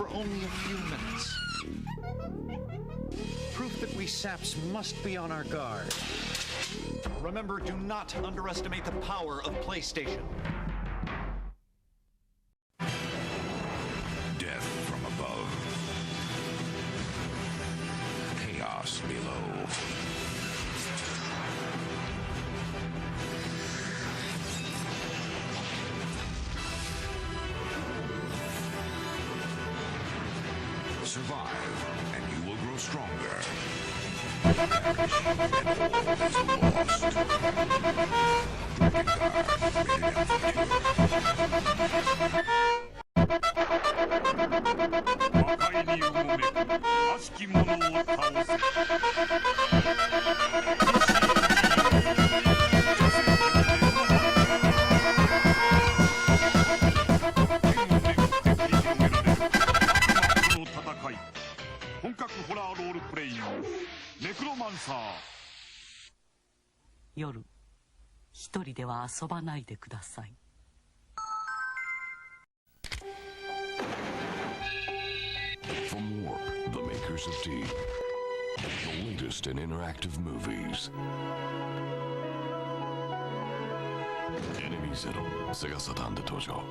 for only a few minutes. Proof that we saps must be on our guard. Remember, do not underestimate the power of PlayStation. Death from above. Chaos below. Survive, and you will grow stronger. From Warp, the makers of D, the latest in interactive movies. Enemy Zero, Sega Saturn で登場。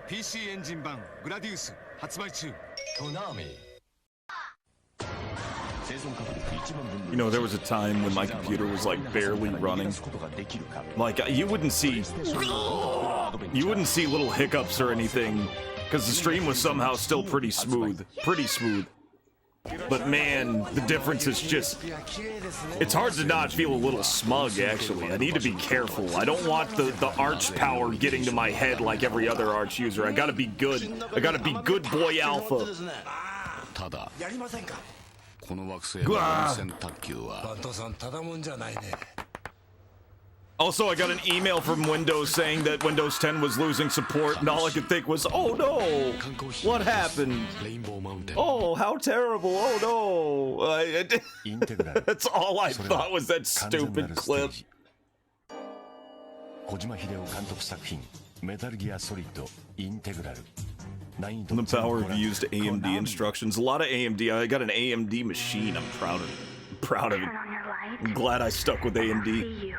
PC エンジン版グラディウス発売中。You know, there was a time when my computer was like barely running. Like you wouldn't see little hiccups or anything because the stream was somehow still pretty smooth. But man, the difference is just, it's hard to not feel a little smug, actually. I need to be careful. I don't want the arch power getting to my head like every other arch user. I gotta be good. I gotta be good boy alpha. Also, I got an email from Windows saying that Windows 10 was losing support, and all I could think was, oh no, what happened? Oh, how terrible, oh no. That's all I thought was that stupid clip. The power of used AMD instructions. A lot of AMD. I got an AMD machine. I'm proud of it. I'm proud of it. I'm glad I stuck with AMD.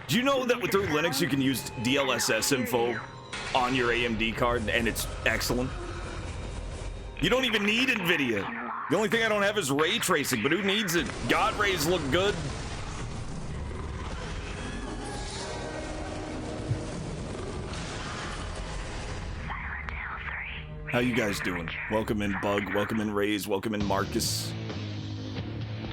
Do you know that through Linux you can use DLSS info on your AMD card and it's excellent? You don't even need NVIDIA. The only thing I don't have is ray tracing, but who needs it? God rays look good. How you guys doing? Welcome in, Bug. Welcome in, Rays. Welcome in, Marcus.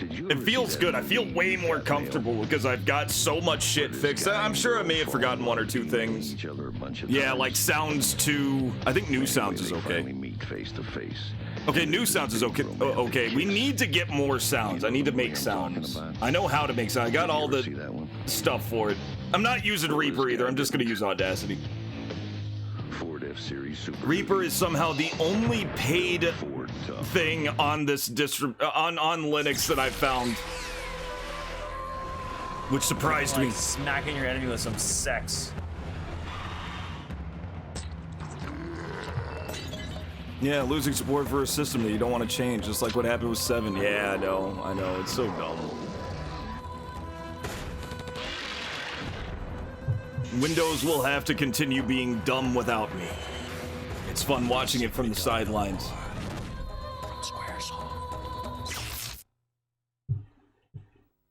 It feels good. I feel way more comfortable because I've got so much shit fixed. I'm sure I may have forgotten one or two things. Yeah, like sounds too... I think new sounds is okay. Okay, new sounds is okay. Okay, we need to get more sounds. I need to make sounds. I know how to make sounds. I got all the stuff for it. I'm not using Reaper either. I'm just going to use Audacity. Reaper is somehow the only paid thing on this on Linux that I've found, which surprised me. Smacking your enemy with some sex. Yeah, losing support for a system that you don't want to change, just like what happened with 7. Yeah, I know, it's so dumb. Windows will have to continue being dumb without me. It's fun watching it from the sidelines.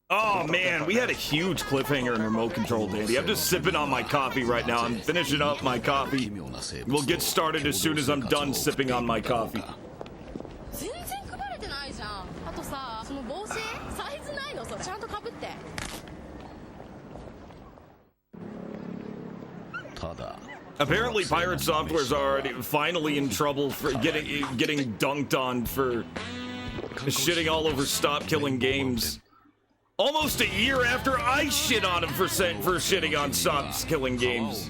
Oh man, we had a huge cliffhanger in Remote Control Dandy. I'm just sipping on my coffee right now. I'm finishing up my coffee. We'll get started as soon as I'm done sipping on my coffee. Apparently, Pirate Software's already finally in trouble for getting dunked on for shitting all over Stop Killing Games. Almost a year after I shit on him for shitting on Stop Killing Games.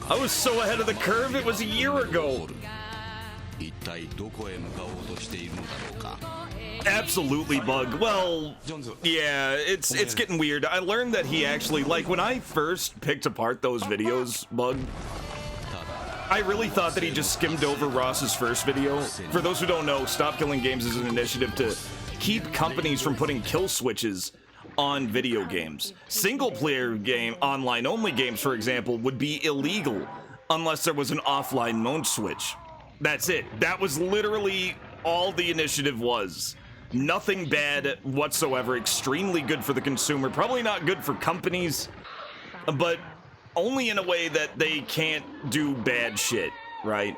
I was so ahead of the curve, it was a year ago. Absolutely, Bug. Well, yeah, it's getting weird. I learned that he actually, like, when I first picked apart those videos, Bug, I really thought that he just skimmed over Ross's first video. For those who don't know, Stop Killing Games is an initiative to keep companies from putting kill switches on video games. Single-player game, online-only games, for example, would be illegal unless there was an offline mode switch. That's it. That was literally all the initiative was. Nothing bad whatsoever. Extremely good for the consumer. Probably not good for companies, but only in a way that they can't do bad shit, right?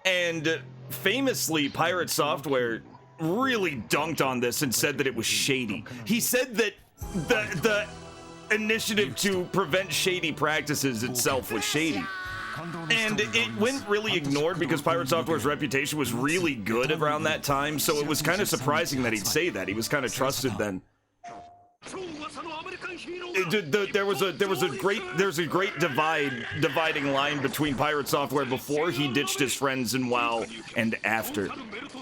And famously, Pirate Software really dunked on this and said that it was shady. He said that the initiative to prevent shady practices itself was shady. And it went really ignored because Pirate Software's reputation was really good around that time, so it was kind of surprising that he'd say that. He was kind of trusted then. There's a great dividing line between Pirate Software before he ditched his friends in WoW and after.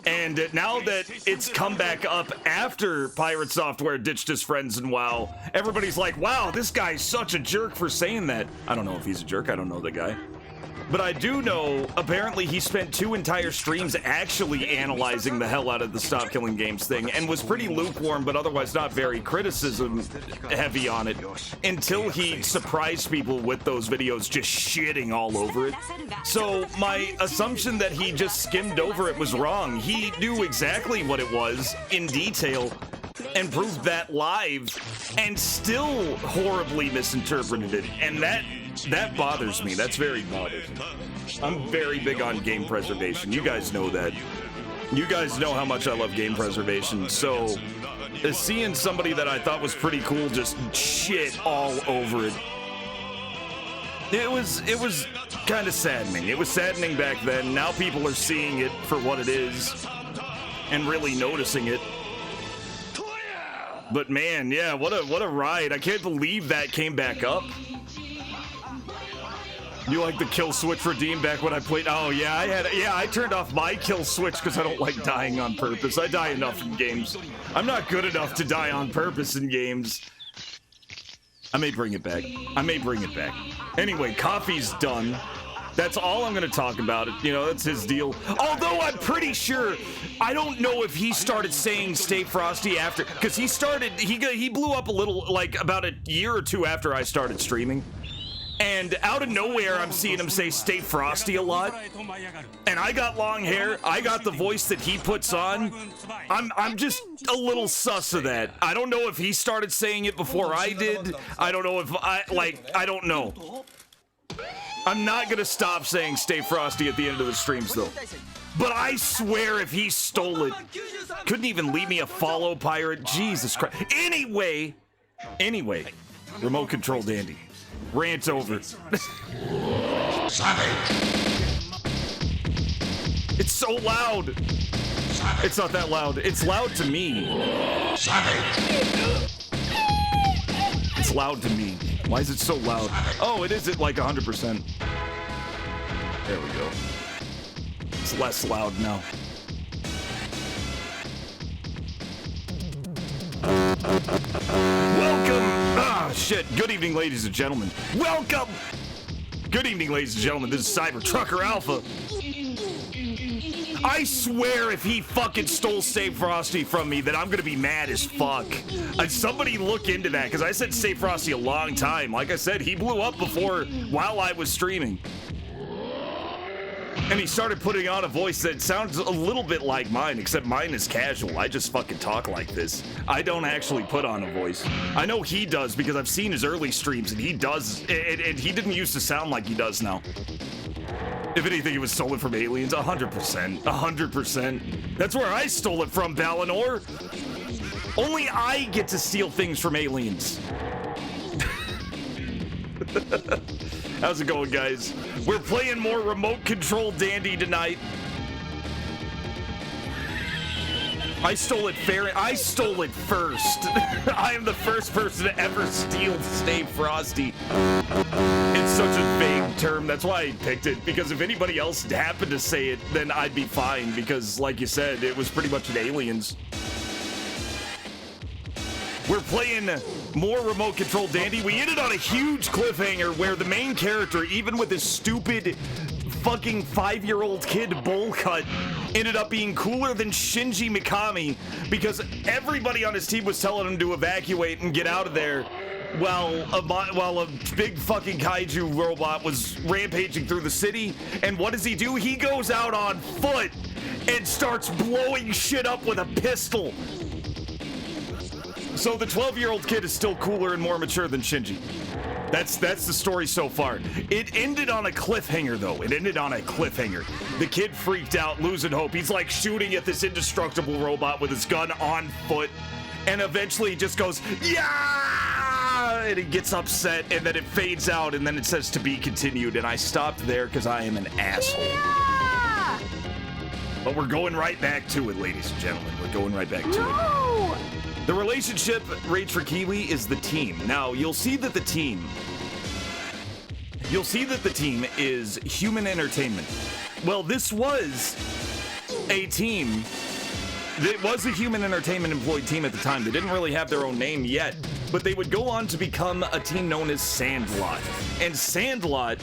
And now that it's come back up after Pirate Software ditched his friends in WoW, everybody's like, wow, this guy's such a jerk for saying that. I don't know if he's a jerk. I don't know the guy. But I do know, apparently he spent 2 entire streams actually analyzing the hell out of the Stop Killing Games thing and was pretty lukewarm, but otherwise not very criticism heavy on it until he surprised people with those videos just shitting all over it. So my assumption that he just skimmed over it was wrong. He knew exactly what it was in detail and proved that live and still horribly misinterpreted it. And that bothers me. That's very bothersome. I'm very big on game preservation. You guys know that. You guys know how much I love game preservation. So seeing somebody that I thought was pretty cool just shit all over it, it was kind of saddening. It was saddening back then. Now people are seeing it for what it is and really noticing it. But man, yeah, what a ride. I can't believe that came back up. You like the kill switch redeem back when I played? Oh yeah, I turned off my kill switch because I don't like dying on purpose. I die enough in games. I'm not good enough to die on purpose in games. I may bring it back. Anyway, coffee's done. That's all I'm gonna talk about. You know, that's his deal. Although I'm pretty sure, I don't know if he started saying "Stay Frosty" after, because he blew up a little, like about a year or 2 after I started streaming. And out of nowhere, I'm seeing him say "Stay Frosty" a lot. And I got long hair. I got the voice that he puts on. I'm just a little sus of that. I don't know if he started saying it before I did. I don't know if I don't know. I'm not gonna stop saying "Stay Frosty" at the end of the streams though. But I swear if he stole it, couldn't even leave me a follow, pirate. Jesus Christ. Anyway, remote control dandy. Rant over. It's so loud. It's not that loud. It's loud to me. It's loud to me. Why is it so loud? Oh, it is at like 100%. There we go. It's less loud now. Welcome! Ah, shit. Good evening, ladies and gentlemen. Welcome! Good evening, ladies and gentlemen. This is Cyber Trucker Alpha. I swear if he fucking stole Stay Frosty from me, then I'm gonna be mad as fuck. Somebody look into that, because I said Stay Frosty a long time. Like I said, he blew up while I was streaming. And he started putting on a voice that sounds a little bit like mine, except mine is casual. I just fucking talk like this. I don't actually put on a voice. I know he does because I've seen his early streams and he does, and he didn't used to sound like he does now. If anything, it was stolen from aliens, 100%, 100%. That's where I stole it from, Valinor. Only I get to steal things from aliens. How's it going, guys? We're playing more remote control dandy tonight. I stole it first. I am the first person to ever steal Stay Frosty. It's such a vague term. That's why I picked it, because if anybody else happened to say it, then I'd be fine, because like you said, it was pretty much an aliens. We're playing more remote control Dandy. We ended on a huge cliffhanger where the main character, even with his stupid fucking 5-year-old kid bowl cut, ended up being cooler than Shinji Mikami because everybody on his team was telling him to evacuate and get out of there while a big fucking kaiju robot was rampaging through the city. And what does he do? He goes out on foot and starts blowing shit up with a pistol. So the 12-year-old kid is still cooler and more mature than Shinji. That's the story so far. It ended on a cliffhanger, though. It ended on a cliffhanger. The kid freaked out, losing hope. He's like shooting at this indestructible robot with his gun on foot, and eventually he just goes, yeah! And he gets upset, and then it fades out, and then it says to be continued, and I stopped there because I am an asshole. Yeah! But we're going right back to it, ladies and gentlemen. We're going right back to it. The relationship rate for Kiwi is the team. Now, you'll see that the team is Human Entertainment. Well, this was a team. It was a Human Entertainment employed team at the time. They didn't really have their own name yet, but they would go on to become a team known as Sandlot. And Sandlot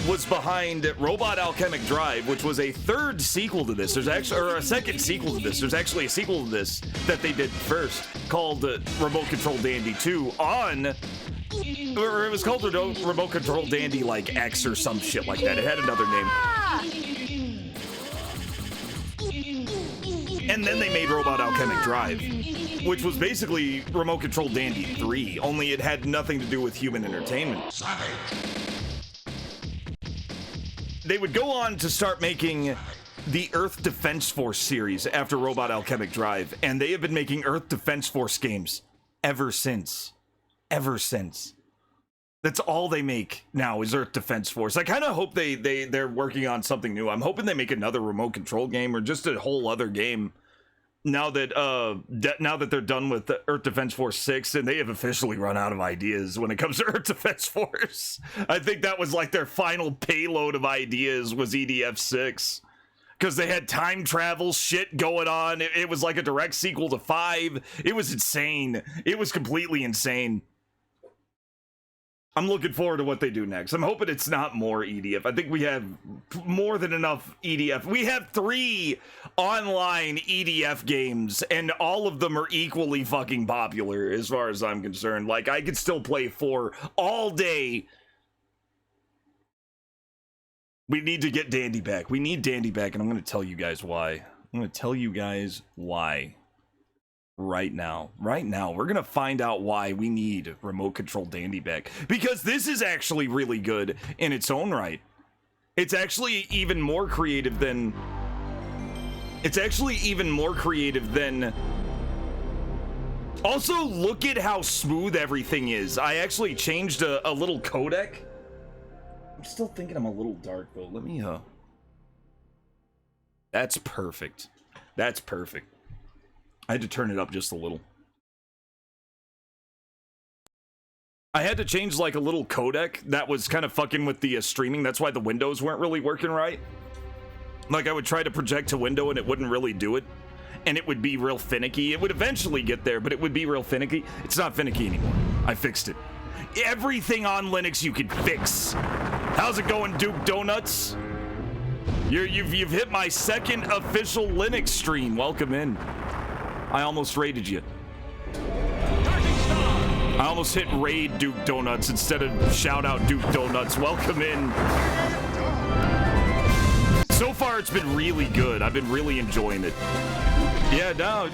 was behind Robot Alchemic Drive, which was a third sequel to this. There's actually, or a second sequel to this. There's actually a sequel to this that they did first called Remote Control Dandy 2 on, or it was called Remote Control Dandy like X or some shit like that. It had another name. And then they made Robot Alchemic Drive, which was basically Remote Control Dandy 3, only it had nothing to do with Human Entertainment. They would go on to start making the Earth Defense Force series after Robot Alchemic Drive, and they have been making Earth Defense Force games ever since. Ever since. That's all they make now is Earth Defense Force. I kind of hope they're working on something new. I'm hoping they make another remote control game or just a whole other game now that they're done with the Earth Defense Force 6, and they have officially run out of ideas when it comes to Earth Defense Force. I think that was like their final payload of ideas was EDF 6. Because they had time travel shit going on. It was like a direct sequel to 5. It was insane. It was completely insane. I'm looking forward to what they do next. I'm hoping it's not more EDF. I think we have more than enough EDF. We have 3 online EDF games, and all of them are equally fucking popular as far as I'm concerned. Like, I could still play 4 all day. We need to get Dandy back. We need Dandy back, and I'm going to tell you guys why. I'm going to tell you guys why. Right now, we're gonna find out why we need Remote Control Dandy back, because this is actually really good in its own right. It's actually even more creative than also, look at how smooth everything is. I actually changed a little codec. I'm still thinking I'm a little dark though. Let me that's perfect. That's perfect. I had to turn it up just a little. I had to change like a little codec that was kind of fucking with the streaming. That's why the windows weren't really working right. Like I would try to project to window and it wouldn't really do it. And it would be real finicky. It would eventually get there, but it would be real finicky. It's not finicky anymore. I fixed it. Everything on Linux you can fix. How's it going, Duke Donuts? You've hit my second official Linux stream. Welcome in. I almost raided you. I almost hit raid Duke Donuts instead of shout out Duke Donuts. Welcome in. So far, it's been really good. I've been really enjoying it. Yeah, no,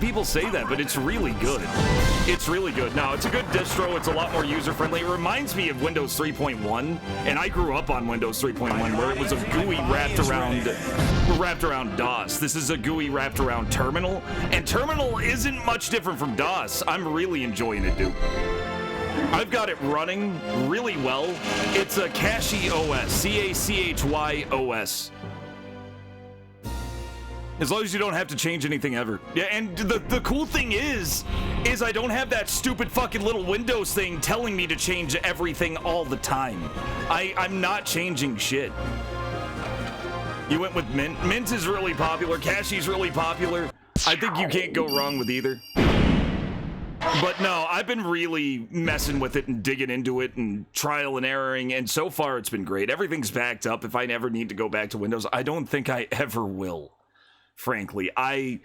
people say that, but it's really good. It's really good. Now, it's a good distro. It's a lot more user-friendly. It reminds me of Windows 3.1, and I grew up on Windows 3.1, where it was a GUI wrapped around DOS. This is a GUI wrapped around Terminal, and Terminal isn't much different from DOS. I'm really enjoying it, dude. I've got it running really well. It's a Cachy OS, C-A-C-H-Y OS. As long as you don't have to change anything ever. Yeah, and the cool thing is I don't have that stupid fucking little Windows thing telling me to change everything all the time. I'm not changing shit. You went with Mint. Mint is really popular. Cachy's really popular. I think you can't go wrong with either. But no, I've been really messing with it and digging into it and trial and erroring, and so far it's been great. Everything's backed up. If I never need to go back to Windows, I don't think I ever will. Frankly, I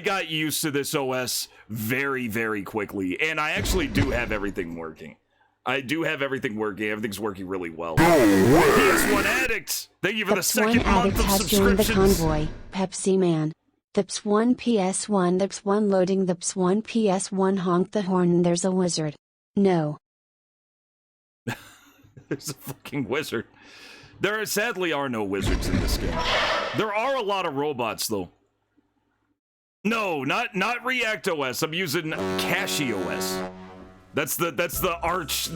got used to this OS very, very quickly, and I actually do have everything working. I do have everything working. Everything's working really well. PS1 Addict! Thank you for the second month of subscriptions. The convoy, Pepsi Man. There's one PS1, there's one loading, there's one PS1, honk the horn, and there's a wizard. No. There's a fucking wizard. There sadly are no wizards in this game. There are a lot of robots, though. No, not React OS. I'm using Cache OS. That's the arch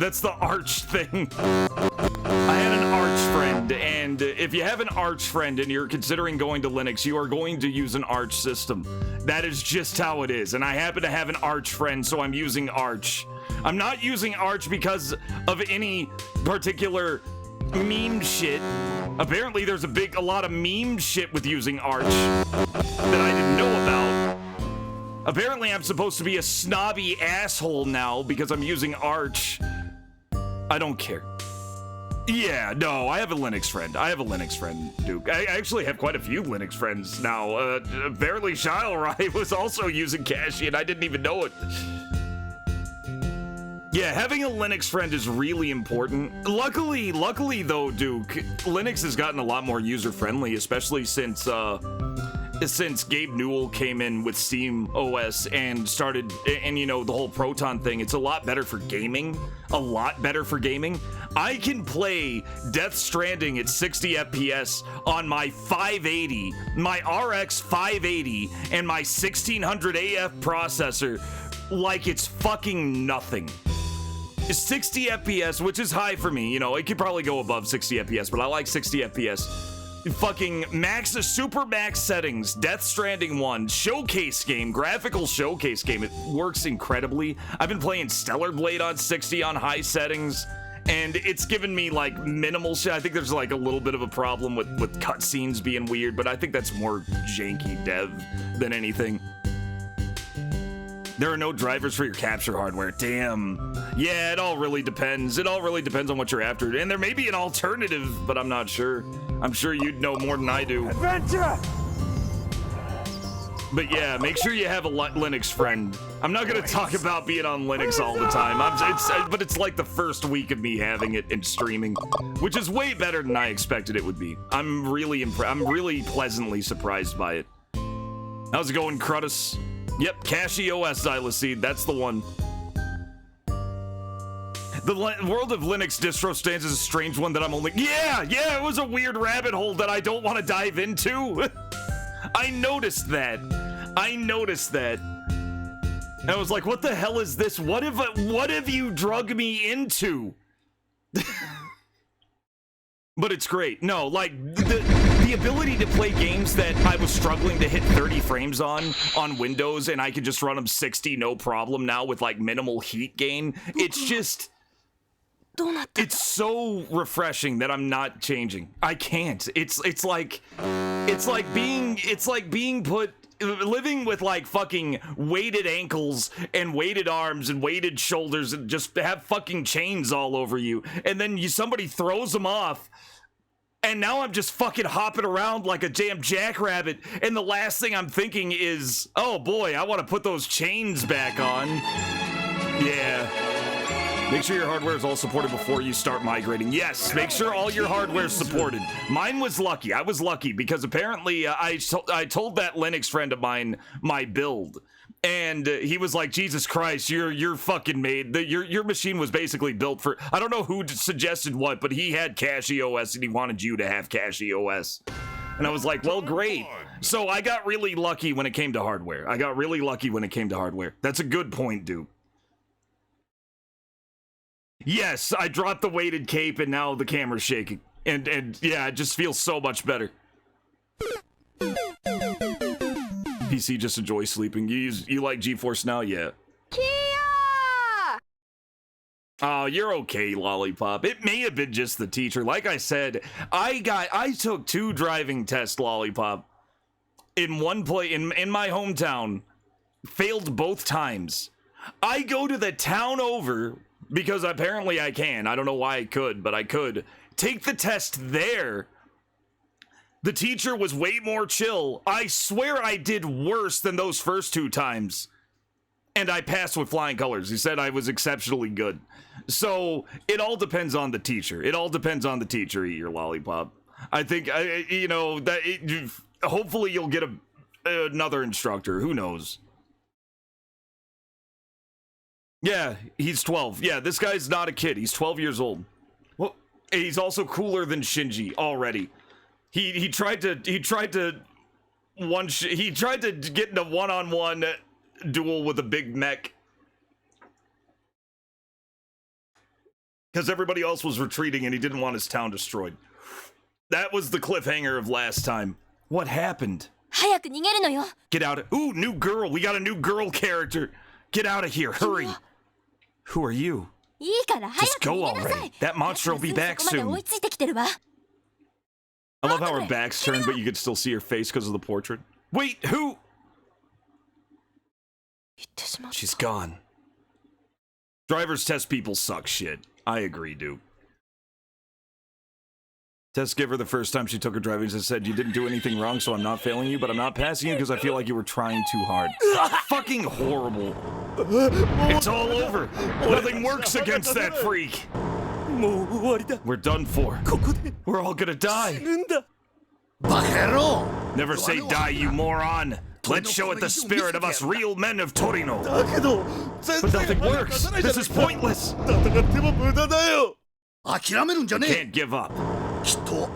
thing. I had an arch friend, and if you have an arch friend and you're considering going to Linux, you are going to use an arch system. That is just how it is, and I happen to have an arch friend, so I'm using arch. I'm not using arch because of any particular meme shit. Apparently there's a lot of meme shit with using arch that I didn't know about. Apparently I'm supposed to be a snobby asshole now because I'm using arch. I don't care. Yeah, no, I have a Linux friend. Duke. I actually have quite a few Linux friends now. Apparently Shilrai was also using Cache and I didn't even know it. Yeah, having a Linux friend is really important. Luckily though, Duke, Linux has gotten a lot more user-friendly, especially since Gabe Newell came in with Steam OS and started, and you know, the whole Proton thing. It's a lot better for gaming. I can play Death Stranding at 60 FPS on my 580, my RX 580, and my 1600 AF processor like it's fucking nothing. 60 FPS, which is high for me, you know, it could probably go above 60 FPS, but I like 60 FPS. Fucking super max settings, Death Stranding 1, showcase game, graphical showcase game. It works incredibly. I've been playing Stellar Blade on 60 on high settings, and it's given me like minimal shit. I think there's like a little bit of a problem with cutscenes being weird, but I think that's more janky dev than anything. There are no drivers for your capture hardware. Damn. Yeah, it all really depends. It all really depends on what you're after. And there may be an alternative, but I'm not sure. I'm sure you'd know more than I do. Adventure! But yeah, make sure you have a Linux friend. I'm not gonna talk about being on Linux all the time. But it's like the first week of me having it and streaming, which is way better than I expected it would be. I'm really pleasantly surprised by it. How's it going, Crutus? Yep, Cache OS, Xyloseed, that's the one. The world of Linux distro stands as a strange one that I'm only... Yeah, it was a weird rabbit hole that I don't want to dive into. I noticed that. I was like, what the hell is this? What have you drug me into? But it's great. No, like, the ability to play games that I was struggling to hit 30 frames on Windows, and I could just run them 60 no problem now with, like, minimal heat gain. It's just... It's so refreshing that I'm not changing. I can't. It's like being put... Living with, like, fucking weighted ankles and weighted arms and weighted shoulders and just have fucking chains all over you. And then somebody throws them off. And now I'm just fucking hopping around like a damn jackrabbit. And the last thing I'm thinking is, oh boy, I want to put those chains back on. Yeah. Make sure your hardware is all supported before you start migrating. Yes, make sure all your hardware is supported. Mine was lucky. I was lucky because apparently I told that Linux friend of mine my build. And he was like, Jesus Christ, you're fucking made. Your machine was basically built for... I don't know who suggested what, but he had Cache OS and he wanted you to have Cache OS. And I was like, well, great. So I got really lucky when it came to hardware. That's a good point, dude. Yes, I dropped the weighted cape and now the camera's shaking. And yeah, it just feels so much better. PC just enjoys sleeping. You like GeForce Now? Yeah. Kia! Oh, you're okay, Lollipop. It may have been just the teacher. Like I said, I took 2 driving tests, Lollipop. In one place in my hometown. Failed both times. I go to the town over because apparently I can. I don't know why I could, but I could. Take the test there. The teacher was way more chill. I swear I did worse than those first 2 times. And I passed with flying colors. He said I was exceptionally good. So it all depends on the teacher. It all depends on the teacher, eat your lollipop. I think, hopefully you'll get another instructor. Who knows? Yeah, he's 12. Yeah, this guy's not a kid. He's 12 years old. Well, he's also cooler than Shinji already. He tried to get in a one-on-one duel with a big mech. Because everybody else was retreating and he didn't want his town destroyed. That was the cliffhanger of last time. What happened? 早く逃げるのよ。 Get out of... Ooh, new girl. We got a new girl character. Get out of here. Hurry. Who are you? いいから早 Just く逃 go げなさ already. い。 That monster will be back そこまで soon. 追いついてきてるわ。 I love how her back's turned, but you could still see her face because of the portrait. Wait, who? 言ってしまった。 She's gone. Driver's test people suck shit. I agree, dude. Test giver the first time she took her driving test said, you didn't do anything wrong, so I'm not failing you, but I'm not passing you because I feel like you were trying too hard. Fucking horrible. It's all over. Nothing works against that freak. We're done for. We're all gonna die. Never say die, you moron. Let's show it the spirit of us real men of Torino. But nothing works. This is pointless. Can't give up.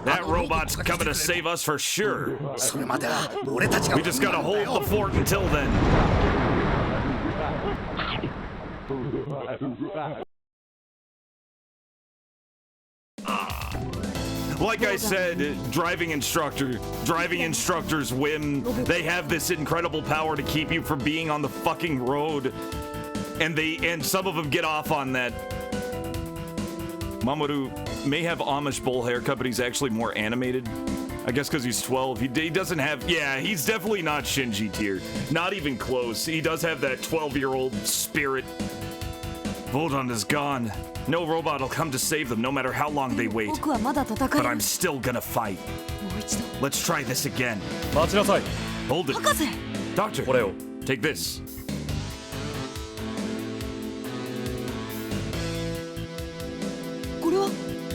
That robot's coming to save us for sure. We just gotta hold the fort until then. Like I said, driving instructors whim. They have this incredible power to keep you from being on the fucking road. And some of them get off on that. Mamoru may have Amish bowl haircut, but he's actually more animated. I guess because he's 12. He doesn't have... Yeah, he's definitely not Shinji tier. Not even close. He does have that 12-year-old spirit. Voldon is gone. No robot will come to save them, no matter how long they wait. 僕はまだ戦 But え I'm る。 still gonna fight. もう一度。 Let's try this again. 待ちなさい。 Hold it. 博士。 Doctor, これを。 take this. これは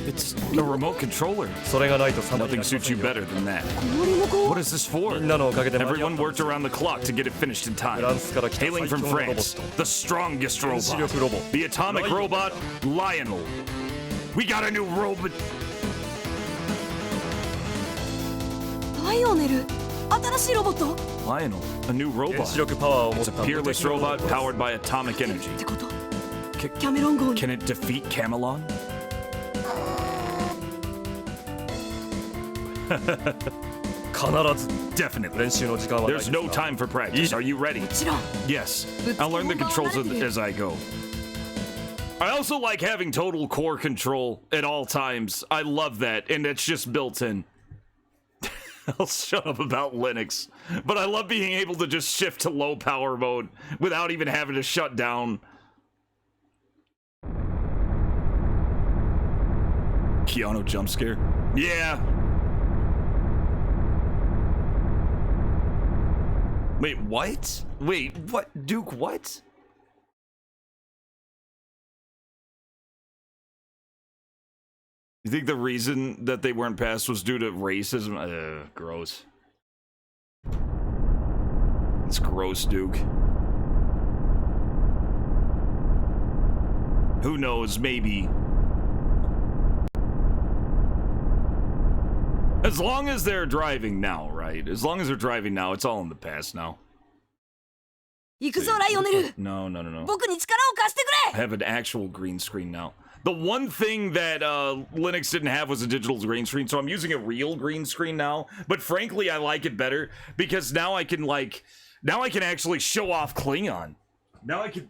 It's a remote controller. それがないとサムにな Nothing りません suits you よ better than that. このリモコン What is this for? みんなのおかげで間に合 Everyone った worked around the clock to get it finished in time. フランスから来た最 Hailing 強 from のロボ France, ット the strongest 原子 robot. 力ロボ The atomic robot, Lionel. We got a new robot. ライオネル。新しいロボット。 Lionel, a new 原 robot. 子力パワーを持っ It's た a peerless 無敵の robot powered by atomic energy. ってこと。 Ca- キャメロン号に。 Can it defeat Camelon? 必ず Definitely. 練習の時間はないで There's す no が time for practice. Are you ready? もちろん。 Yes. I'll learn the controls as I go. I also like having total core control at all times. I love that, and it's just built in. I'll shut up about Linux. But I love being able to just shift to low power mode without even having to shut down. Keanu jump scare? Yeah. Wait, what? Wait, what? Duke, what? You think the reason that they weren't passed was due to racism? Gross. It's gross, Duke. Who knows, maybe. As long as they're driving now, right? As long as they're driving now, it's all in the past now. 行くぞライオネル。 No, no, no, no. 僕に力を貸してく I れ。 have an actual green screen now. The one thing that Linux didn't have was a digital green screen, so I'm using a real green screen now. But frankly, I like it better because now I can actually show off Klingon. Now I can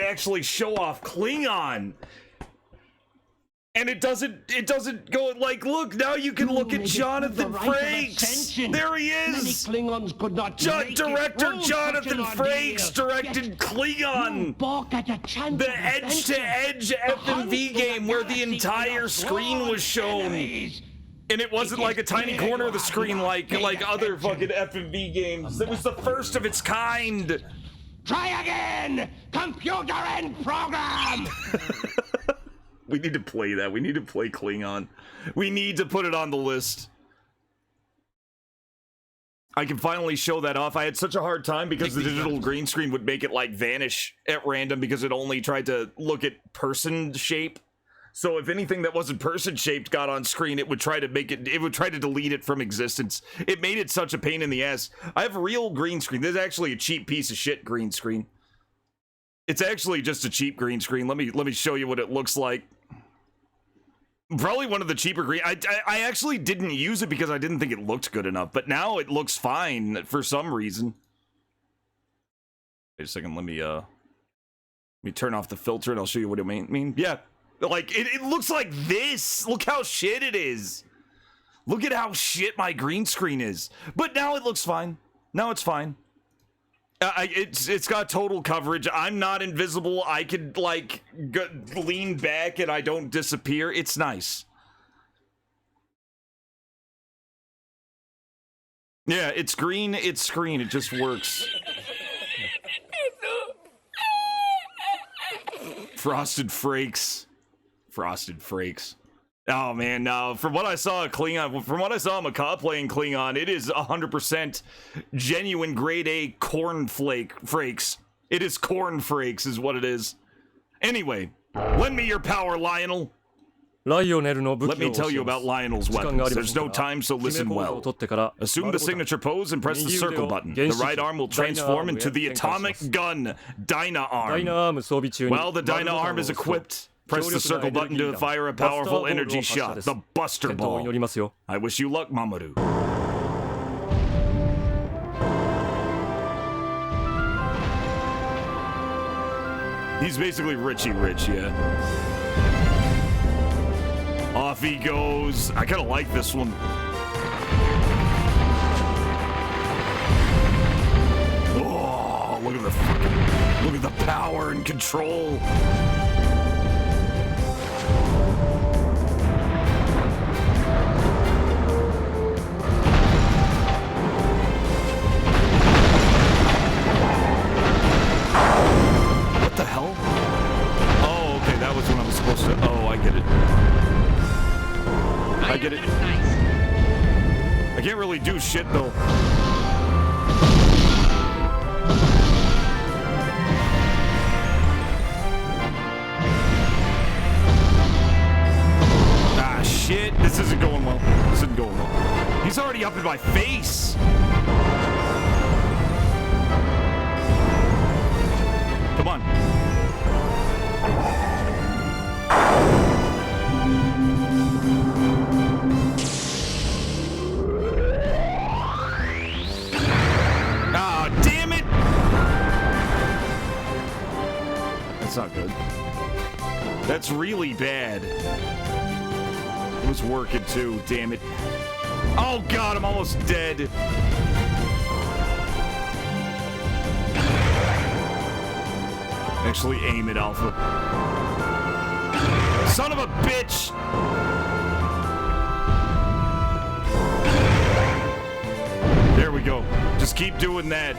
actually show off Klingon. And it doesn't go like, look, now you can look at Jonathan Frakes. There he is. Klingons could not Director Jonathan Frakes directed Klingon. The edge-to-edge FMV game where the entire screen was shown. And it wasn't like a tiny corner of the screen like other fucking FMV games. It was the first of its kind. Try again! Computer and program! We need to play that. We need to play Klingon. We need to put it on the list. I can finally show that off. I had such a hard time because the digital green screen would make it like vanish at random because it only tried to look at person shape. So if anything that wasn't person shaped got on screen, it would try to delete it from existence. It made it such a pain in the ass. I have a real green screen. This is actually a cheap piece of shit green screen. It's actually just a cheap green screen. Let me show you what it looks like. Probably one of the cheaper green. I actually didn't use it because I didn't think it looked good enough, but now it looks fine for some reason. Wait a second. Let me turn off the filter and I'll show you what it mean. Yeah. Like, it looks like this. Look how shit it is. Look at how shit my green screen is. But now it looks fine. Now it's fine. It's got total coverage. I'm not invisible. I could, like, lean back and I don't disappear. It's nice. Yeah, it's green. It's screen. It just works. Frosted Frakes. Frosted Frakes. Oh man, no. From what I saw Klingon, from what I saw Macaw playing Klingon, it is 100% genuine grade A corn frakes. It is corn frakes is what it is. Anyway, lend me your power, Lionel. Let me tell you about Lionel's weapons. There's no time, so listen well. Assume the signature pose and press the circle button. The right arm will transform into the atomic gun, Dyna Arm. While the Dyna Arm is equipped, press the circle button to fire a powerful energy shot, the Buster Ball. I wish you luck, Mamoru. He's basically Richie Rich, yeah. Off he goes. I kind of like this one. Oh, look at the power and control. What the hell? Oh, okay, that was when I was supposed to. Oh, I get it. I get it. I can't really do shit though. Ah, shit. This isn't going well. This isn't going well. He's already up in my face. Come on. That's not good. That's really bad. It was working too, damn it. Oh god, I'm almost dead. Actually aim it, Alpha. Son of a bitch! There we go. Just keep doing that.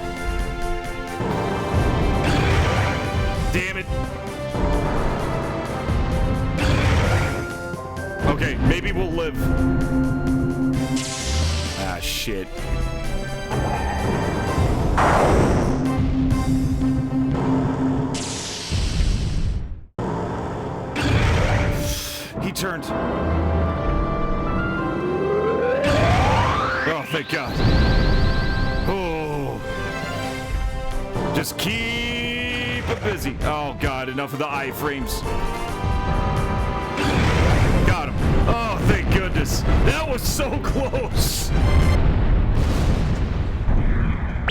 Damn it. Okay, maybe we'll live. Ah, shit. He turned. Oh, thank God. Oh. Just keep it busy. Oh, God, enough of the iframes. Got him. Oh, thank goodness. That was so close.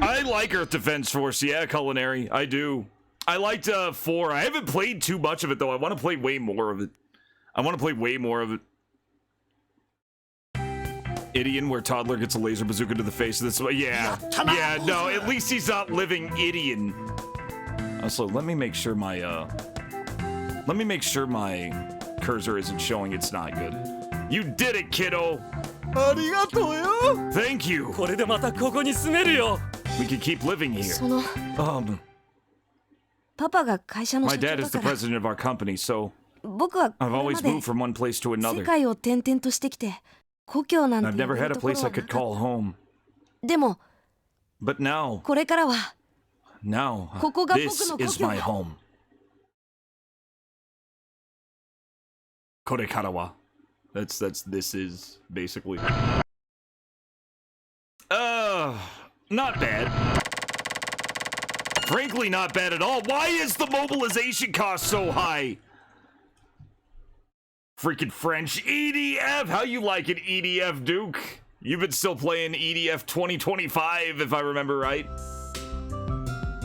I like Earth Defense Force. Yeah, Culinary. I do. I liked 4. I haven't played too much of it, though. I want to play way more of it. I want to play way more of it. Idion, where toddler gets a laser bazooka to the face. This way, yeah, no. At least he's not living Idion. Also, let me make sure my cursor isn't showing it's not good. You did it, kiddo. Thank you. これでまたここに住めるよ We can keep living here. そのパパが会社の My 社長 dad だ is the から president of our company, so 僕はこ I've れま always で moved from one place to 世 another. 界を転々としてきて故郷なんて I've 言 never え had る a ところ place は I なか could った call home. でも But now, これからは now, ここが僕 this の故 is 郷 my home. これからは this is basically. Not bad. Frankly, not bad at all. Why is the mobilization cost so high? Freaking French EDF. How you like it, EDF Duke? You've been still playing EDF 2025, if I remember right.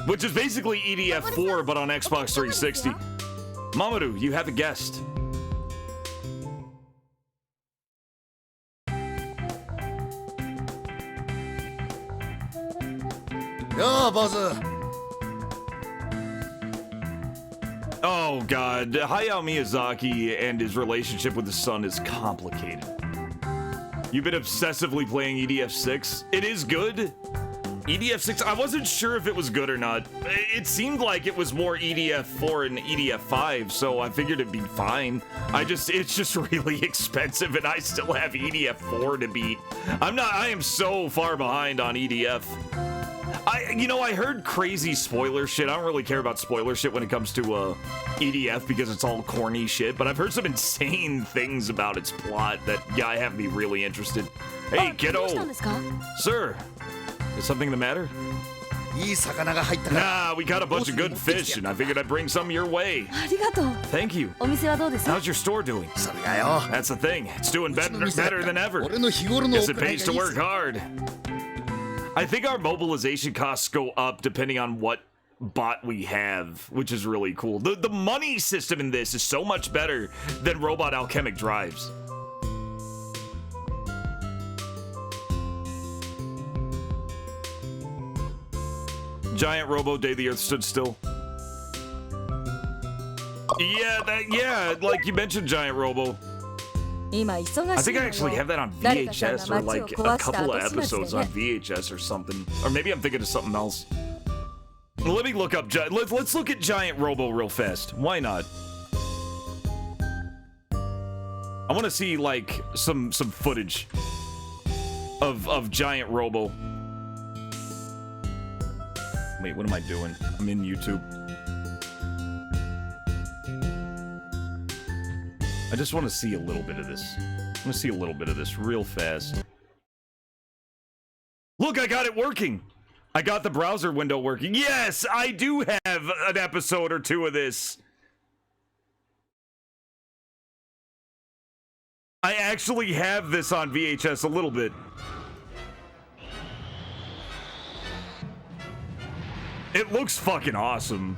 Which is basically EDF 4, but on Xbox 360. Mamadou, you have a guest. Yo, boss. Oh god, Hayao Miyazaki and his relationship with his son is complicated. You've been obsessively playing EDF 6? It is good. EDF 6, I wasn't sure if it was good or not. It seemed like it was more EDF 4 and EDF 5, so I figured it'd be fine. It's just really expensive and I still have EDF 4 to beat. I am so far behind on EDF. I heard crazy spoiler shit. I don't really care about spoiler shit when it comes to EDF because it's all corny shit, but I've heard some insane things about its plot that, yeah, I have me really interested. Hey, どう kiddo! したんですか Sir, is something the matter? いい魚が入ったから Nah, we got a bunch of good fish, and I figured I'd bring some your way. ありがとう Thank you. お店はどうです How's your store doing? それがよ That's the thing. It's doing better than ever. 俺の日頃の Guess 行 it いがいい pays to work さ hard. I think our mobilization costs go up depending on what bot we have, which is really cool. The money system in this is so much better than Robot Alchemic Drives. Giant Robo Day the Earth Stood Still. Yeah, like you mentioned, Giant Robo. 今忙しいのよ I think I actually have that on 誰かさんが VHS or 街を like 壊 a した couple of 後始末 episodes で on ね VHS or something. Or maybe I'm thinking of something else. Let me look up. Let's look at Giant Robo real fast. Why not? I want to see like some footage of Giant Robo. Wait, what am I doing? I'm in YouTube. I just want to see a little bit of this. I want to see a little bit of this real fast. Look, I got it working. I got the browser window working. Yes, I do have an episode or two of this. I actually have this on VHS a little bit. It looks fucking awesome.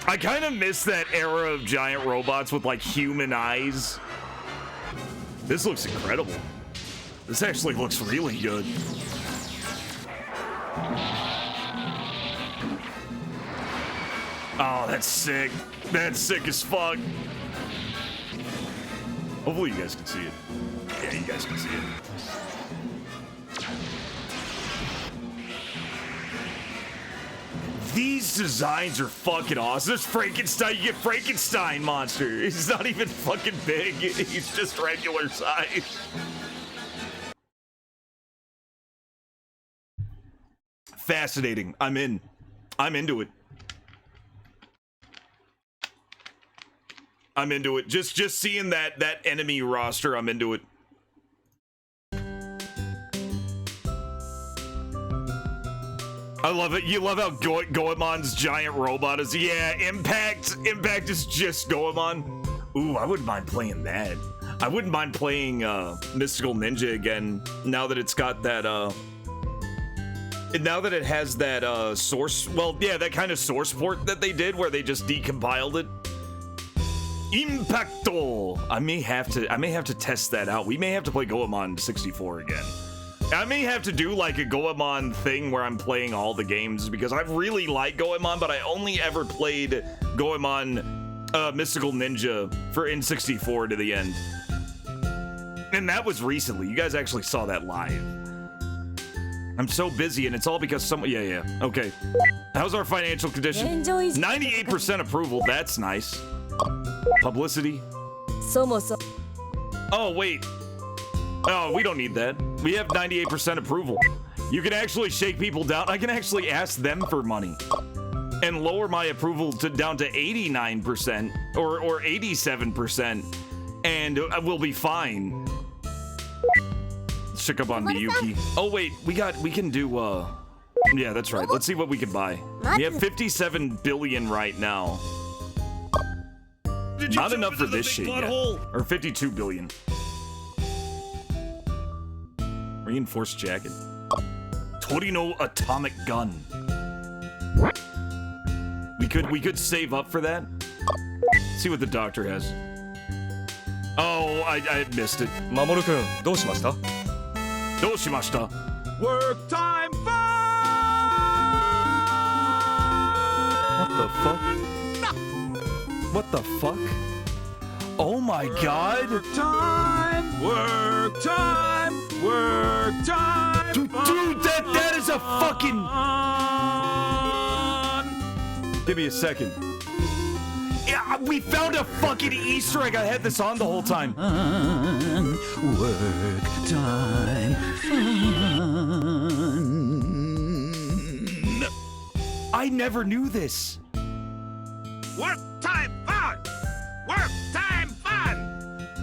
I kind of miss that era of giant robots with like human eyes. This looks incredible. This actually looks really good. Oh, that's sick. That's sick as fuck. Hopefully you guys can see it. Yeah, you guys can see it. These designs are fucking awesome. There's Frankenstein. You get Frankenstein monster. He's not even fucking big. He's just regular size. Fascinating. I'm in. I'm into it. I'm into it. Just seeing that enemy roster, I'm into it. I love it. You love how Goemon's giant robot is. Yeah, Impact is just Goemon. Ooh, I wouldn't mind playing that. I wouldn't mind playing Mystical Ninja again now that it's got that now that it has that source, well, yeah, that kind of source port that they did where they just decompiled it. Impacto. I may have to test that out. We may have to play Goemon 64 again. I may have to do like a Goemon thing where I'm playing all the games because I really like Goemon, but I only ever played Goemon Mystical Ninja for N64 to the end. And that was recently. You guys actually saw that live. I'm so busy, and it's all because someone... Yeah. Okay. How's our financial condition? 98% approval. That's nice. Publicity. Oh, wait. Oh, we don't need that. We have 98% approval. You can actually shake people down. I can actually ask them for money and lower my approval down to 89% or 87%, and we'll be fine. Let's check up on Miyuki. Oh, wait. We can do, yeah, that's right. Let's see what we can buy. We have 57 billion right now. Not enough for this shit yet. Or 52 billion. Reinforced jacket. Torino atomic gun. We could save up for that. See what the doctor has. Oh, I missed it. Mamoru-kun, どうしました? どうしました? Work time fun! What the fuck? What the fuck? Oh my god! Work time! Work time! Work time! Dude, that is a fucking... Give me a second. Yeah, we found a fucking Easter egg. I had this on the whole time. Work time fun. I never knew this. Work time fun! Work time fun!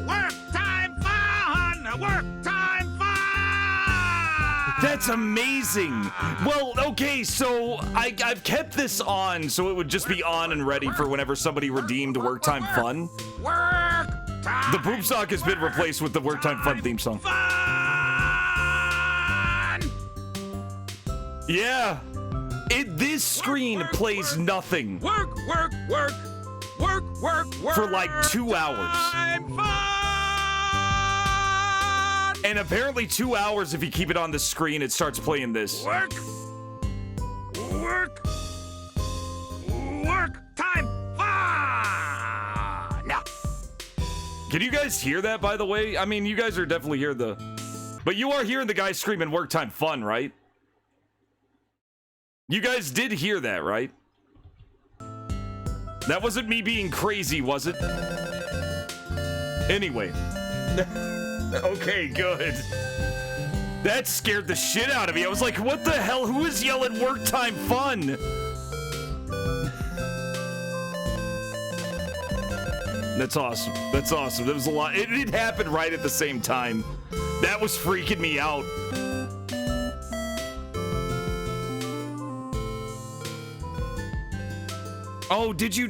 Work time fun! Work time fun! That's amazing. Well, okay, so I've kept this on so it would just be on and ready for whenever somebody redeemed Work Time Fun. Work time! The boom sock has been replaced with the Work Time Fun theme song. Fun! Yeah. This screen plays nothing Work, work, work! Work, work, work! for like 2 hours. Time fun! And apparently 2 hours, if you keep it on the screen, it starts playing this. Work! Work! Work time fun! Now, Can you guys hear that, by the way? I mean, you guys are definitely hearing the... But you are hearing the guy screaming Work Time Fun, right? You guys did hear that, right? That wasn't me being crazy, was it? Anyway. Okay, good. That scared the shit out of me. I was like, what the hell? Who is yelling Work Time Fun? That's awesome. That's awesome. There was a lot. It happened right at the same time. That was freaking me out. Oh, did you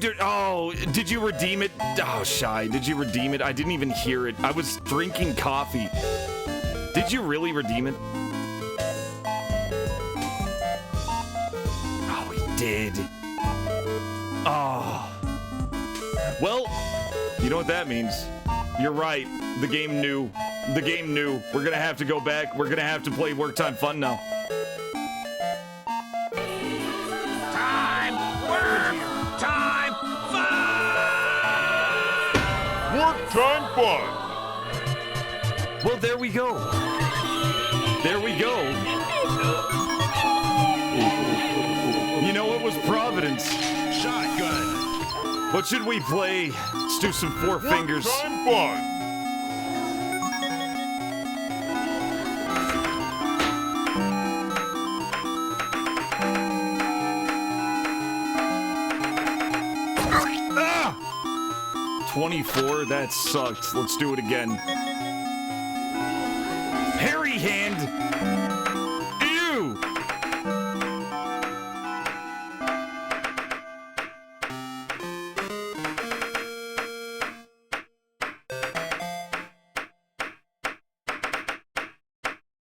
redeem it? Oh, Shy, did you redeem it? I didn't even hear it. I was drinking coffee. Did you really redeem it? Oh, he did. Oh. Well, you know what that means. You're right. The game knew. The game knew. We're gonna have to go back. We're gonna have to play Work Time Fun now. time! Work time fun! Work time fun! Well, there we go. There we go. You know, it was Providence. Shotgun! What should we play? Let's do some Four Fingers. Work time fun! Ah! 24, that sucked. Let's do it again. Hairy hand! Ew!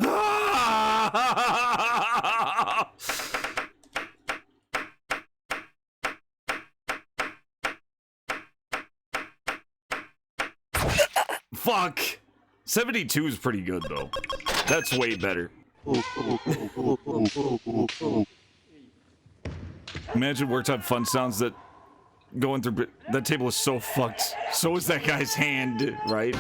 Ah! fuck? 72 is pretty good, though. That's way better. Imagine work time fun sounds that going through that table is so fucked. So is that guy's hand, right?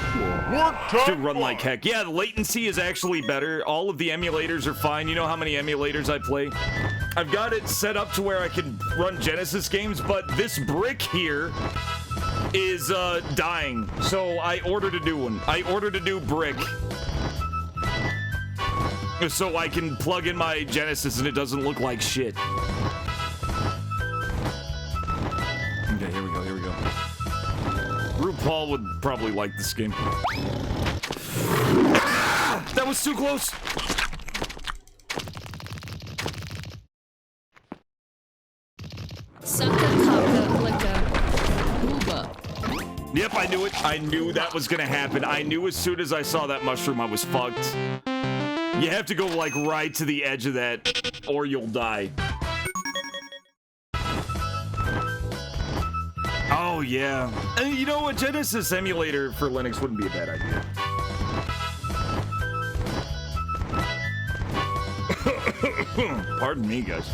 Should run like heck. Yeah, the latency is actually better. All of the emulators are fine. You know how many emulators I play? I've got it set up to where I can run Genesis games, but this brick here is dying. So I ordered a new one. I ordered a new brick. So I can plug in my Genesis and it doesn't look like shit. Okay, here we go, here we go. RuPaul would probably like this game. Ah! That was too close! Yep, I knew it. I knew that was gonna happen. I knew as soon as I saw that mushroom, I was fucked. You have to go, like, right to the edge of that, or you'll die. Oh, yeah. And you know, a Genesis emulator for Linux wouldn't be a bad idea. Pardon me, guys.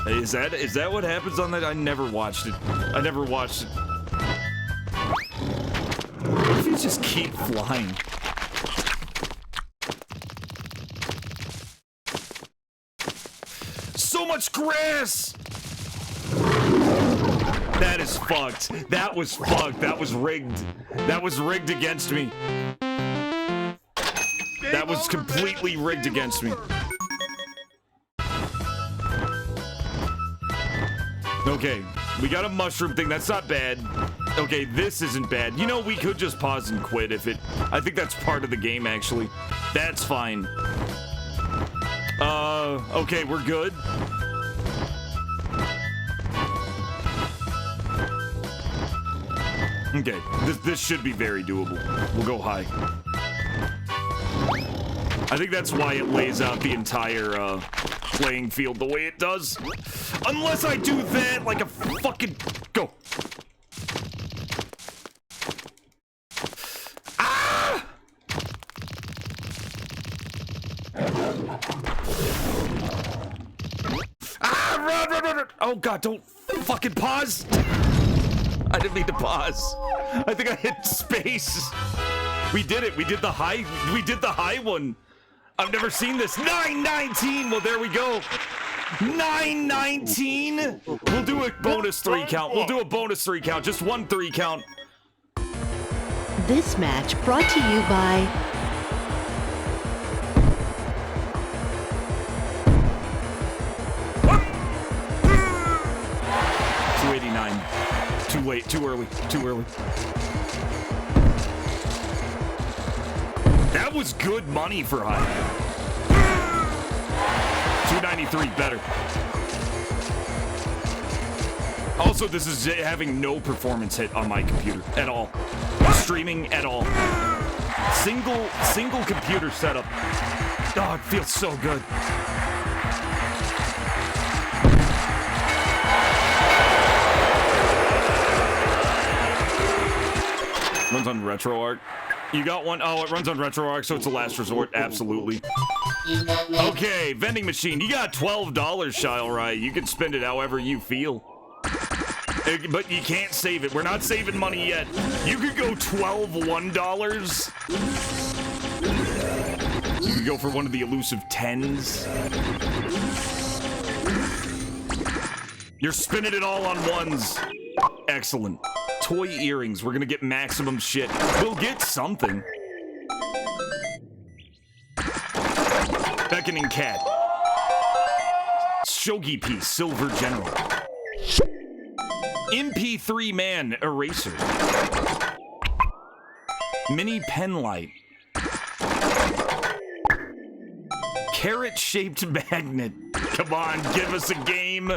Is that what happens on that? I never watched it. I never watched it. What if you just keep flying? So much grass! That is fucked. That was fucked. That was rigged. That was rigged against me. That was completely rigged against me. Okay, we got a mushroom thing. That's not bad. Okay, this isn't bad. You know, we could just pause and quit if it... I think that's part of the game, actually. That's fine. Okay, we're good. Okay, this should be very doable. We'll go high. I think that's why it lays out the entire, playing field the way it does. Unless I do that like a fucking... Go. Ah! Ah, run. Oh god, don't fucking pause. I didn't mean to pause. I think I hit space. We did it. We did the high one. I've never seen this. 919. Well, there we go. 919. We'll do a bonus 3 count. We'll do a bonus 3 count. Just 1 3 count. This match brought to you by 289. Too late. Too early. Too early. That was good money for high. 293 better. Also, this is having no performance hit on my computer at all. Streaming at all. Single computer setup. Oh, it feels so good. Runs on RetroArch. You got one? Oh, it runs on RetroArch, so it's a last resort. Absolutely. Okay, vending machine. You got $12, Shilrai. You can spend it however you feel. But you can't save it. We're not saving money yet. You could go $12 $1. You could go for one of the elusive 10s. You're spinning it all on ones. Excellent. Toy earrings. We're gonna get maximum shit. We'll get something. Beckoning cat. Shogi piece. Silver general. MP3 man eraser. Mini pen light. Carrot-shaped magnet. Come on, give us a game.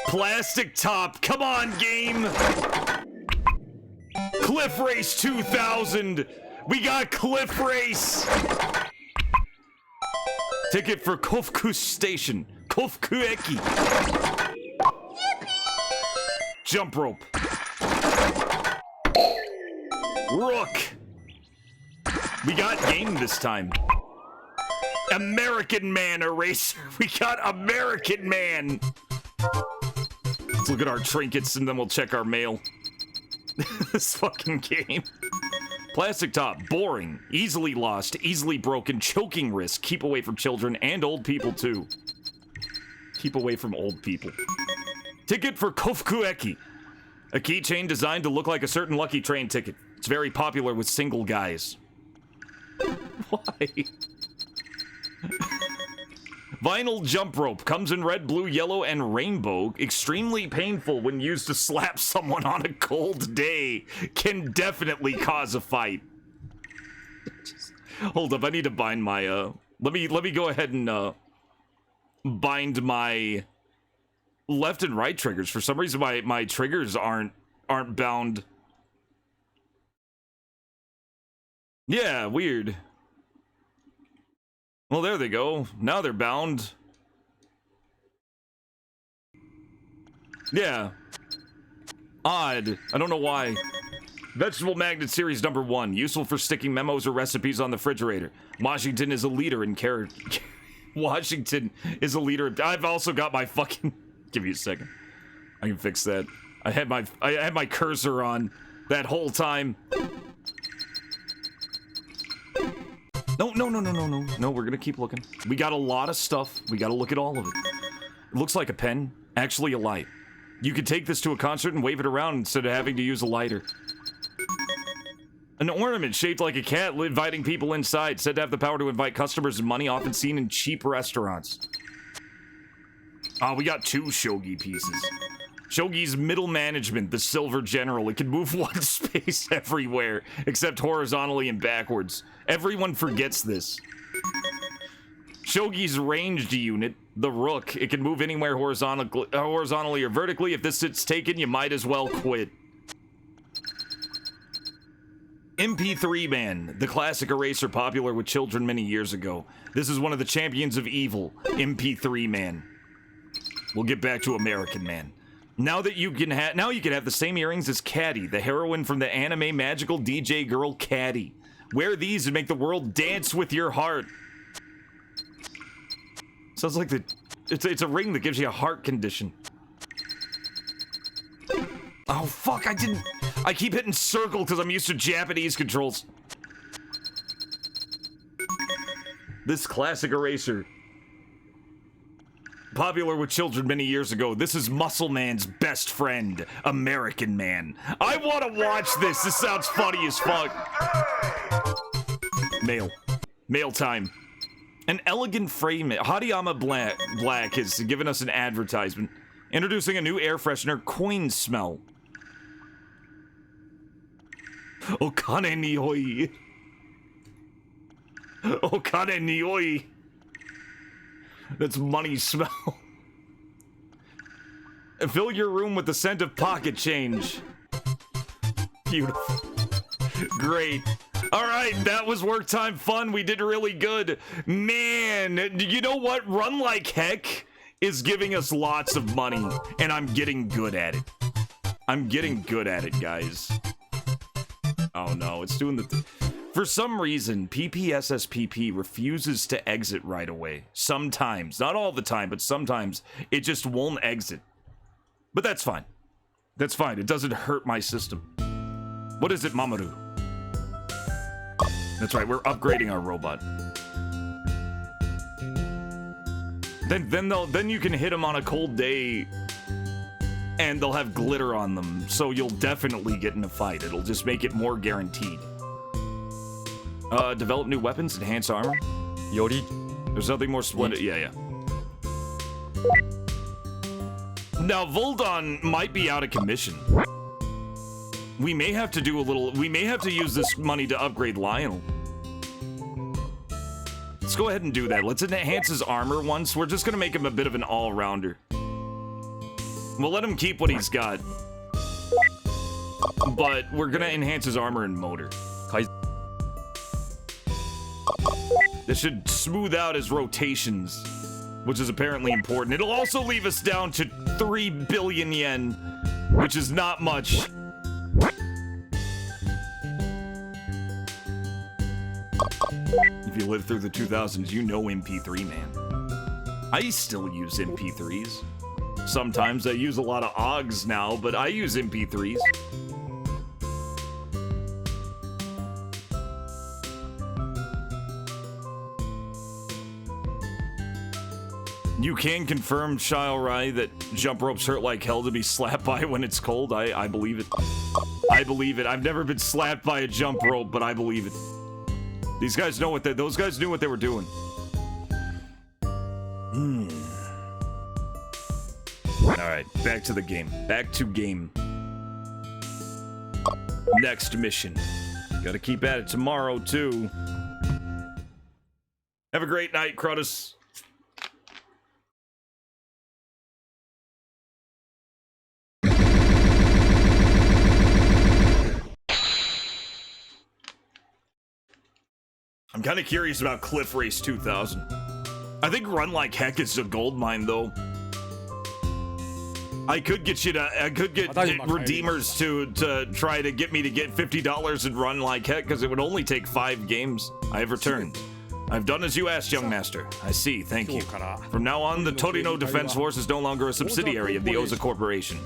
Plastic top. Come on, game. Cliff Race 2000. We got Cliff Race. Ticket for Kofkus Station. Kofuku Eki. Jump rope. Rook. We got game this time. American Man eraser. We got American Man. Let's look at our trinkets and then we'll check our mail. This fucking game. Plastic top, boring, easily lost, easily broken, choking risk, keep away from children and old people too. Keep away from old people. Ticket for Kofuku Eki. A keychain designed to look like a certain lucky train ticket. It's very popular with single guys. Why? Vinyl jump rope comes in red, blue, yellow, and rainbow. Extremely painful when used to slap someone on a cold day. Can definitely cause a fight. Hold up, I need to bind my let me go ahead and bind my left and right triggers. For some reason my triggers aren't bound. Yeah, weird. Well, there they go. Now they're bound. Yeah. Odd. I don't know why. Vegetable magnet series number 1. Useful for sticking memos or recipes on the refrigerator. Washington is a leader in Washington is a leader. I've also got my fucking... Give me a second. I can fix that. I had my cursor on that whole time. No, we're gonna keep looking. We got a lot of stuff. We gotta look at all of it. It looks like a pen. Actually a light. You could take this to a concert and wave it around instead of having to use a lighter. An ornament shaped like a cat inviting people inside. Said to have the power to invite customers and money, often seen in cheap restaurants. We got 2 shogi pieces. Shogi's middle management, the silver general. It can move one space everywhere, except horizontally and backwards. Everyone forgets this. Shogi's ranged unit, the rook. It can move anywhere horizontally or vertically. If this sit's taken, you might as well quit. MP3 Man, the classic eraser popular with children many years ago. This is one of the champions of evil, MP3 Man. We'll get back to American Man. Now you can have the same earrings as Caddy, the heroine from the anime magical DJ girl Caddy. Wear these and make the world dance with your heart. Sounds like it's a ring that gives you a heart condition. Oh fuck, I keep hitting circle because I'm used to Japanese controls. This classic eraser. Popular with children many years ago. This is Muscle Man's best friend, American Man. I want to watch this. This sounds funny as fuck. Mail time. An elegant frame. Hadiyama Black has given us an advertisement. Introducing a new air freshener, Coin Smell. Okane nioi. Okane nioi. That's money smell. Fill your room with the scent of pocket change. Beautiful. Great. All right, that was work time fun. We did really good. Man, you know what? Run Like Heck is giving us lots of money, and I'm getting good at it. I'm getting good at it, guys. Oh no, it's doing the... For some reason, PPSSPP refuses to exit right away. Sometimes. Not all the time, but sometimes it just won't exit. But that's fine. That's fine. It doesn't hurt my system. What is it, Mamoru? That's right, we're upgrading our robot. Then you can hit them on a cold day and they'll have glitter on them, so you'll definitely get in a fight. It'll just make it more guaranteed. Develop new weapons, enhance armor. Yori. There's nothing more splendid. Yeah. Now, Voldon might be out of commission. We may have to do a little... We may have to use this money to upgrade Lionel. Let's go ahead and do that. Let's enhance his armor once. We're just gonna make him a bit of an all-rounder. We'll let him keep what he's got. But we're gonna enhance his armor and motor. This should smooth out his rotations. which is apparently important. It'll also leave us down to 3 billion yen, which is not much. If you lived through the 2000s, you know MP3, man. I still use MP3s. Sometimes I use a lot of OGs now, but I use MP3s. You can confirm, Shilerai, that jump ropes hurt like hell to be slapped by when it's cold. I believe it. I believe it. I've never been slapped by a jump rope, but I believe it. These guys know what those guys knew what they were doing. Alright, back to the game. Back to game. Next mission. Gotta keep at it tomorrow, too. Have a great night, Crotus. I'm kind of curious about Cliff Race 2000. I think Run Like Heck is a gold mine, though. I could get redeemers to try to get me to get $50 and Run Like Heck, because it would only take 5 games. I have returned. I've done as you asked, young master. I see, thank you. From now on, the Torino Defense Force is no longer a subsidiary of the Oza Corporation.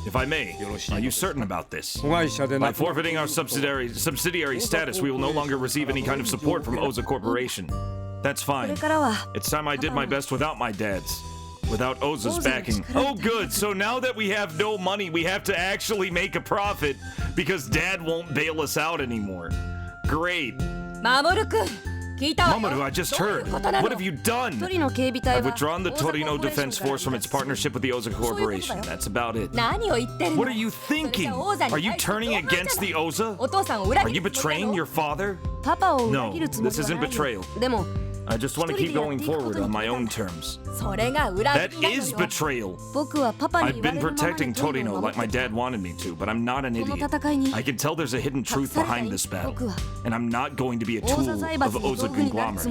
If I may, are you certain about this? By forfeiting our subsidiary status, we will no longer receive any kind of support from Oza Corporation. That's fine. It's time I did my best without my dad's. Without Oza's backing. Oh good, so now that we have no money, we have to actually make a profit because Dad won't bail us out anymore. Great. Mamoru, I just heard. What have you done? I've withdrawn the Torino Defense Force from its partnership with the Oza Corporation. That's about it. What are you thinking? Are you turning against the Oza? Are you betraying your father? No, this isn't betrayal. I just want to keep going forward on my own terms. That is betrayal. I've been protecting Torino like my dad wanted me to, but I'm not an idiot. I can tell there's a hidden truth behind this battle, and I'm not going to be a tool of Oza conglomerate.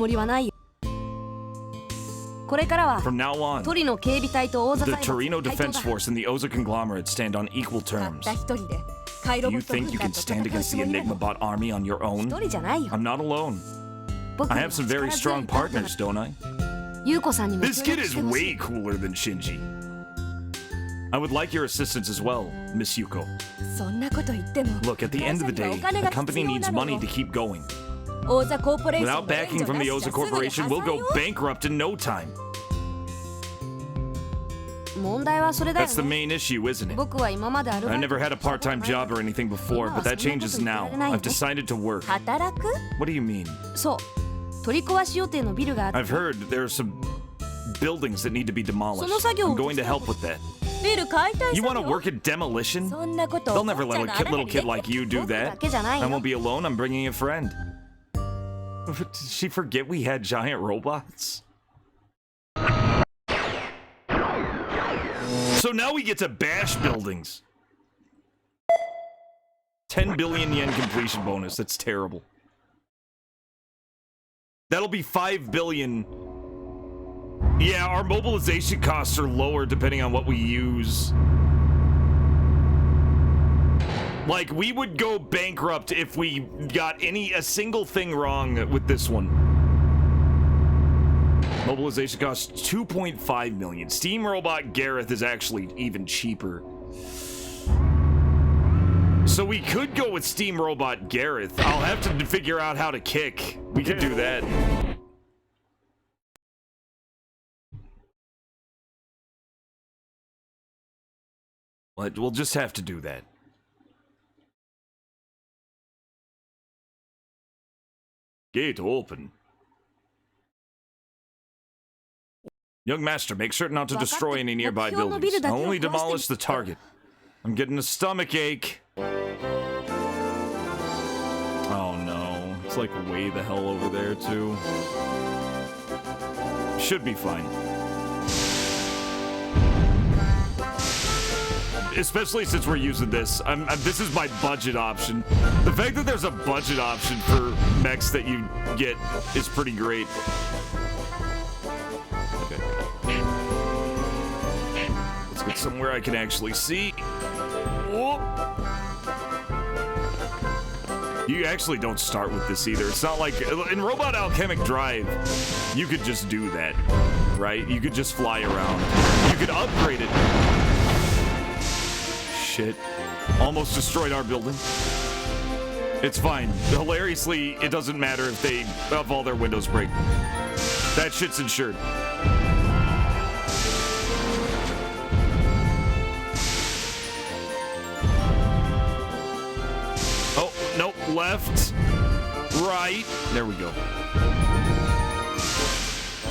From now on, the Torino Defense Force and the Oza conglomerate stand on equal terms. You think you can stand against the Enigma Bot army on your own? I'm not alone. I have some very strong partners, don't I? This kid is way cooler than Shinji. I would like your assistance as well, Miss Yuko. Look, at the end of the day, the company needs money to keep going. Without backing from the Oza Corporation, we'll go bankrupt in no time. That's the main issue, isn't it? I never had a part-time job or anything before, but that changes now. I've decided to work. What do you mean? I've heard there are some buildings that need to be demolished. I'm going to help with that. You want to work at demolition? They'll never let a little kid like you do that. I won't be alone. I'm bringing a friend. Did she forget we had giant robots? So now we get to bash buildings. 10 billion yen completion bonus. That's terrible. That'll be 5 billion. Yeah, our mobilization costs are lower depending on what we use. Like, we would go bankrupt if we got a single thing wrong with this one. Mobilization costs 2.5 million. Steam Robot Gareth is actually even cheaper. So we could go with Steam Robot Gareth. I'll have to figure out how to kick. We could do that. But we'll just have to do that. Gate open. Young Master, make certain not to destroy any nearby buildings. I'll only demolish the target. I'm getting a stomach ache. Oh no. It's like way the hell over there, too. Should be fine. Especially since we're using this. This is my budget option. The fact that there's a budget option for mechs that you get is pretty great. get somewhere I can actually see. Whoop. You actually don't start with this either. It's not like in Robot Alchemic Drive, you could just do that, right? You could just fly around. You could upgrade it. Shit. Almost destroyed our building. It's fine. Hilariously, it doesn't matter if all their windows break. That shit's insured. Oh, nope. Left. Right. There we go.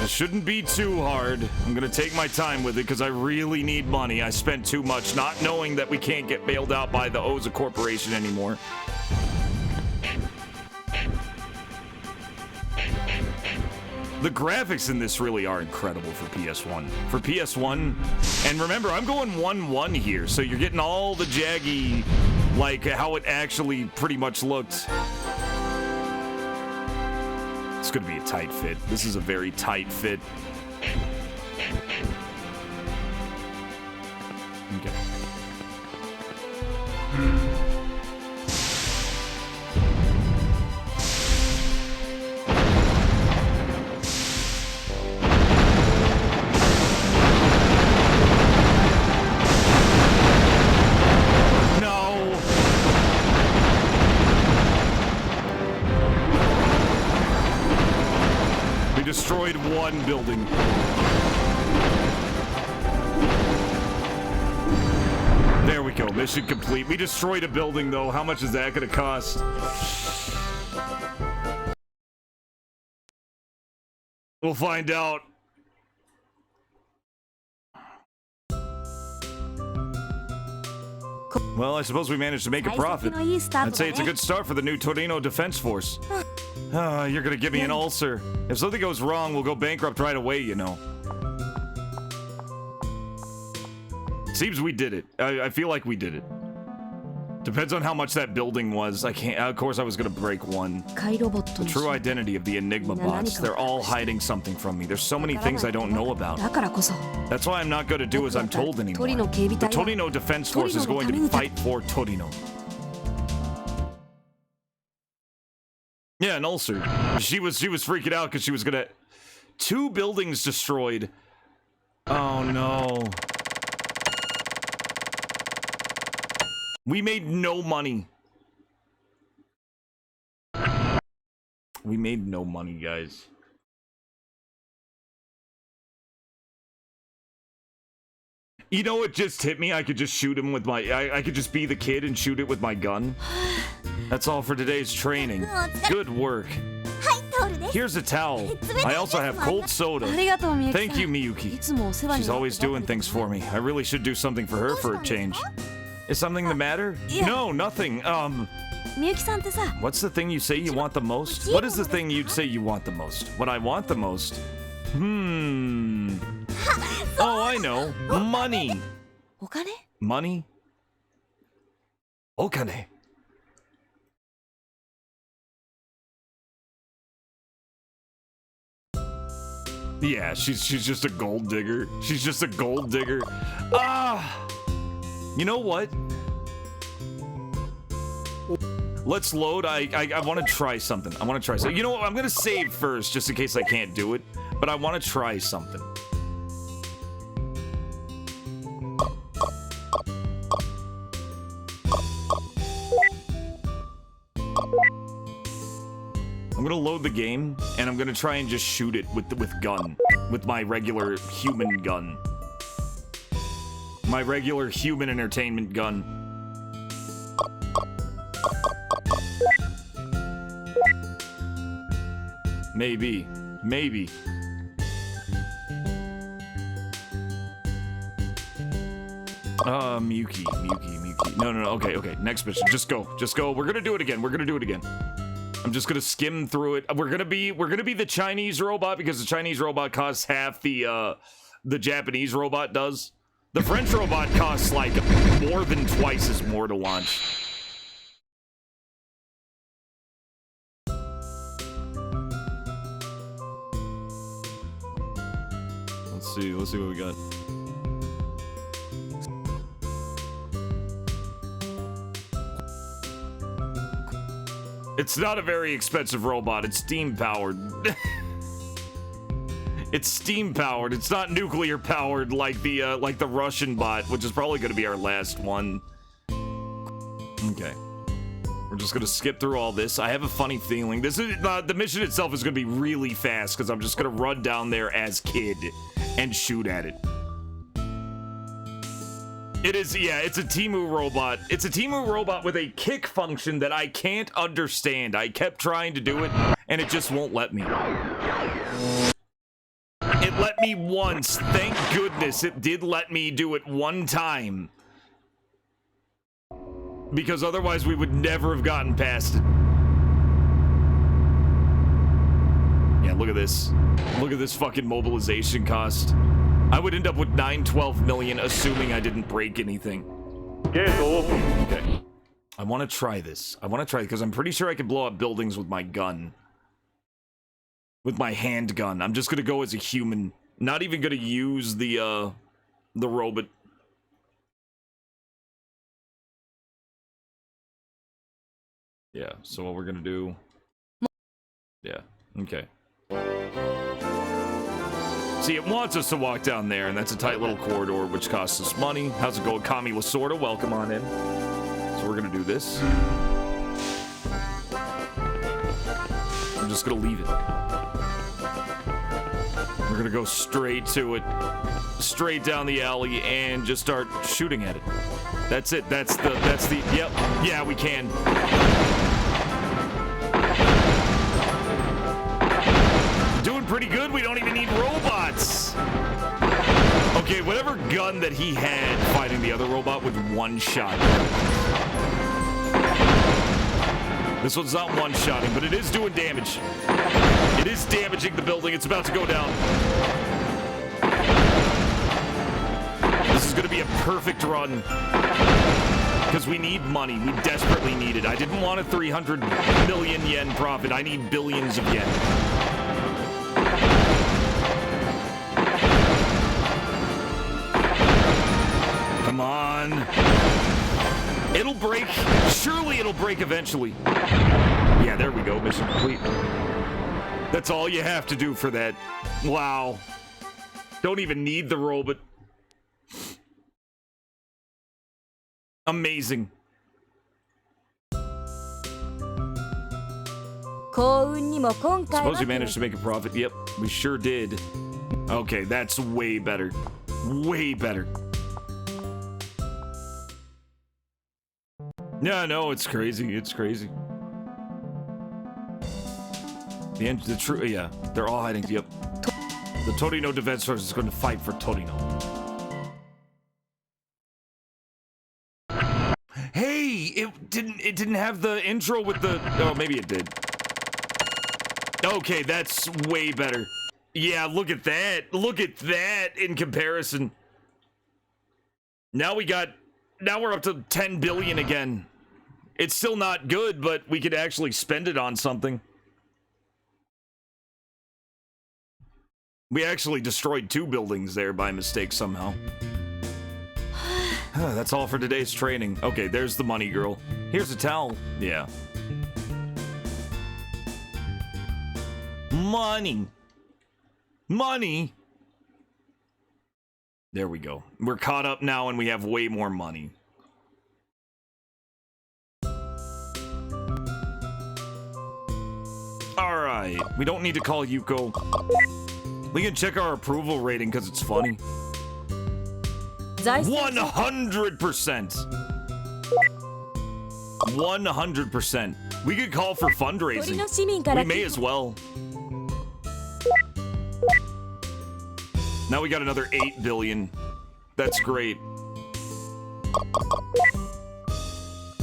It shouldn't be too hard. I'm gonna take my time with it because I really need money. I spent too much not knowing that we can't get bailed out by the Oza Corporation anymore. The graphics in this really are incredible for PS1. For PS1, and remember, I'm going 1-1 here, so you're getting all the jaggy, like how it actually pretty much looked. It's gonna be a tight fit. This is a very tight fit. Okay. Destroyed one building. There we go. Mission complete. We destroyed a building, though. How much is that going to cost? We'll find out. Well, I suppose we managed to make a profit. I'd say it's a good start for the new Torino Defense Force. You're gonna give me an ulcer. If something goes wrong, we'll go bankrupt right away, you know. Seems we did it. I feel like we did it. Depends on how much that building was. I can't. Of course, I was gonna break one. The true identity of the Enigma bots. They're all hiding something from me. There's so many things I don't know about. That's why I'm not gonna do as I'm told anymore. The Torino Defense Force is going to fight for Torino. Yeah, an ulcer. She was freaking out because she was gonna... 2 buildings destroyed. Oh no. We made no money. We made no money, guys. You know what just hit me? I could just shoot him with my... I could just be the kid and shoot it with my gun. That's all for today's training. Good work. Here's a towel. I also have cold soda. Thank you, Miyuki. She's always doing things for me. I really should do something for her for a change. Is something the matter? No, nothing. What's the thing you say you want the most? What is the thing you'd say you want the most? What I want the most? Oh, I know. Money. Money? Okane. Yeah, she's just a gold digger. She's just a gold digger. You know what? Let's load. I want to try something. You know what? I'm gonna save first, just in case I can't do it. But I want to try something. I'm gonna load the game, and I'm gonna try and just shoot it with gun, with my regular human gun, my regular human entertainment gun. Maybe. Miyuki. No. Okay. Next mission. Just go. We're gonna do it again. I'm just gonna skim through it. We're gonna be the Chinese robot because the Chinese robot costs half the Japanese robot does. The French robot costs like more than twice as more to launch. Let's see what we got. It's not a very expensive robot. It's steam powered. It's steam powered. It's not nuclear powered like the Russian bot, which is probably going to be our last one. Okay. We're just gonna skip through all this. I have a funny feeling this is the mission itself is gonna be really fast because I'm just gonna run down there as Kid and shoot at it. It is, yeah, it's a Temu robot. It's a Temu robot with a kick function that I can't understand. I kept trying to do it and it just won't let me. It let me once. Thank goodness it did let me do it one time. Because otherwise we would never have gotten past it. Yeah, look at this. Look at this fucking mobilization cost. I would end up with 912 million assuming I didn't break anything. Okay. I want to try this. I want to try it because I'm pretty sure I can blow up buildings with my gun. With my handgun. I'm just going to go as a human. Not even going to use the robot. Yeah, so what we're gonna do... Yeah, okay. See, it wants us to walk down there, and that's a tight little corridor, which costs us money. How's it going, Kami Lasorda? Welcome on in. So we're gonna do this. I'm just gonna leave it. We're gonna go straight to it. Straight down the alley, and just start shooting at it. That's it, that's the, yep. Yeah, we can. Doing pretty good. We don't even need robots. Okay, whatever gun that he had fighting the other robot with one shot. This one's not one-shotting, but it is doing damage. It is damaging the building. It's about to go down. This is going to be a perfect run. Because we need money. We desperately need it. I didn't want a 300 million yen profit. I need billions of yen. Come on. It'll break. Surely it'll break eventually. Yeah, there we go. Mission complete. That's all you have to do for that. Wow. Don't even need the robot. Amazing. Suppose we managed to make a profit. Yep, we sure did. Okay, that's way better. Way better. Yeah, no, it's crazy. It's crazy. The true, yeah, they're all hiding. Yep. The Torino Defense Force is going to fight for Torino. Hey, it didn't have the intro with the, oh, maybe it did. Okay, that's way better. Yeah, look at that. Look at that in comparison. Now we're up to 10 billion again. It's still not good, but we could actually spend it on something. We actually destroyed 2 buildings there by mistake somehow. That's all for today's training. Okay, there's the money girl. Here's a towel. Yeah. Money. Money. There we go. We're caught up now and we have way more money. Alright. We don't need to call Yuko. We can check our approval rating because it's funny. 100%. 100%. We could call for fundraising. We may as well. Now we got another 8 billion. That's great.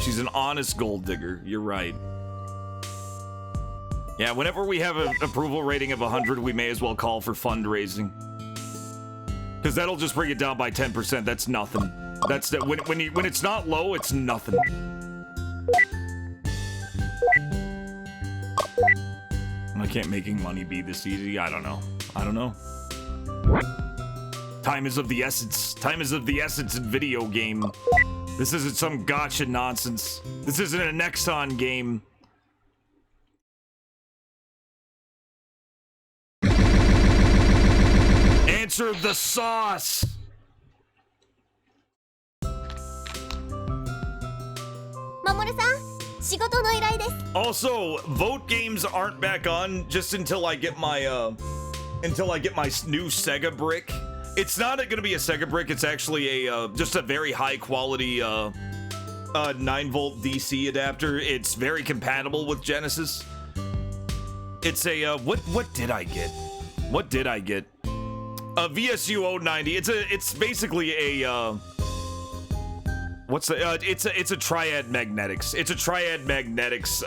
She's an honest gold digger. You're right. Yeah, whenever we have an approval rating of 100, we may as well call for fundraising. Because that'll just bring it down by 10%. That's nothing. That's that when it's not low, it's nothing. Why can't making money be this easy? I don't know. I don't know. Time is of the essence. Time is of the essence in video game. This isn't some gotcha nonsense. This isn't a Nexon game. answer the sauce. 守さん、仕事の依頼です。 Also, vote games aren't back on just until I get my new Sega brick. It's not going to be a Sega brick. It's actually a just a very high quality 9-volt DC adapter. It's very compatible with Genesis. It's a what did I get? What did I get? A VSU 090. It's basically a it's a Triad Magnetics. It's a Triad Magnetics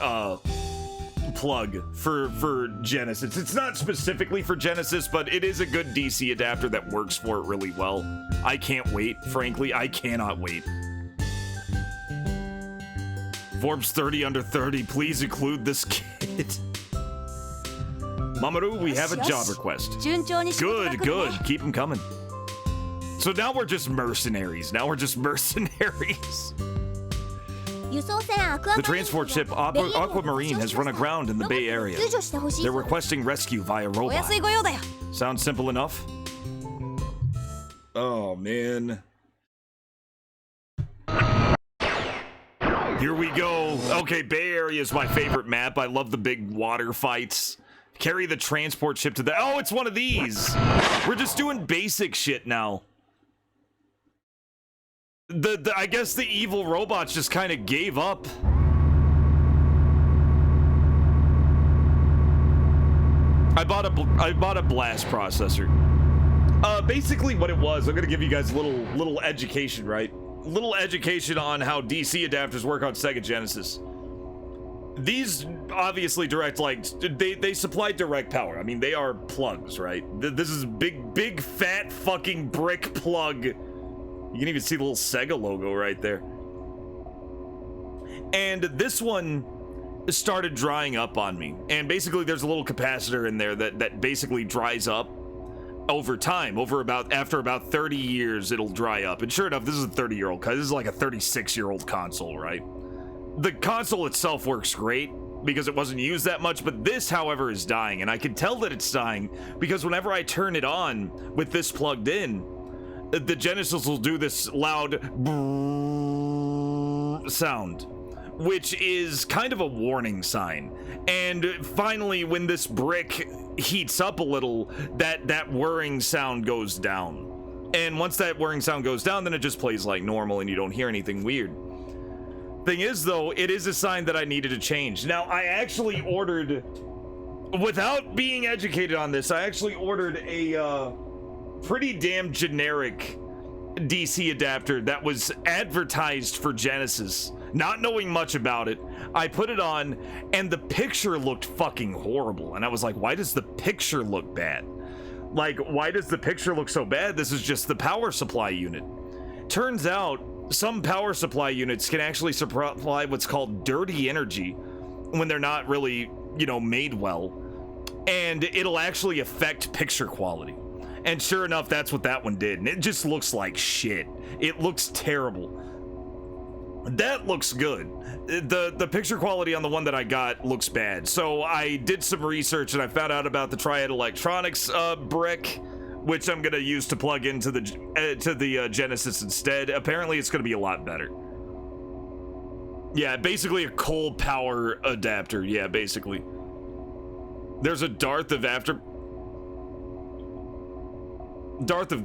plug for Genesis. It's not specifically for Genesis, but it is a good DC adapter that works for it really well. I can't wait. Frankly, I cannot wait. Forbes 30 under 30, please include this kid. Mamoru, we have a job request. Good, good. Keep them coming. So now we're just mercenaries. The transport ship Aquamarine has run aground in the Bay Area. They're requesting rescue via robot. Sounds simple enough. Oh, man. Here we go. Okay, Bay Area is my favorite map. I love the big water fights. Carry the transport ship to the... Oh, it's one of these. We're just doing basic shit now. I guess the evil robots just kind of gave up. I bought a blast processor. Basically what it was, I'm gonna give you guys a little education, right? Little education on how DC adapters work on Sega Genesis. These obviously direct, like, they supply direct power. I mean, they are plugs, right? This is big fat fucking brick plug. You can even see the little Sega logo right there. And this one started drying up on me. And basically there's a little capacitor in there that basically dries up over time. After about 30 years, it'll dry up. And sure enough, this is a 30-year-old, this is like a 36-year-old console, right? The console itself works great because it wasn't used that much, but this, however, is dying. And I can tell that it's dying because whenever I turn it on with this plugged in, the Genesis will do this loud sound, which is kind of a warning sign. And finally, when this brick heats up a little, that whirring sound goes down. And once that whirring sound goes down, then it just plays like normal and you don't hear anything weird. Thing is, though, it is a sign that I needed to change. Now, I actually ordered, without being educated on this, I actually ordered a pretty damn generic DC adapter that was advertised for Genesis. Not knowing much about it, I put it on and the picture looked fucking horrible. And I was like, why does the picture look bad? Like, why does the picture look so bad? This is just the power supply unit. Turns out some power supply units can actually supply what's called dirty energy when they're not really, made well. And it'll actually affect picture quality. And sure enough, that's what that one did. And it just looks like shit. It looks terrible. That looks good. The picture quality on the one that I got looks bad. So I did some research and I found out about the Triad Electronics brick, which I'm gonna use to plug into the Genesis instead. Apparently, it's gonna be a lot better. Yeah, basically a cold power adapter. Yeah, basically. There's a dearth of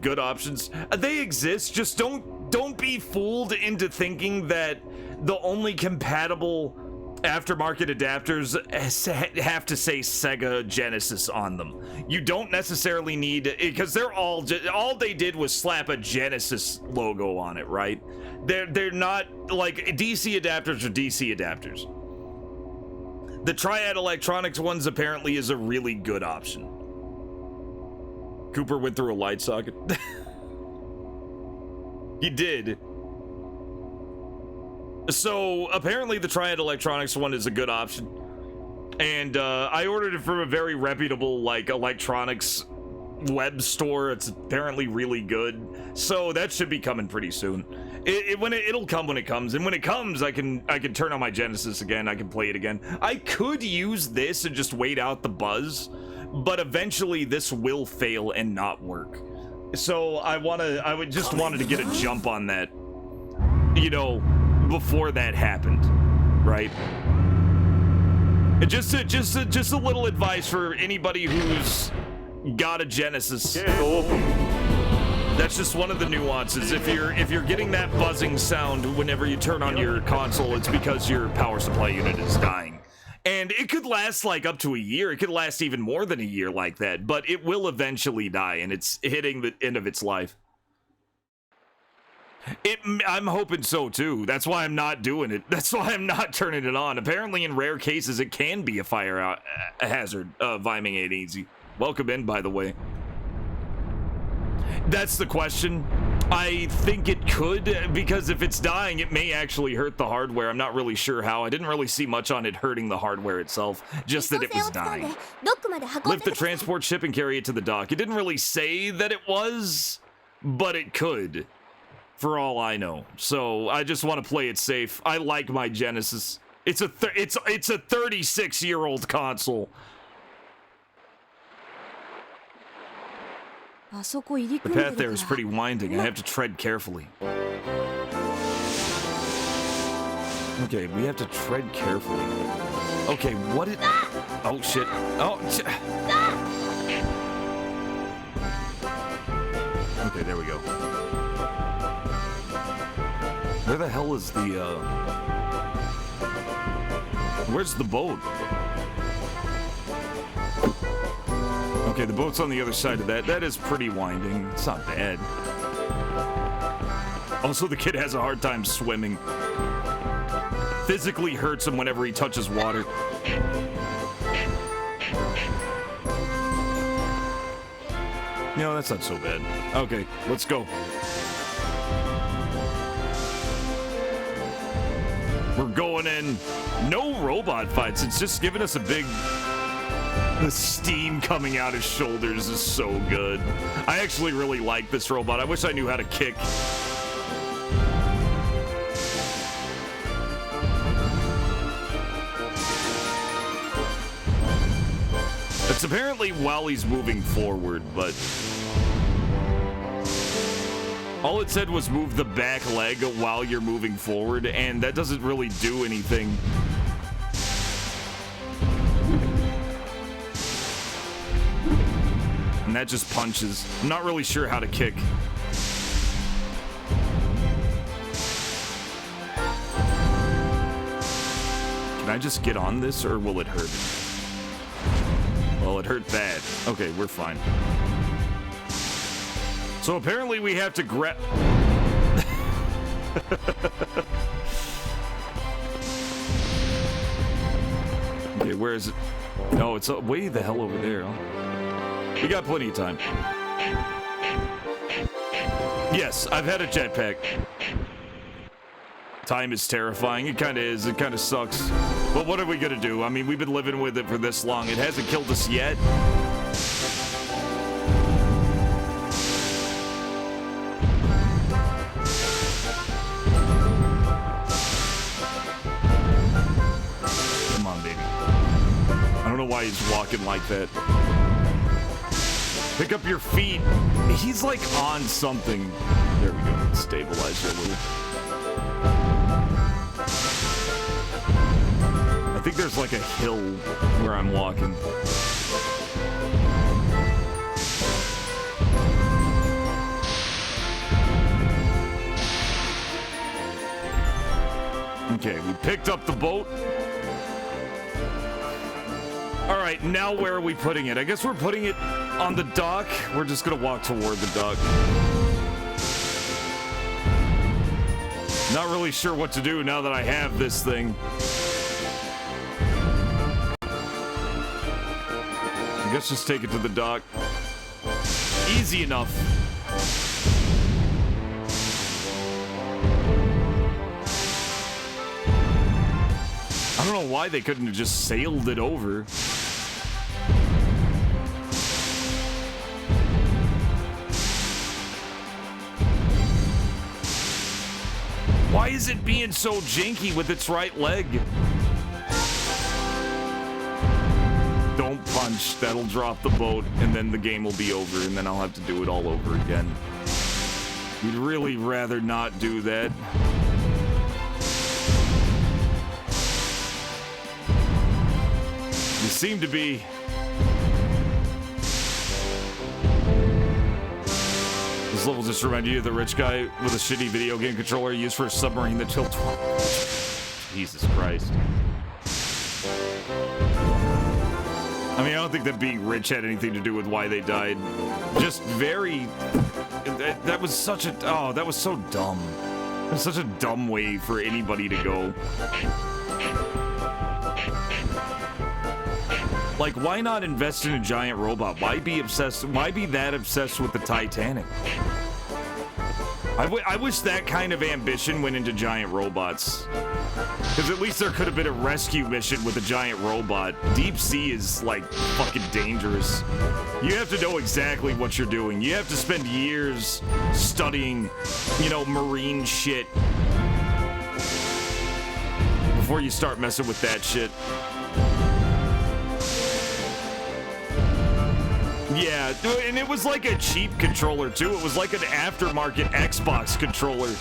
good options. They exist. Just don't be fooled into thinking that the only compatible aftermarket adapters have to say Sega Genesis on them. You don't necessarily need, because they're all they did was slap a Genesis logo on it, right? They're not like DC adapters or DC adapters. The Triad Electronics ones apparently is a really good option. Cooper went through a light socket. He did. So apparently the Triad Electronics one is a good option. And I ordered it from a very reputable electronics web store. It's apparently really good. So that should be coming pretty soon. It'll come when it comes. And when it comes, I can turn on my Genesis again. I can play it again. I could use this and just wait out the buzz. But eventually this will fail and not work. So I just wanted to get a jump on that, you know, before that happened, right? Just a little advice for anybody who's got a Genesis. That's just one of the nuances. If you're getting that buzzing sound whenever you turn on your console, it's because your power supply unit is dying. And it could last like up to a year. It could last even more than a year like that, but it will eventually die, and it's hitting the end of its life. I'm hoping so too. That's why I'm not doing it. That's why I'm not turning it on. Apparently, in rare cases, it can be a fire hazard. Viming ain't easy. Welcome in, by the way. That's the question. I think it could, because if it's dying, it may actually hurt the hardware. I'm not really sure how. I didn't really see much on it hurting the hardware itself, just that it was dying. Lift the transport ship and carry it to the dock. It didn't really say that it was, but it could, for all I know. So I just want to play it safe. I like my Genesis. It's a 36-year-old console. The path there is pretty winding. I have to tread carefully. Okay, we have to tread carefully. Okay, what it... Oh, shit. Oh, okay, there we go. Where the hell is the, Where's the boat? Okay, the boat's on the other side of that. That is pretty winding. It's not bad. Also, the kid has a hard time swimming. Physically hurts him whenever he touches water. No, that's not so bad. Okay, let's go. We're going in. No robot fights. It's just giving us a big... The steam coming out his shoulders is so good. I actually really like this robot. I wish I knew how to kick. It's apparently while he's moving forward, but... All it said was move the back leg while you're moving forward, and that doesn't really do anything. And that just punches. I'm not really sure how to kick. Can I just get on this, or will it hurt? Well, it hurt bad. Okay, we're fine. So apparently we have to grab... Okay, where is it? No, it's way the hell over there. Huh? We got plenty of time. Yes, I've had a jetpack. Time is terrifying. It kind of is. It kind of sucks. But what are we going to do? I mean, we've been living with it for this long. It hasn't killed us yet. Come on, baby. I don't know why he's walking like that. Pick up your feet. He's like on something. There we go. Let's stabilize you a little. I think there's like a hill where I'm walking. Okay, we picked up the boat. All right, now where are we putting it? I guess we're putting it on the dock. We're just gonna walk toward the dock. Not really sure what to do now that I have this thing. I guess just take it to the dock. Easy enough. I don't know why they couldn't have just sailed it over. Why is it being so janky with its right leg? Don't punch. That'll drop the boat, and then the game will be over, and then I'll have to do it all over again. You'd really rather not do that. You seem to be... This level just reminded you of the rich guy with a shitty video game controller used for a submarine that tilts. Jesus Christ. I mean, I don't think that being rich had anything to do with why they died. Just very... That was such a... Oh, that was so dumb. It was such a dumb way for anybody to go. Like, why not invest in a giant robot? Why be obsessed? Why be that obsessed with the Titanic? I wish that kind of ambition went into giant robots. Because at least there could have been a rescue mission with a giant robot. Deep sea is, like, fucking dangerous. You have to know exactly what you're doing. You have to spend years studying, you know, marine shit before you start messing with that shit. Yeah, and it was like a cheap controller, too. It was like an aftermarket Xbox controller.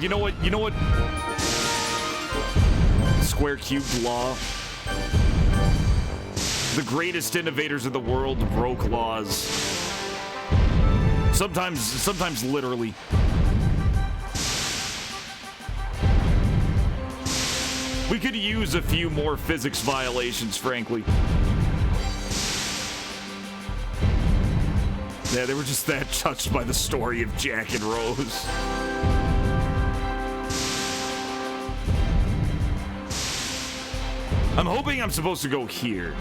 You know what? You know what? Square cubed law. The greatest innovators of the world broke laws. Sometimes literally. We could use a few more physics violations, frankly. Yeah, they were just that touched by the story of Jack and Rose. I'm hoping I'm supposed to go here.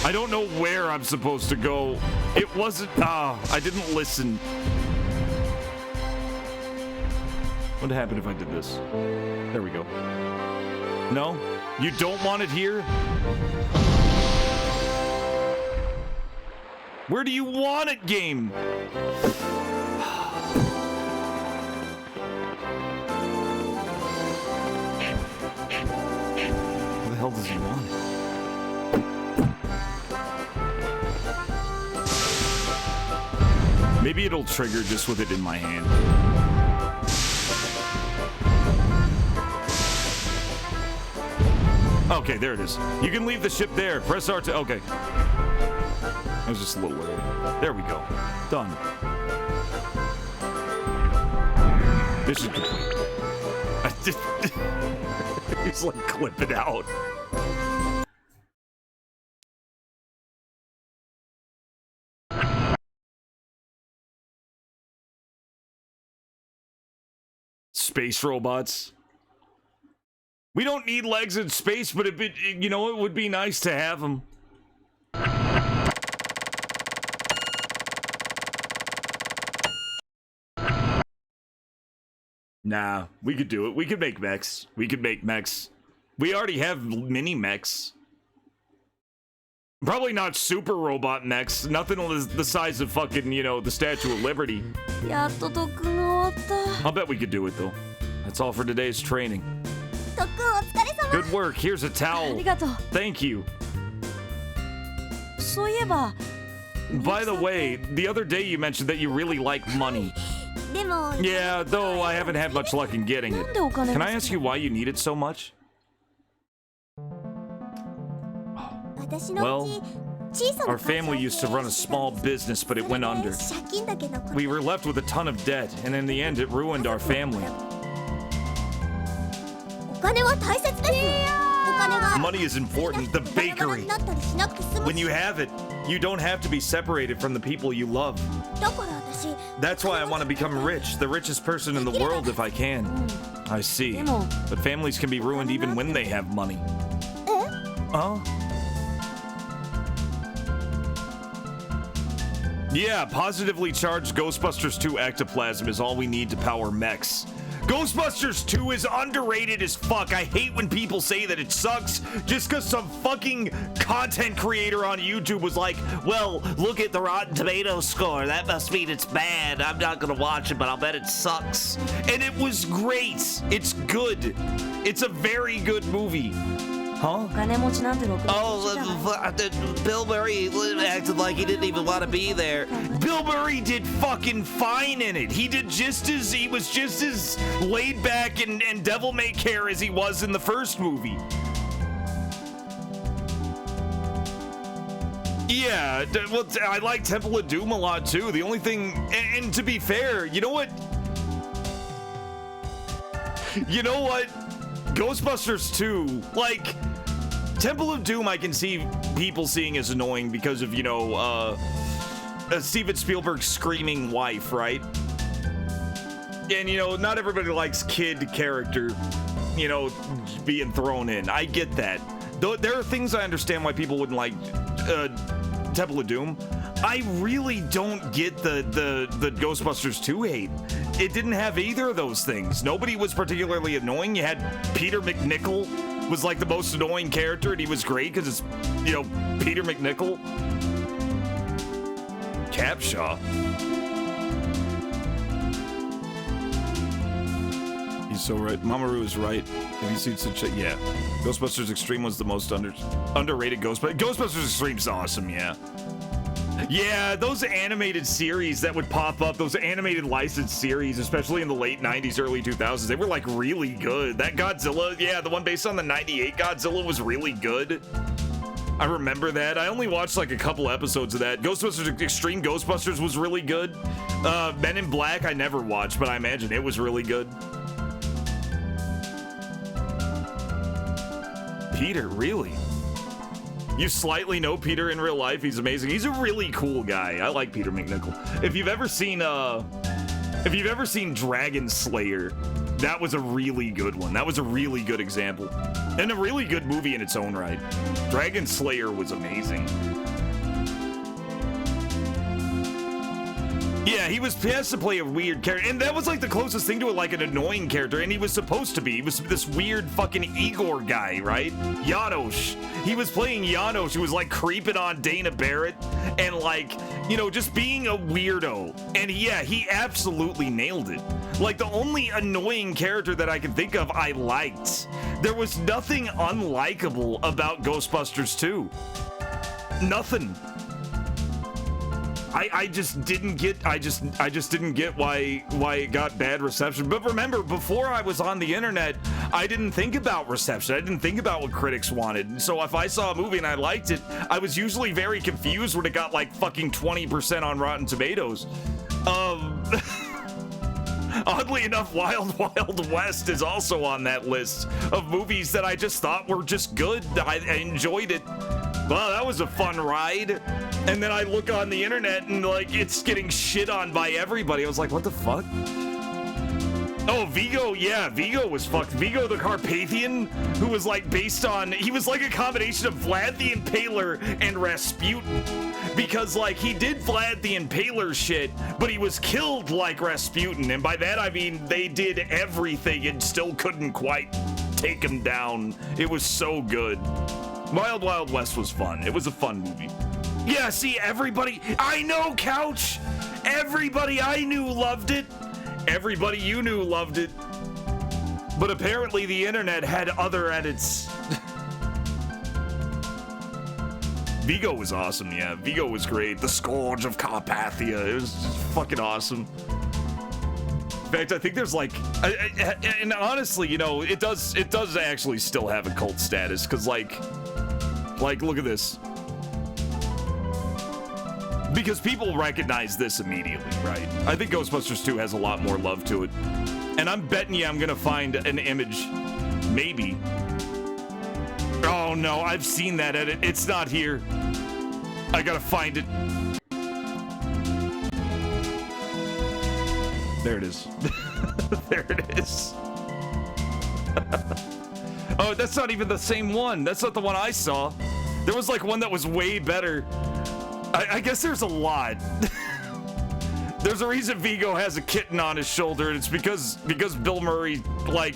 I don't know where I'm supposed to go. It wasn't... I didn't listen. What would happen if I did this? There we go. No? You don't want it here? Where do you want it, game? Where the hell does he want it? Maybe it'll trigger just with it in my hand. Okay, there it is. You can leave the ship there. Press R2. Okay. That was just a little early. There we go. Done. This is complete. He's like clipping out. Space robots. We don't need legs in space, but it would be nice to have them. Nah, we could do it. We could make mechs. We could make mechs. We already have mini mechs. Probably not super robot mechs. Nothing the size of fucking, the Statue of Liberty. I'll bet we could do it, though. That's all for today's training. Good work. Here's a towel. Thank you. By the way, the other day you mentioned that you really like money. Yeah, though I haven't had much luck in getting it. Can I ask you why you need it so much? Well, our family used to run a small business, but it went under. We were left with a ton of debt, and in the end, it ruined our family. Money is important. The bakery. When you have it, you don't have to be separated from the people you love. That's why I want to become rich, the richest person in the world if I can. I see. But families can be ruined even when they have money. Oh? Yeah, positively charged Ghostbusters 2 ectoplasm is all we need to power mechs. Ghostbusters 2 is underrated as fuck. I hate when people say that it sucks just because some fucking content creator on YouTube was like, well, look at the Rotten Tomatoes score. That must mean it's bad. I'm not gonna watch it, but I'll bet it sucks. And it was great. It's good. It's a very good movie. Huh? Oh, Bill Murray acted like he didn't even want to be there. Bill Murray did fucking fine in it. He was just as laid back and devil may care as he was in the first movie. Yeah, well, I like Temple of Doom a lot too. The only thing, and to be fair, you know what? Ghostbusters 2, like, Temple of Doom I can see people seeing as annoying because of, Steven Spielberg's screaming wife, right? And, not everybody likes kid character, being thrown in. I get that. Though there are things I understand why people wouldn't like Temple of Doom. I really don't get the Ghostbusters 2 hate. It didn't have either of those things. Nobody was particularly annoying. You had Peter McNichol was like the most annoying character, and he was great because it's, Peter McNichol. Capshaw. He's so right. Mamoru is right. Have you seen such a... Yeah. Ghostbusters Extreme was the most underrated Ghostbusters. Ghostbusters Extreme's awesome, yeah. Yeah, those animated series that would pop up, those animated licensed series, especially in the late 90s, early 2000s, they were like really good. That Godzilla, yeah, the one based on the 98 Godzilla was really good. I remember that. I only watched like a couple episodes of that. Ghostbusters Extreme Ghostbusters was really good. Men in Black I never watched, but I imagine it was really good. Peter, really? You slightly know Peter in real life. He's amazing. He's a really cool guy. I like Peter McNichol. If you've ever seen Dragon Slayer, that was a really good one. That was a really good example. And a really good movie in its own right. Dragon Slayer was amazing. Yeah, he has to play a weird character, and that was like the closest thing to it, like an annoying character, and he was supposed to be. He was this weird fucking Igor guy, right? Janosz. He was playing Janosz, who was like creeping on Dana Barrett, and like, just being a weirdo. And yeah, he absolutely nailed it. Like, the only annoying character that I can think of I liked. There was nothing unlikable about Ghostbusters 2. Nothing. I just didn't get why it got bad reception. But remember, before I was on the internet, I didn't think about reception. I didn't think about what critics wanted. And so if I saw a movie and I liked it, I was usually very confused when it got like fucking 20% on Rotten Tomatoes. Oddly enough, Wild Wild West is also on that list of movies that I just thought were just good. I enjoyed it. Well, that was a fun ride. And then I look on the internet and like it's getting shit on by everybody. I was like, what the fuck? Oh, Vigo, yeah, Vigo was fucked. Vigo the Carpathian, who was like he was like a combination of Vlad the Impaler and Rasputin. Because like he did Vlad the Impaler shit, but he was killed like Rasputin. And by that I mean they did everything and still couldn't quite take him down. It was so good. Wild Wild West was fun. It was a fun movie. Yeah, see, everybody, I know, Couch. Everybody I knew loved it. Everybody you knew loved it. But apparently the internet had other edits. Vigo was awesome, yeah. Vigo was great. The Scourge of Carpathia. It was just fucking awesome. In fact, I think there's like, and honestly, it does actually still have a cult status, because like, look at this. Because people recognize this immediately, right? I think Ghostbusters 2 has a lot more love to it. And I'm betting you I'm gonna find an image. Maybe. Oh no, I've seen that edit. It's not here. I gotta find it. There it is. There it is. Oh, that's not even the same one. That's not the one I saw. There was like one that was way better. I guess there's a lot. There's a reason Vigo has a kitten on his shoulder, and it's because Bill Murray, like,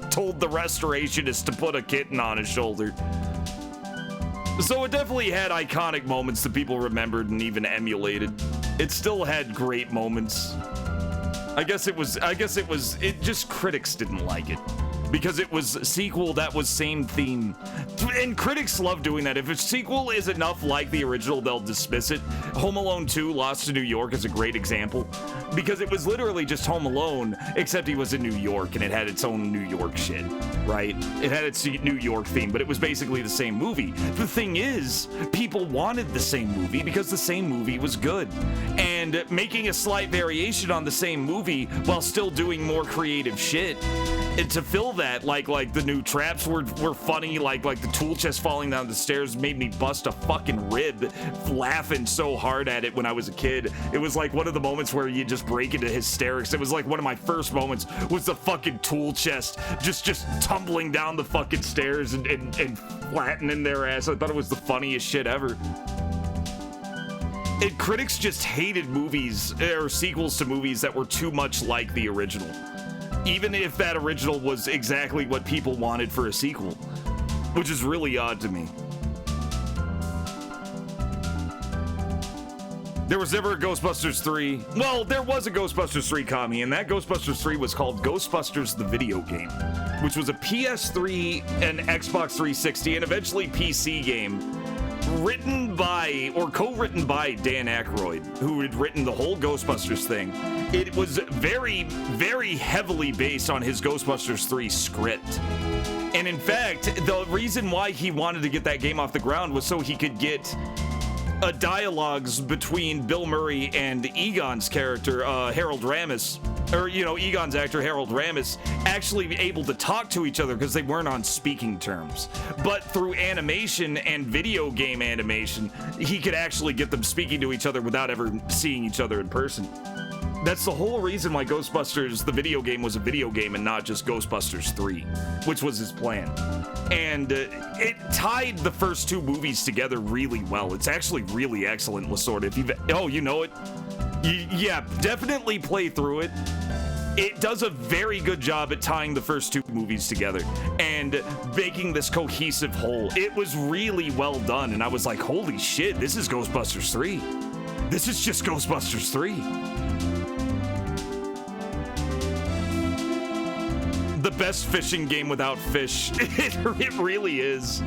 told the restorationist to put a kitten on his shoulder. So it definitely had iconic moments that people remembered and even emulated. It still had great moments. It just critics didn't like it. Because it was a sequel that was same theme. And critics love doing that. If a sequel is enough like the original, they'll dismiss it. Home Alone 2, Lost to New York is a great example. Because it was literally just Home Alone, except he was in New York and it had its own New York shit, right? It had its New York theme, but it was basically the same movie. The thing is, people wanted the same movie because the same movie was good. And making a slight variation on the same movie while still doing more creative shit, and to fill that, like the new traps were funny, like the tool chest falling down the stairs made me bust a fucking rib laughing so hard at it when I was a kid. It was like one of the moments where you just break into hysterics. It was like one of my first moments was the fucking tool chest just tumbling down the fucking stairs and flattening their ass. I thought it was the funniest shit ever. And critics just hated movies or sequels to movies that were too much like the original. Even if that original was exactly what people wanted for a sequel, which is really odd to me. There was never a Ghostbusters 3. Well, there was a Ghostbusters 3 commie, and that Ghostbusters 3 was called Ghostbusters the Video Game, which was a PS3 and Xbox 360 and eventually PC game written by, or co-written by Dan Aykroyd, who had written the whole Ghostbusters thing. It was very, very heavily based on his Ghostbusters 3 script. And in fact, the reason why he wanted to get that game off the ground was so he could get dialogues between Bill Murray and Egon's character, Harold Ramis, or, Egon's actor, Harold Ramis, actually be able to talk to each other because they weren't on speaking terms. But through animation and video game animation, he could actually get them speaking to each other without ever seeing each other in person. That's the whole reason why Ghostbusters, the video game, was a video game and not just Ghostbusters 3, which was his plan. And it tied the first two movies together really well. It's actually really excellent, Lasorda. If you've... Oh, you know it? Yeah, definitely play through it. It does a very good job at tying the first two movies together and making this cohesive whole. It was really well done, and I was like, holy shit, this is Ghostbusters 3. This is just Ghostbusters 3. The best fishing game without fish. It really is.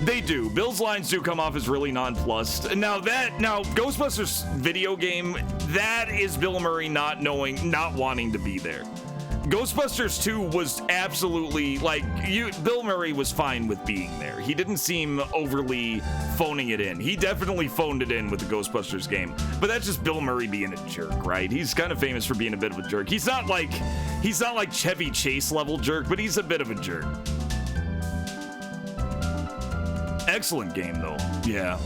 They do. Bill's lines do come off as really nonplussed. Now Ghostbusters video game, that is Bill Murray not wanting to be there. Ghostbusters 2 was absolutely, Bill Murray was fine with being there. He didn't seem overly phoning it in. He definitely phoned it in with the Ghostbusters game. But that's just Bill Murray being a jerk, right? He's kind of famous for being a bit of a jerk. He's not like Chevy Chase level jerk, but he's a bit of a jerk. Excellent game, though. Yeah.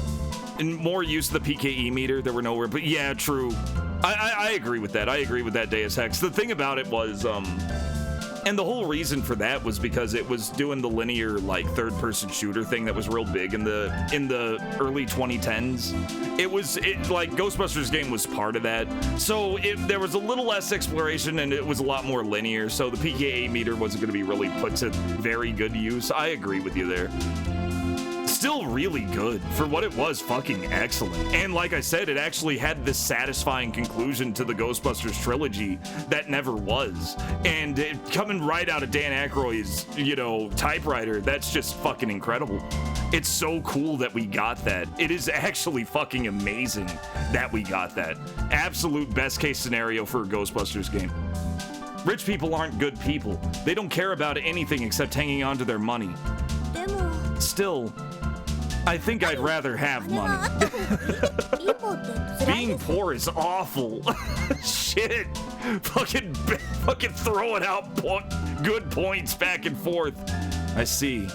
And more use of the PKE meter. There were nowhere, but yeah, true. I agree with that. I agree with that, Deus Ex. The thing about it was, and the whole reason for that was because it was doing the linear, third-person shooter thing that was real big in the early 2010s. Ghostbusters game was part of that. So there was a little less exploration and it was a lot more linear. So the PKE meter wasn't going to be really put to very good use. I agree with you there. Still really good for what it was. Fucking excellent. And like I said, it actually had this satisfying conclusion to the Ghostbusters trilogy that never was. And coming right out of Dan Aykroyd's, typewriter, that's just fucking incredible. It's so cool that we got that. It is actually fucking amazing that we got that. Absolute best case scenario for a Ghostbusters game. Rich people aren't good people. They don't care about anything except hanging on to their money. Still, I think I'd rather have money. Being poor is awful. Shit. Fucking throwing out good points back and forth. I see.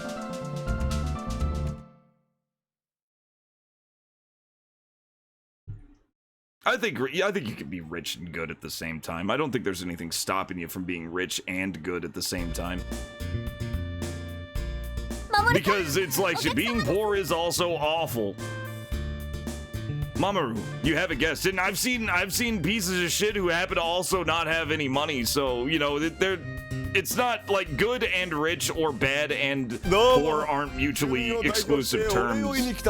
I think you can be rich and good at the same time. I don't think there's anything stopping you from being rich and good at the same time. Because it's like being poor is also awful. Mamoru, you have a guess. And I've seen pieces of shit who happen to also not have any money. So, you know, it's not like good and rich or bad and poor aren't mutually exclusive terms.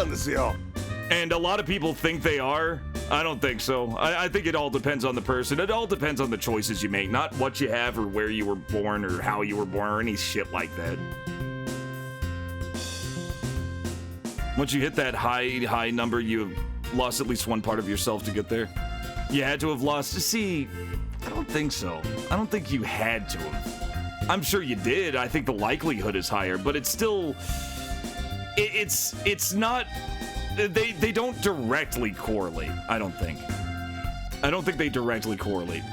And a lot of people think they are. I don't think so. I think it all depends on the person. It all depends on the choices you make, not what you have or where you were born or how you were born or any shit like that. Once you hit that high number, you've lost at least one part of yourself to get there. You had to have lost. See, I don't think so. I don't think you had to have. I'm sure you did. I think the likelihood is higher, but it's still... It's not... They don't directly correlate, I don't think. I don't think they directly correlate.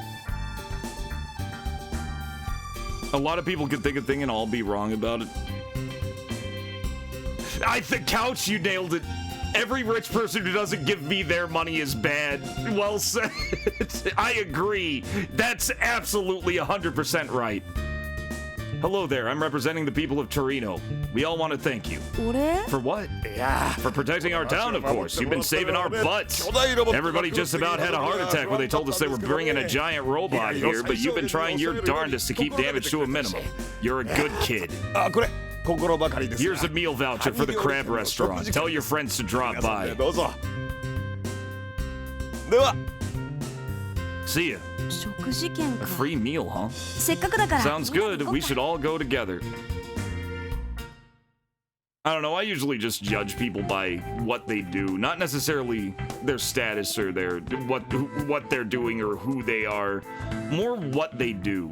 A lot of people can think a thing and all be wrong about it. Couch, you nailed it. Every rich person who doesn't give me their money is bad. Well said. I agree. That's absolutely 100% right. Hello there, I'm representing the people of Torino. We all want to thank you. For what? Yeah, for protecting our town, of course. You've been saving our butts. Everybody just about had a heart attack when they told us they were bringing a giant robot here, but you've been trying your darndest to keep damage to a minimum. You're a good kid. Here's a meal voucher for the crab restaurant. Tell your friends to drop by. See ya. A free meal, huh? Sounds good. We should all go together. I don't know. I usually just judge people by what they do, not necessarily their status or their what they're doing or who they are. More what they do.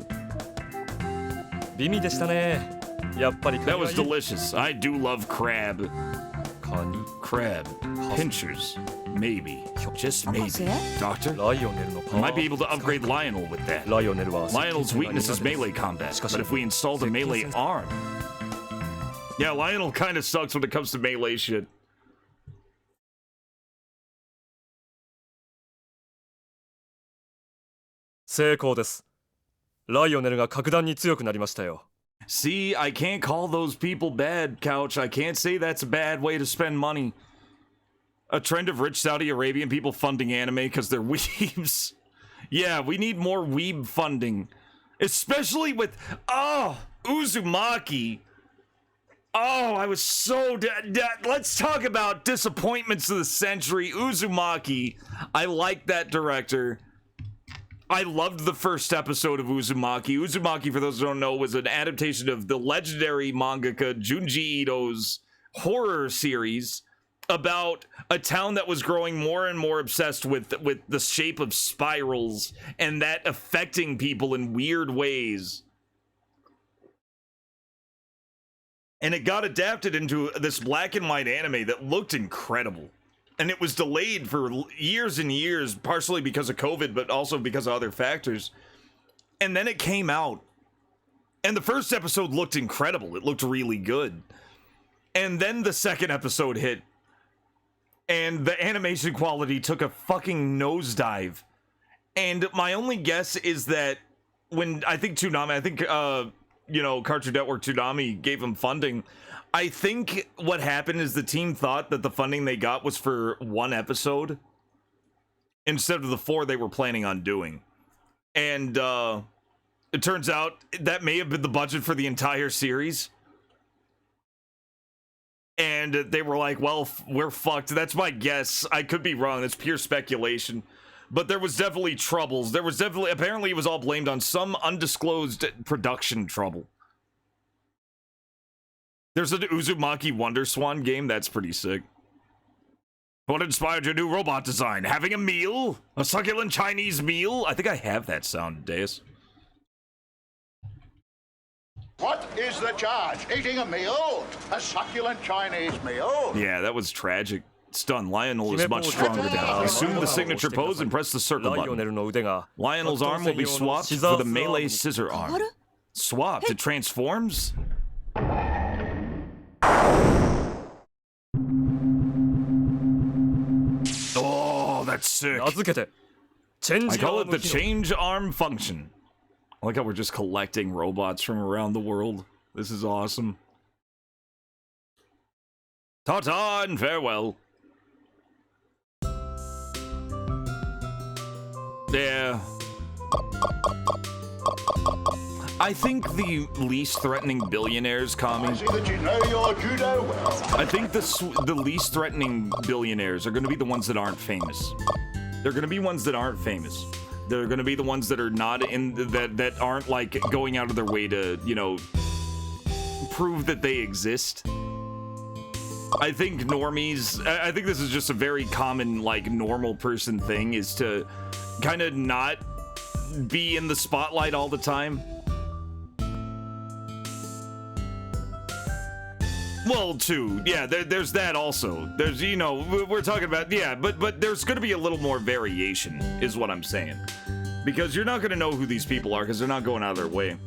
That was delicious. I do love crab. Crab. Pinchers. Maybe. Just maybe. Doctor? Might be able to upgrade Lionel with that. Lionel's weakness is melee combat, but if we installed a melee arm... Yeah, Lionel kind of sucks when it comes to melee shit. See, I can't call those people bad, Couch. I can't say that's a bad way to spend money. A trend of rich Saudi Arabian people funding anime because they're weebs. Yeah, we need more weeb funding. Especially with... Oh, Uzumaki. Oh, I was so... Let's talk about disappointments of the century. Uzumaki. I like that director. I loved the first episode of Uzumaki. Uzumaki, for those who don't know, was an adaptation of the legendary mangaka Junji Ito's horror series about a town that was growing more and more obsessed with the shape of spirals and that affecting people in weird ways. And it got adapted into this black and white anime that looked incredible. And it was delayed for years and years, partially because of COVID, but also because of other factors. And then it came out. And the first episode looked incredible. It looked really good. And then the second episode hit. And the animation quality took a fucking nosedive. And my only guess is that when I think Toonami, Cartoon Network Toonami gave them funding. I think what happened is the team thought that the funding they got was for one episode instead of the 4 they were planning on doing. And it turns out that may have been the budget for the entire series. And they were like, well, we're fucked. That's my guess. I could be wrong. That's pure speculation. But there was definitely troubles. Apparently it was all blamed on some undisclosed production trouble. There's an Uzumaki Wonder Swan game. That's pretty sick. What inspired your new robot design? Having a meal? A succulent Chinese meal? I think I have that sound, Deus. What is the charge? Eating a meal? A succulent Chinese meal? Yeah, that was tragic. Stun. Lionel is much stronger now. Assume the signature pose and press the circle button. Lionel's arm will be swapped for the melee scissor arm. Swapped? It transforms? Oh, that's sick. I call it the change arm function. I like how we're just collecting robots from around the world. This is awesome. Ta-ta and farewell. Yeah. I think the least threatening billionaires, Kami. I see that you know your judo well. I think the least threatening billionaires are going to be the ones that aren't famous. They're going to be ones that aren't famous. They're going to be the ones that are not in that aren't like going out of their way to, you know, prove that they exist. I think normies, I think this is just a very common, like, normal person thing, is to kind of not be in the spotlight all the time. Well, too, yeah, there's that also. There's, you know, we're talking about, yeah, but there's going to be a little more variation, is what I'm saying. Because you're not going to know who these people are, because they're not going out of their way.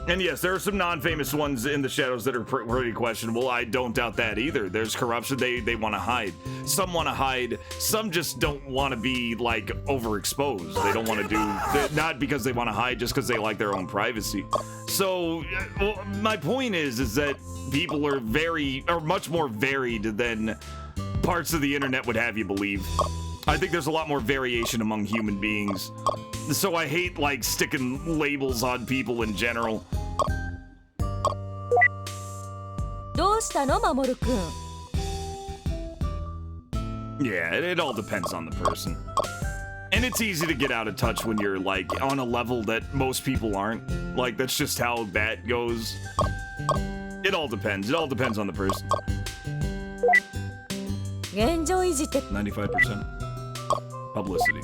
And yes, there are some non-famous ones in the shadows that are pretty questionable. I don't doubt that either. There's corruption. They want to hide. Some want to hide. Some just don't want to be, like, overexposed. They don't want to do... Not because they want to hide, just because they like their own privacy. So, well, my point is that people are much more varied than parts of the internet would have you believe. I think there's a lot more variation among human beings. So I hate, like, sticking labels on people in general. どうしたの、守くん? Yeah, it all depends on the person. And it's easy to get out of touch when you're, like, on a level that most people aren't. Like, that's just how that goes. It all depends. It all depends on the person. 現状維持って 95%. Publicity.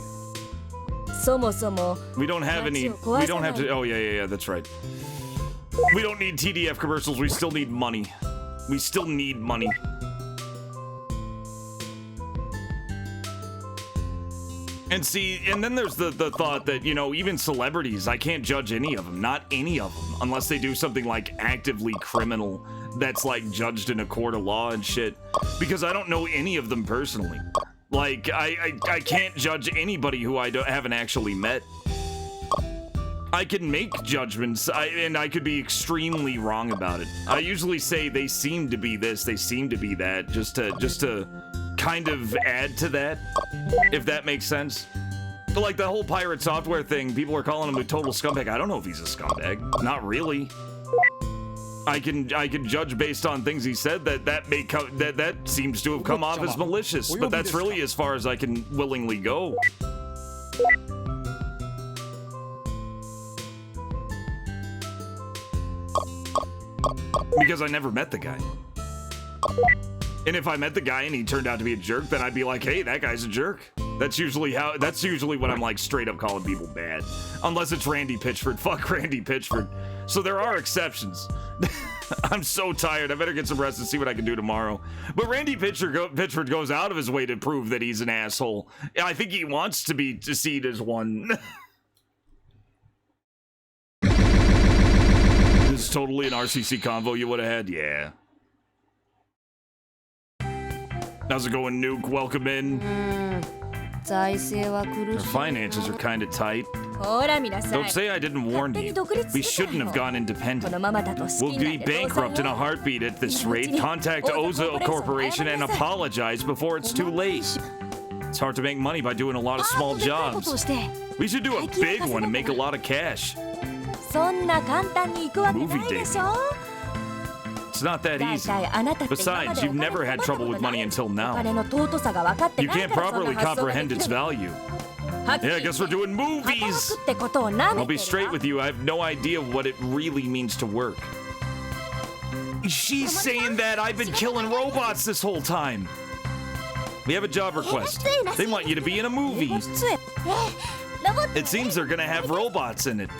そもそも We don't have any. We don't have to. Oh, yeah, that's right. We don't need TDF commercials. We still need money. We still need money. And see, and then there's the thought that, you know, even celebrities, I can't judge any of them. Not any of them. Unless they do something, like, actively criminal that's, like, judged in a court of law and shit. Because I don't know any of them personally. Like, I can't judge anybody who I haven't actually met. I can make judgments, and I could be extremely wrong about it. I usually say they seem to be this, they seem to be that, just to kind of add to that, if that makes sense. But like the whole pirate software thing, people are calling him a total scumbag. I don't know if he's a scumbag. Not really. I can judge based on things he said that seems to have come off as malicious, but that's really as far as I can willingly go. Because I never met the guy. And if I met the guy and he turned out to be a jerk, then I'd be like, hey, that guy's a jerk. That's usually when I'm like straight up calling people bad. Unless it's Randy Pitchford. Fuck Randy Pitchford. So there are exceptions. I'm so tired. I better get some rest and see what I can do tomorrow. But Randy Pitchford goes out of his way to prove that he's an asshole. I think he wants to be seen as one. This is totally an RCC convo you would have had? Yeah. How's it going, Nuke? Welcome in. Our finances are kind of tight. Don't say I didn't warn you. We shouldn't have gone independent. We'll be bankrupt in a heartbeat at this rate. Contact Oza Corporation and apologize before it's too late. It's hard to make money by doing a lot of small jobs. We should do a big one and make a lot of cash. Movie date. It's not that easy. Besides, you've never had trouble with money until now. You can't properly comprehend its value. Yeah, I guess we're doing movies! I'll be straight with you, I have no idea what it really means to work. She's saying that I've been killing robots this whole time. We have a job request. They want you to be in a movie. It seems they're gonna have robots in it.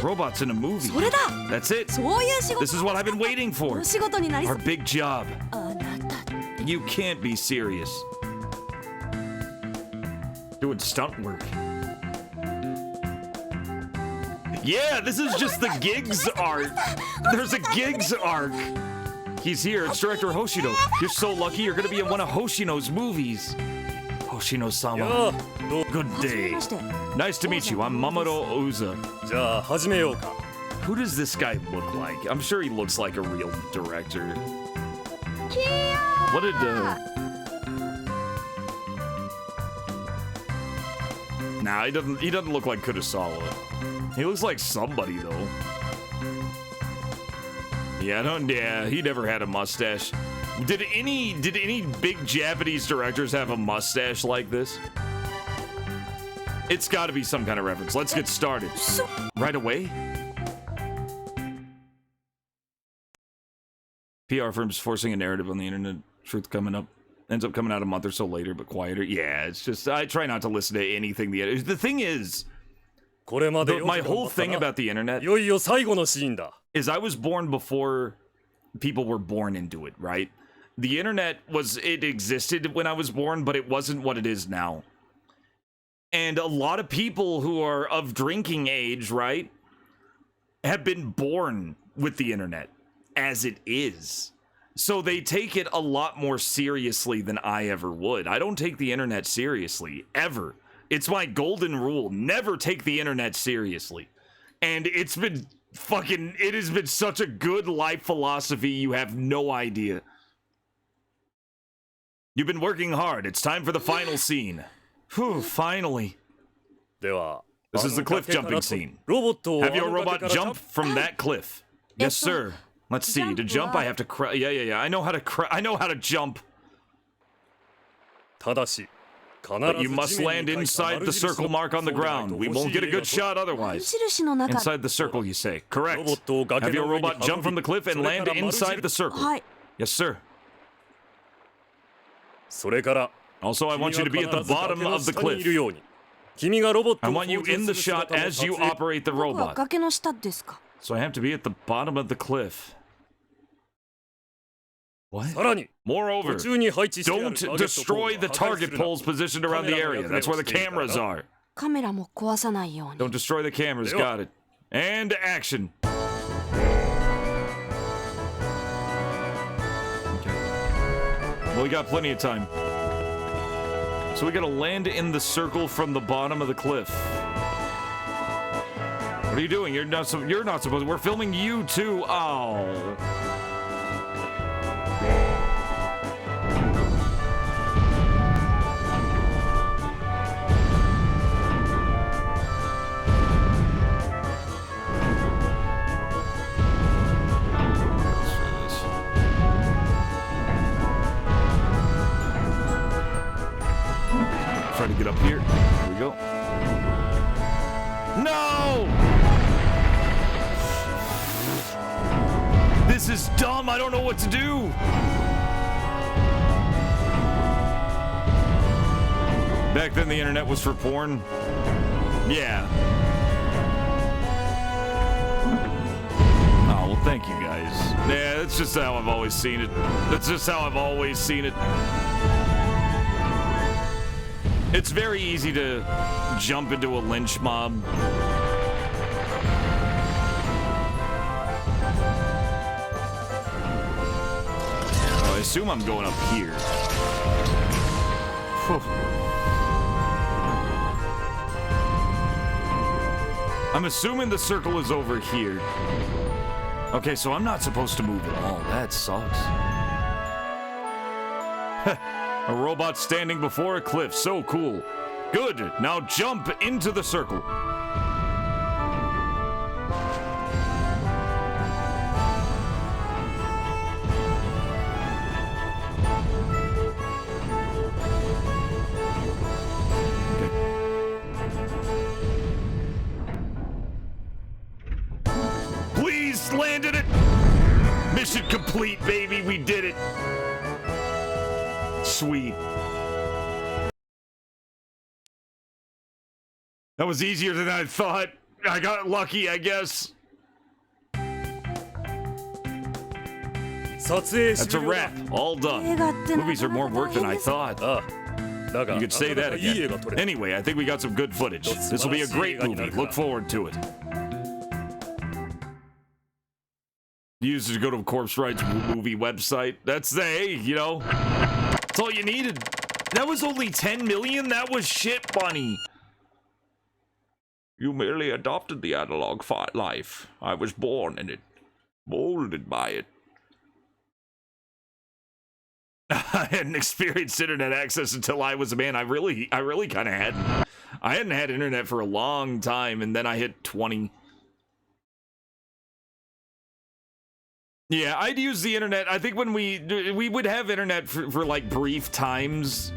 Robots in a movie. That's it. This is what I've been waiting for. Our big job. You can't be serious. Doing stunt work. Yeah, this is just the gigs arc. There's a gigs arc. He's here. It's director Hoshino. You're so lucky you're gonna be in one of Hoshino's movies. Hoshino-sama. Good day. Nice to meet you. I'm Mamoru Oza. Who does this guy look like? I'm sure he looks like a real director. What did Nah, he doesn't look like Kurosawa. He looks like somebody though. Yeah, he never had a mustache. Did any big Japanese directors have a mustache like this? It's got to be some kind of reference. Let's get started. Right away? PR firms forcing a narrative on the internet. Truth coming up. Ends up coming out a month or so later, but quieter. Yeah, it's just, I try not to listen to anything. The thing is, my whole thing about the internet is I was born before people were born into it, right? The internet it existed when I was born, but it wasn't what it is now. And a lot of people who are of drinking age, right, have been born with the internet as it is. So they take it a lot more seriously than I ever would. I don't take the internet seriously, ever. It's my golden rule. Never take the internet seriously. And it has been such a good life philosophy, you have no idea. You've been working hard. It's time for the final scene. Whew, finally. This is the cliff jumping scene. Have your robot jump from that cliff. Yes, sir. Let's see. To jump, I have to yeah. I know how to jump. But you must land inside the circle mark on the ground. We won't get a good shot otherwise. Inside the circle, you say. Correct. Have your robot jump from the cliff and land inside the circle. Yes, sir. Also, I want you to be at the bottom of the cliff. I want you in the shot as you operate the robot. So I have to be at the bottom of the cliff. What? Moreover, don't destroy the target poles positioned around the area. That's where the cameras are. Don't destroy the cameras. Got it. And action. Well, we got plenty of time. So we gotta land in the circle from the bottom of the cliff. What are you doing? You're not supposed. We're filming you too. Oh. Try to get up here. Here we go. No! This is dumb. I don't know what to do. Back then, the internet was for porn. Yeah. Oh, well, thank you guys. Yeah, that's just how I've always seen it. It's very easy to jump into a lynch mob. I assume I'm going up here. Whew. I'm assuming the circle is over here. Okay, so I'm not supposed to move at all. That sucks. A robot standing before a cliff. So cool. Good. Now jump into the circle. Please landed it. Mission complete, baby. We did it. Sweet. That was easier than I thought. I got lucky, I guess. That's a wrap. All done. Movies are more work than I thought. You could say that again. Anyway, I think we got some good footage. This will be a great movie. Look forward to it. Used to go to a Corpse Rights movie website. That's you know. That's all you needed. That was only 10 million? That was shit money. You merely adopted the analog life. I was born in it, molded by it. I hadn't experienced internet access until I was a man. I really kind of hadn't. I hadn't had internet for a long time, and then I hit 20. Yeah, I'd use the internet. I think when we would have internet for like brief times,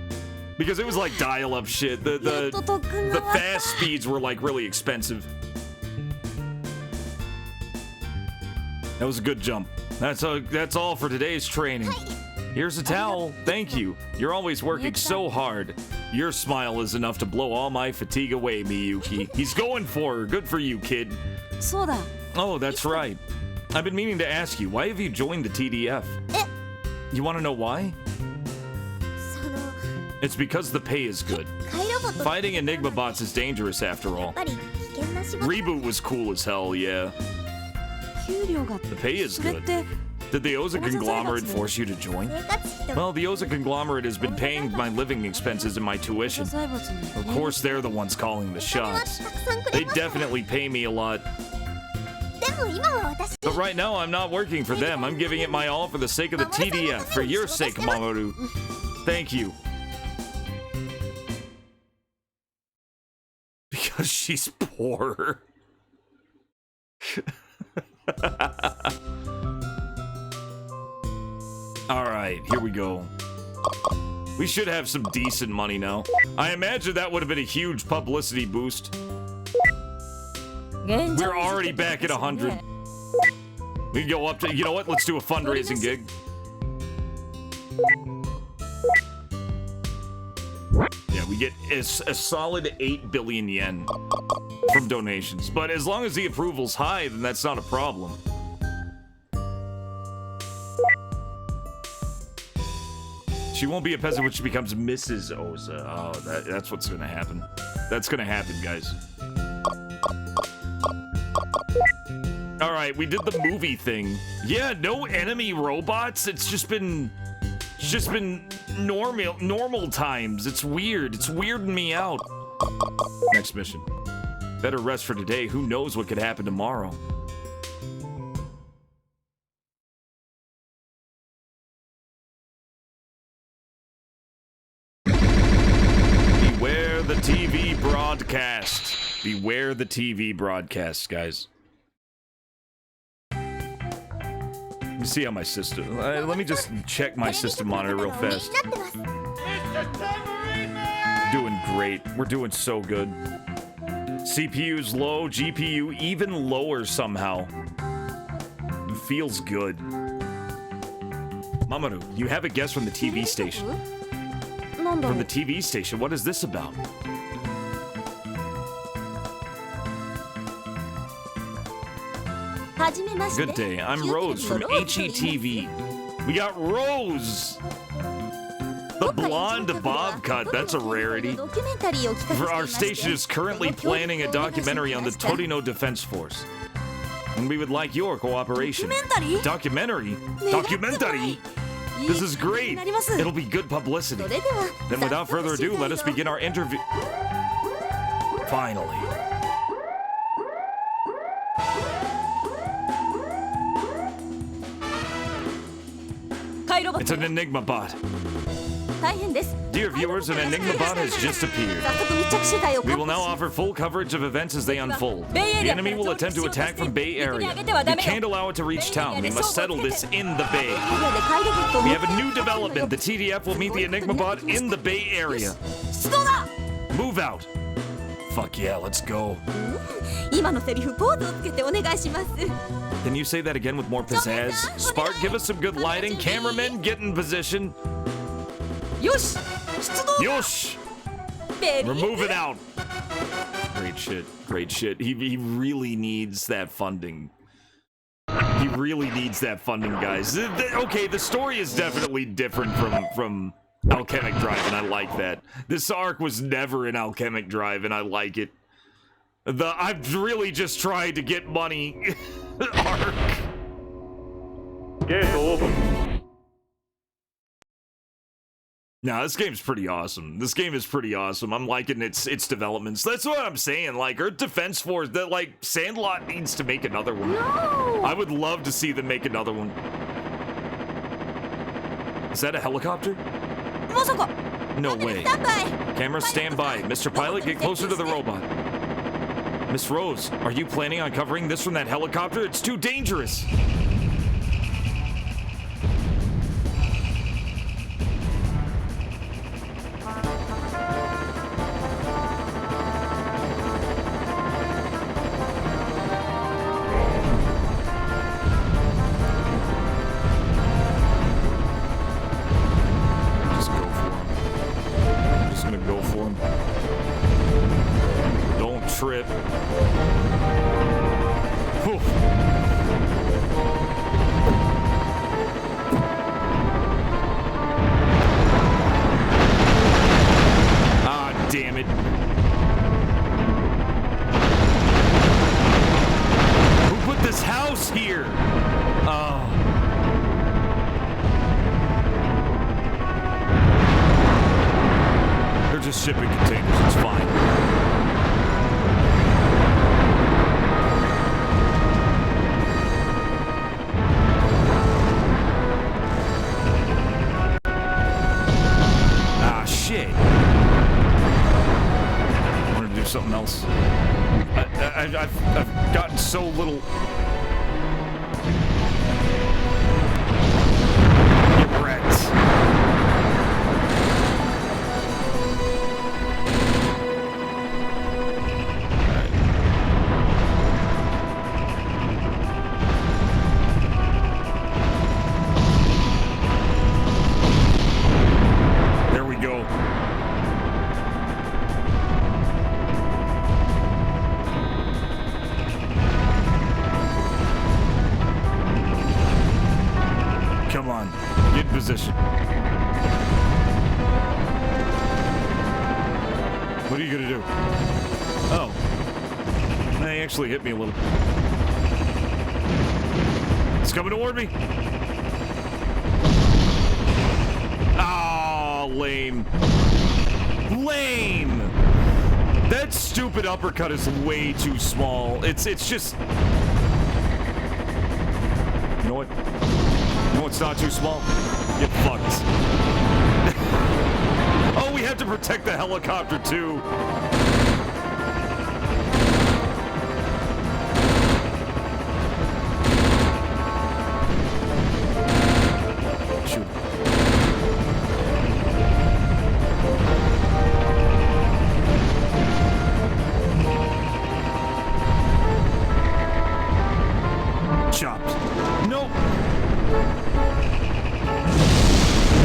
because it was like dial-up shit. The fast speeds were like really expensive. That was a good jump. That's all for today's training. Here's a towel. Thank you. You're always working so hard. Your smile is enough to blow all my fatigue away, Miyuki. He's going for her. Good for you, kid. Oh, that's right. I've been meaning to ask you, why have you joined the TDF? You want to know why? It's because the pay is good. Fighting Enigma bots is dangerous after all. ReBoot was cool as hell, yeah. The pay is good. Did the Oza conglomerate force you to join? Well, the Oza conglomerate has been paying my living expenses and my tuition. Of course, they're the ones calling the shots. They definitely pay me a lot. But right now, I'm not working for them. I'm giving it my all for the sake of the TDF. For your sake, Mamoru. Thank you. Because she's poor. Alright, here we go. We should have some decent money now. I imagine that would have been a huge publicity boost. We're already back at 100. We can go up to, you know what? Let's do a fundraising gig. Yeah, we get a solid 8 billion yen from donations. But as long as the approval's high, then that's not a problem. She won't be a peasant when she becomes Mrs. Oza. Oh, that's what's gonna happen. That's gonna happen, guys. Alright, we did the movie thing. Yeah, no enemy robots. It's just been normal times. It's weird. It's weirding me out. Next mission. Better rest for today. Who knows what could happen tomorrow? Beware the TV broadcast. Beware the TV broadcast, guys. Let me see how my system... let me just check my system monitor real fast. Doing great. We're doing so good. CPU's low, GPU even lower somehow. It feels good. Mamoru, you have a guest from the TV station. From the TV station, what is this about? Good day, I'm Rose from HETV. We got Rose! The blonde bob cut, that's a rarity. For our station is currently planning a documentary on the Torino Defense Force. And we would like your cooperation. Documentary? Documentary? This is great. It'll be good publicity. Then without further ado, let us begin our interview. Finally. It's an Enigma bot. Dear viewers, an Enigma bot has just appeared. We will now offer full coverage of events as they unfold. The enemy will attempt to attack from Bay Area. We can't allow it to reach town. We must settle this in the Bay. We have a new development. The TDF will meet the Enigma bot in the Bay Area. Move out. Fuck yeah, let's go. Can you say that again with more pizzazz? Spark, give us some good lighting. Cameramen, get in position. Yosh! We're moving out. Great shit. Great shit. He really needs that funding. He really needs that funding, guys. Okay, the story is definitely different from Alchemic Drive, and I like that. This arc was never in Alchemic Drive, and I like it. I've really just tried to get money arc. Get over. Nah, this game's pretty awesome. This game is pretty awesome. I'm liking its developments. That's what I'm saying. Like, Earth Defense Force, that, like, Sandlot needs to make another one. No! I would love to see them make another one. Is that a helicopter? まさか No way. スタンバイ Camera, stand by. Mr. Pilot, get closer to the robot. Miss Rose, are you planning on covering this from that helicopter? It's too dangerous. Just go for him. I'm just gonna go for him. Don't trip. Whew. Ah, damn it. Who put this house here? Oh. They're just shipping containers, it's fine. Ah, shit. I wanted to do something else. I've gotten so little... You brats. There we go. Come on, get in position. What are you gonna do? Oh. They actually hit me a little. It's coming toward me. Oh, lame. Lame! That stupid uppercut is way too small. It's just... You know what? You know what's not too small? Get fucked. Oh, we have to protect the helicopter too. Shoot. Chopped. Nope.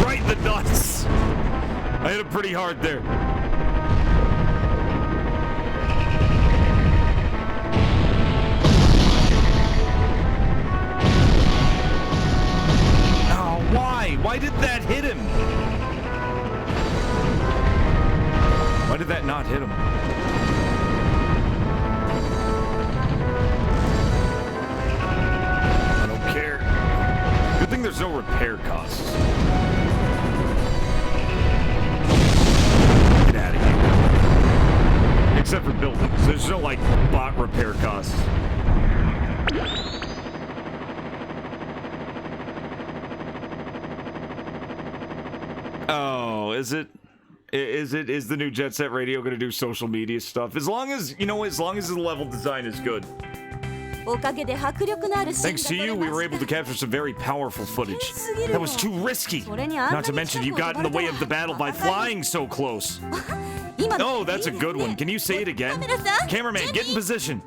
Right in the nuts. I hit him pretty hard there. Oh, why? Why did that hit him? Why did that not hit him? I don't care. Good thing there's no repair costs. Get out of here. Except for buildings. There's no, like, bot repair costs. Oh, is it? Is the new Jet Set Radio going to do social media stuff? As long as, you know, as long as the level design is good. おかげで迫力のあるシーンが Thanks 撮 to れ you, ま we were し able た to capture some very powerful footage. 危険すぎる That わ was too risky. それにあんな Not to に mention, 近 you くを got 飛 in ば the れ way た of the battle by らまさに flying so close. 今の Oh, that's a good one. Can you say it again? カメラさん Cameraman, get in position.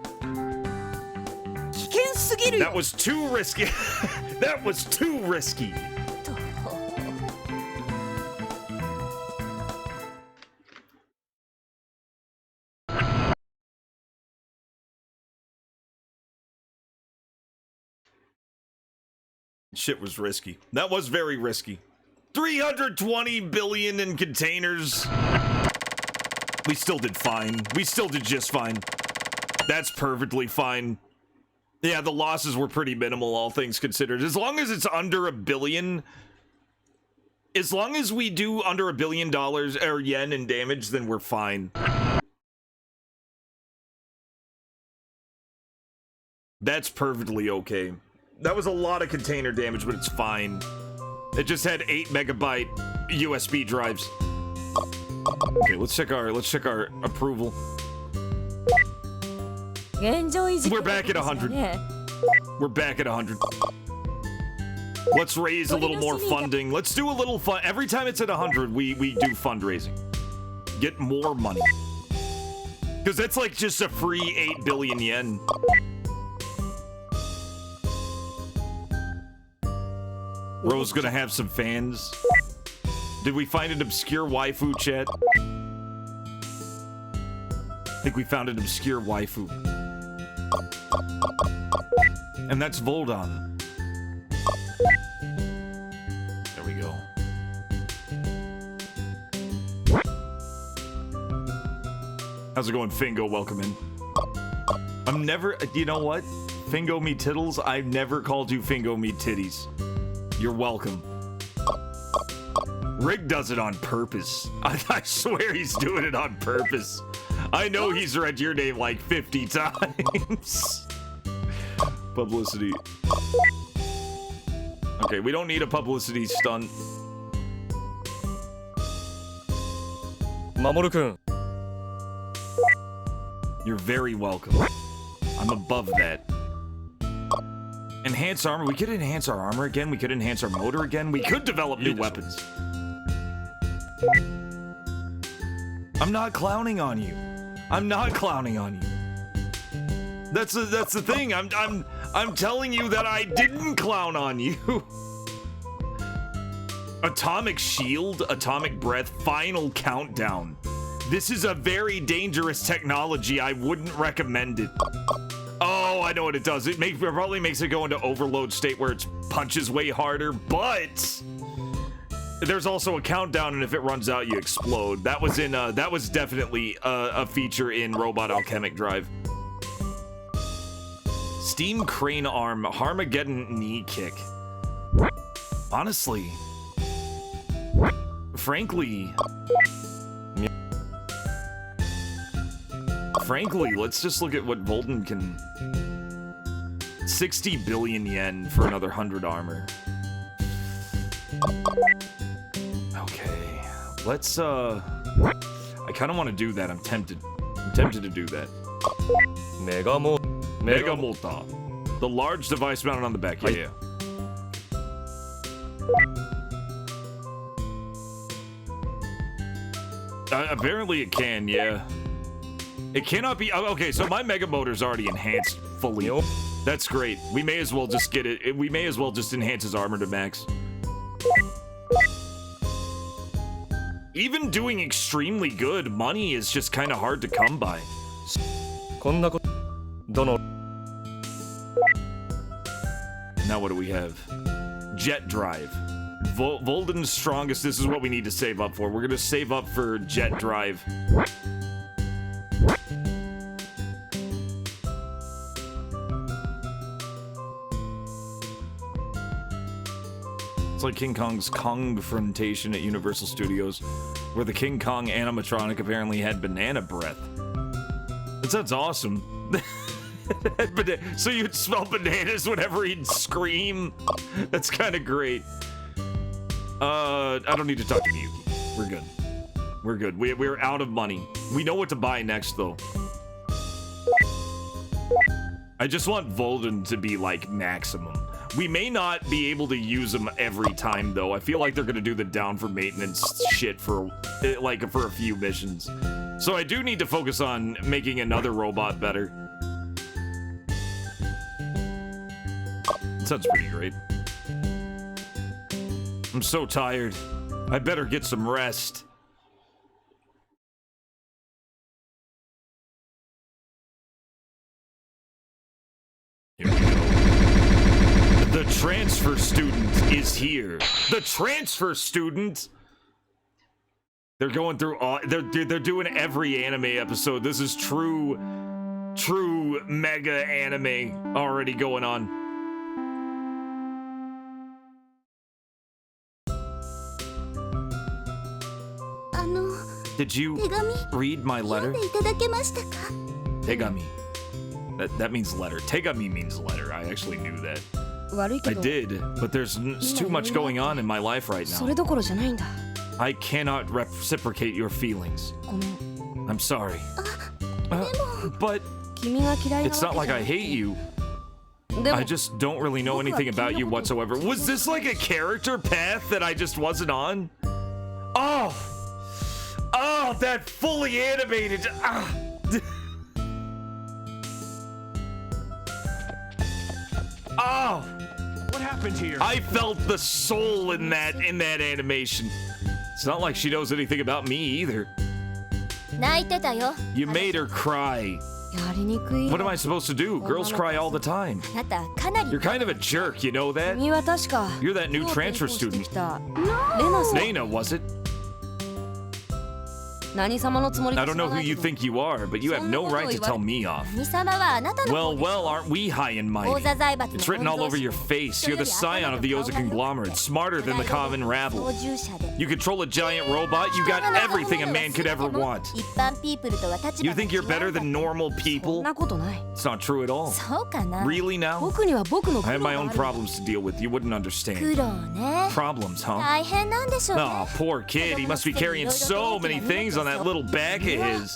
危険すぎるよ That was too risky. That was too risky. Shit was risky. That was very risky. 320 billion in containers. We still did fine. We still did just fine. That's perfectly fine. Yeah, the losses were pretty minimal, all things considered. As long as it's under $1 billion, as long as we do under $1 billion or yen in damage, then we're fine. That's perfectly okay. That was a lot of container damage, but it's fine. It just had 8 megabyte USB drives. Okay, let's check our approval. We're back at 100. We're back at 100. Let's raise a little more funding. Let's do a little fun. Every time it's at 100, we do fundraising. Get more money. Because that's like just a free 8 billion yen. Ro's gonna have some fans. Did we find an obscure waifu, chat? I think we found an obscure waifu. And that's Voldon. There we go. How's it going, Fingo? Welcome in. I'm never, you know what? Fingo me tittles, I've never called you Fingo me titties. You're welcome. Rick does it on purpose. I swear he's doing it on purpose. I know he's read your name like 50 times. Publicity. Okay, we don't need a publicity stunt. Mamoru-kun. You're very welcome. I'm above that. Enhance armor. We could enhance our armor again. We could enhance our motor again. We could develop new weapons. I'm not clowning on you. I'm not clowning on you. That's the thing. I'm telling you that I didn't clown on you. Atomic shield, atomic breath, final countdown. This is a very dangerous technology. I wouldn't recommend it. Oh, I know what it does. It probably makes it go into overload state where it punches way harder, but there's also a countdown, and if it runs out, you explode. That was definitely a feature in Robot Alchemic Drive. Steam crane arm, Harmageddon knee kick. Honestly, frankly, let's just look at what Volden can. 60 billion yen for another 100 armor. Okay, let's I kind of want to do that. I'm tempted to do that. Mega Mota. The large device mounted on the back. Yeah. Apparently it can, yeah. It cannot be. Okay, so my Mega Motor's already enhanced fully. That's great. We may as well just get it. We may as well just enhance his armor to max. Even doing extremely good, money is just kind of hard to come by. Now what do we have? Jet drive. Volden's strongest. This is what we need to save up for. We're gonna save up for jet drive. It's like King Kong's Kong-frontation at Universal Studios, where the King Kong animatronic apparently had banana breath. That sounds awesome. So you'd smell bananas whenever he'd scream? That's kind of great. I don't need to talk to Miyuki. We're good. We're good. We're out of money. We know what to buy next, though. I just want Volden to be, like, maximum. We may not be able to use them every time, though. I feel like they're gonna do the down for maintenance shit for a few missions. So I do need to focus on making another robot better. Sounds pretty great. I'm so tired. I better get some rest. Here we go. The transfer student is here. The transfer student. They're going through all. They're doing every anime episode. This is true mega anime already going on. Did you read my letter? Tegami. That means letter. Tegami means letter. I actually knew that. 悪いけ I ど did, but there's too much going on in my life right そ now. れどころじゃないんだ I cannot reciprocate your feelings. ごめん I'm sorry. But 君が嫌いな it's not わ like け I じゃ hate you. でも I just don't really know anything about you whatsoever. Was this like a character path that I just wasn't on? Oh! Oh, that fully animated. Ah. Oh! What happened here? I felt the soul in that animation. It's not like she knows anything about me either. 泣いてたよ You made her cry. やりにくい What am I supposed to do? Girls cry all the time. あなたかなり You're kind of a jerk, you know that? 君は確か You're that new transfer 今日転校して student. きたレナさん Nana, was it? 何様のつもり I か don't 知ら know な who い you けど think you are, but you have no right to tell me off. 何様はあなたの Well, well, aren't we high and 王 mighty? 座財閥の It's written all over your face. You're the scion of the Oza conglomerate, smarter than the common rabble. 操縦者で You control a giant robot. You got everything a man could ever want. 一般ピープルとは立場 You think you're better than normal そん people? なことない It's not true at all. そうかな Really now? 僕には僕の苦 I 労 have my が own ある problems to deal with. You wouldn't 苦 understand. 労ね Problems, huh? 大変なんでしょうね Oh, poor kid. He must be carrying so many things on that little back of his.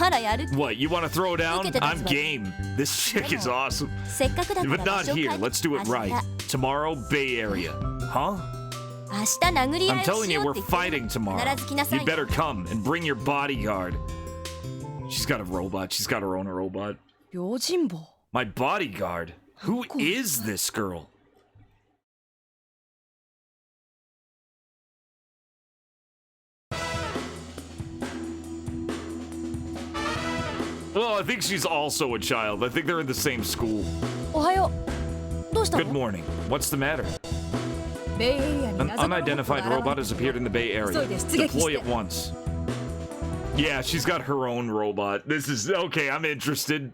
あらやる What, you want to throw down? Look at the I'm best game. This chick is awesome. せっかくだか But ら not 場所を変 here. えて Let's do it right. Tomorrow, Bay Area. Huh? 明日殴り合 I'm いを telling し you, よう we're って言って fighting tomorrow. 必ず来なさい You'd better come and bring your bodyguard. She's got a robot. She's got her own robot. 用心棒 My bodyguard? Who is this girl? Well, I think she's also a child. I think they're in the same school. おはようどうした Good の morning. What's the matter? ベイエリアに An 謎のロボット unidentified が robot 現 has れ appeared in the Bay Area. 急いで出撃して。 Deploy at once. Yeah, she's got her own robot. This is okay. I'm interested.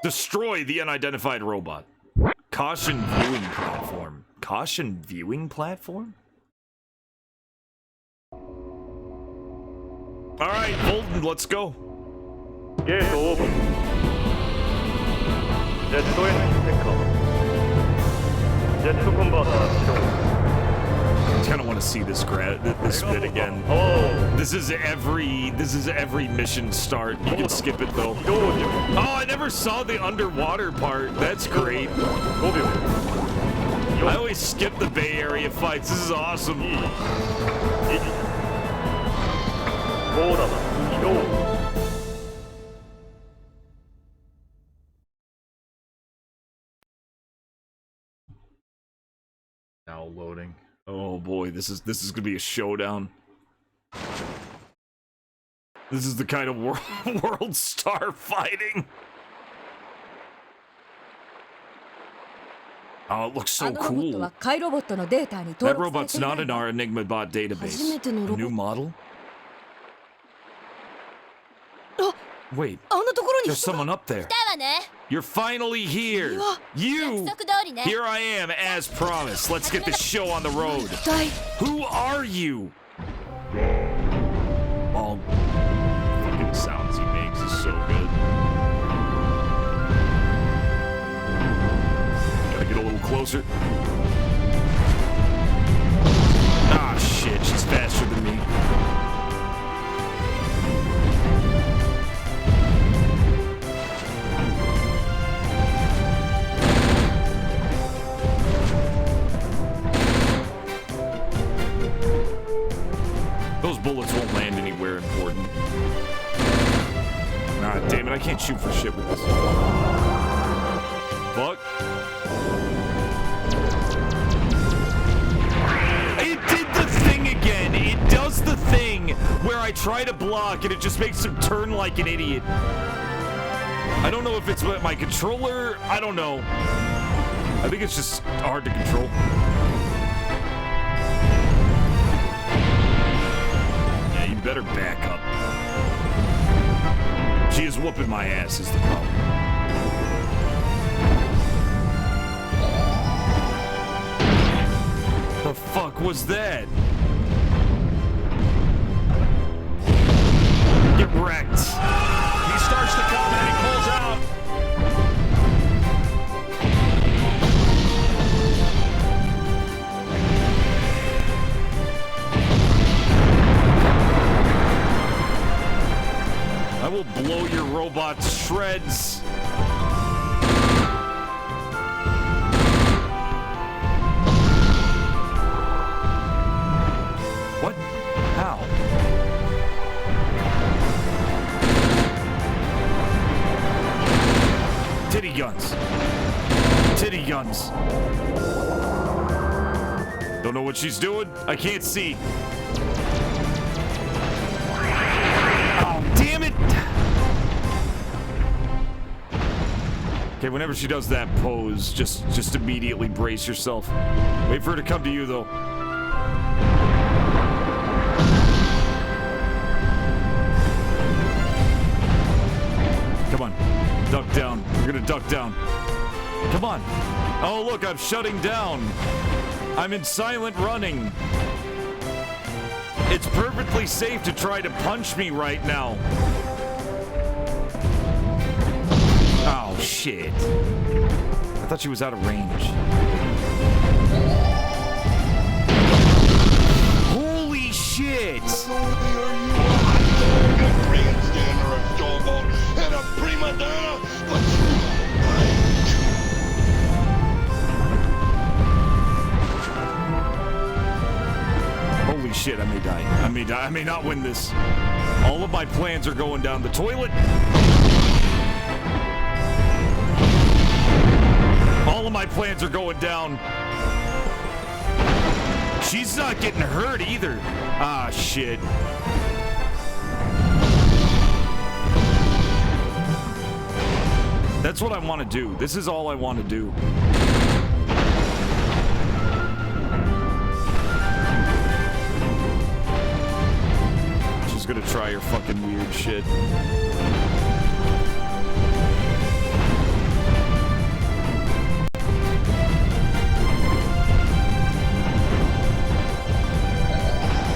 Destroy the unidentified robot. Caution viewing platform. Caution viewing platform? All right, Bolton, let's go. ゲートオープンジェットエンジン点火ジェットコンバーター起動 I kind of want to see this this bit again. This is every mission start. You can skip it though. Oh, I never saw the underwater part. That's great. I always skip the Bay Area fights. This is awesome. ゴーダマ起動 Now loading. Oh boy, this is gonna be a showdown. This is the kind of world star fighting. Oh, it looks so あのロボット cool. はカイロボットのデータに That 登録 robot's され not てい in ない our Enigma bot database. 初めてのロボット。 New model? あ Wait, あんなところに there's 人が someone up there. だわね You're finally here. 約 You! 束通りね Here I am, as promised. Let's get this show on the road. 一体 Who are you? All fucking sounds he makes is so good. Gotta get a little closer. Ah, shit, she's faster than me. Those bullets won't land anywhere important. Ah, damn it, I can't shoot for shit with this. Fuck. It did the thing again! It does the thing where I try to block and it just makes him turn like an idiot. I don't know if it's my controller, I don't know. I think it's just hard to control. Better back up. She is whooping my ass is the problem. The fuck was that? Get wrecked. He starts to come and he pulls out. I will blow your robot to shreds. What? How? Titty guns. Titty guns. Don't know what she's doing. I can't see. Oh, damn it. Okay, whenever she does that pose, just immediately brace yourself. Wait for her to come to you, though. Come on. Duck down. We're gonna duck down. Come on. Oh, look, I'm shutting down. I'm in silent running. It's perfectly safe to try to punch me right now. Oh, shit. I thought she was out of range. Holy shit! Holy shit, I may die. I may die. I may not win this. All of my plans are going down the toilet. All of my plans are going down. She's not getting hurt either. Ah, shit. That's what I want to do. This is all I want to do. She's gonna try her fucking weird shit.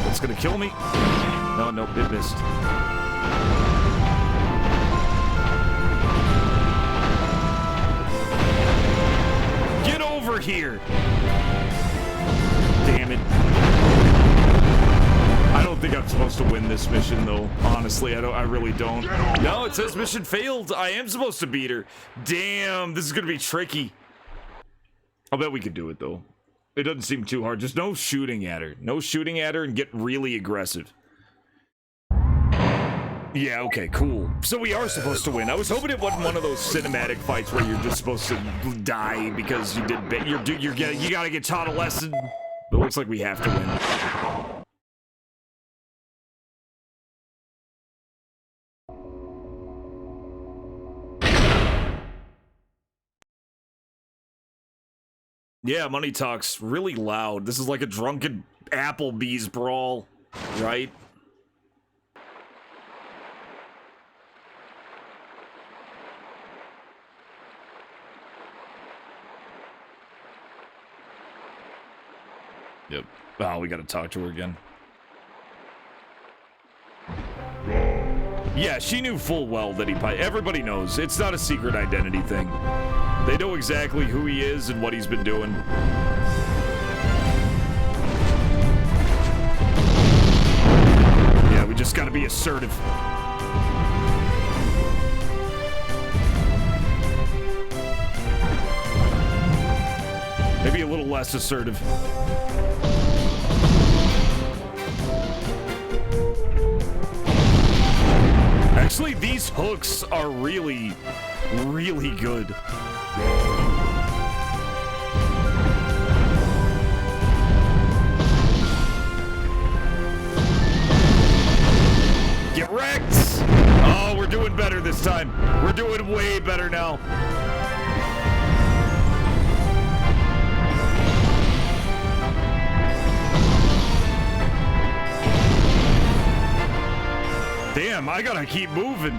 That's gonna kill me. No, nope, it missed. Get over here! Damn it. I don't think I'm supposed to win this mission, though. Honestly, I really don't. No, it says mission failed. I am supposed to beat her. Damn, this is gonna be tricky. I'll bet we could do it, though. It doesn't seem too hard. Just no shooting at her. No shooting at her and get really aggressive. Yeah, okay, cool. So we are supposed to win. I was hoping it wasn't one of those cinematic fights where you're just supposed to die because you did bit. You gotta get taught a lesson. But it looks like we have to win. Yeah, money talks really loud. This is like a drunken Applebee's brawl, right? Yep. Oh, we gotta talk to her again. Yeah, she knew full well that everybody knows. It's not a secret identity thing. They know exactly who he is and what he's been doing. Yeah, we just gotta be assertive. Maybe a little less assertive. Actually, these hooks are really, really good. Get wrecked! Oh, we're doing better this time. We're doing way better now. Damn, I gotta keep moving.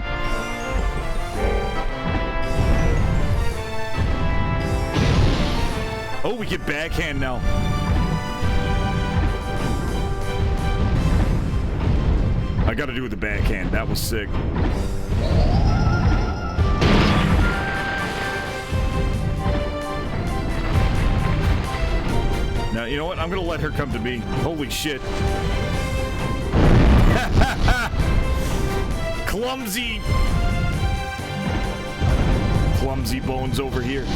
Oh, we get backhand now. I gotta do the backhand. That was sick. Now, you know what? I'm gonna let her come to me. Holy shit. Clumsy bones over here.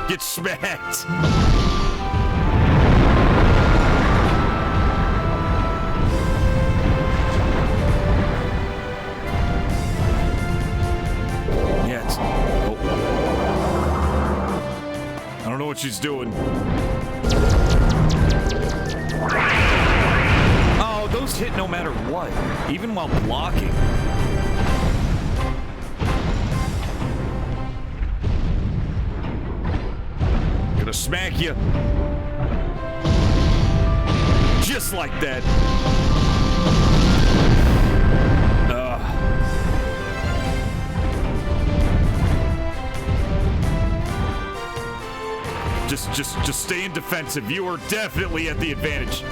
Get smacked. Yeah, it's... Oh. I don't know what she's doing. Oh, those hit no matter what, even while blocking. Gonna smack you. Just like that. Just stay in defensive. You are definitely at the advantage.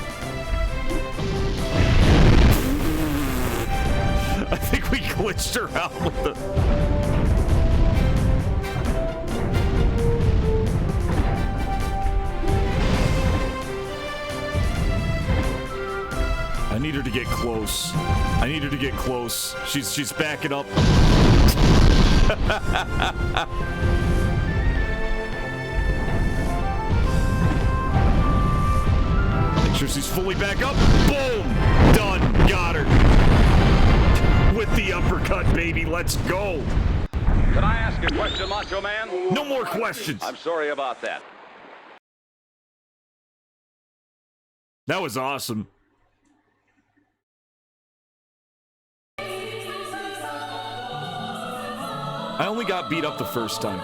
I think we glitched her out with the... I need her to get close. I need her to get close. She's backing up. Make sure she's fully back up. Boom! Done. Got her. With the uppercut, baby. Let's go. Can I ask a question, Macho Man? No more questions. I'm sorry about that. That was awesome. I only got beat up the first time.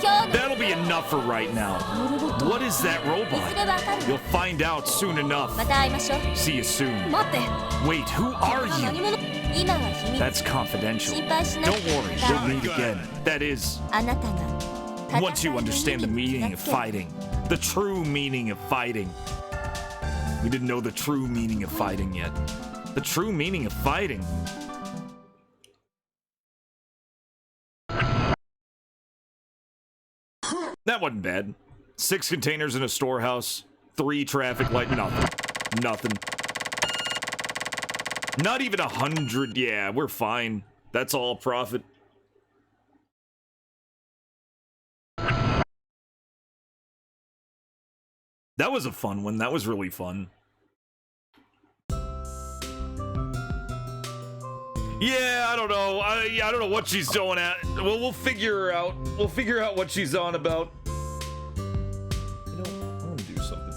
That'll be enough for right now. What is that robot? You'll find out soon enough. See you soon. Wait, who are you? That's confidential. Don't worry, we'll meet again. That is, once you understand the meaning of fighting. The true meaning of fighting. We didn't know the true meaning of fighting yet. The true meaning of fighting. That wasn't bad. 6 containers in a storehouse, 3 traffic light, nothing. Nothing. Not even 100. Yeah, we're fine. That's all profit. That was a fun one. That was really fun. Yeah, I don't know. I don't know what she's doing at. Well, we'll figure her out. We'll figure out what she's on about. You know, I'm gonna do something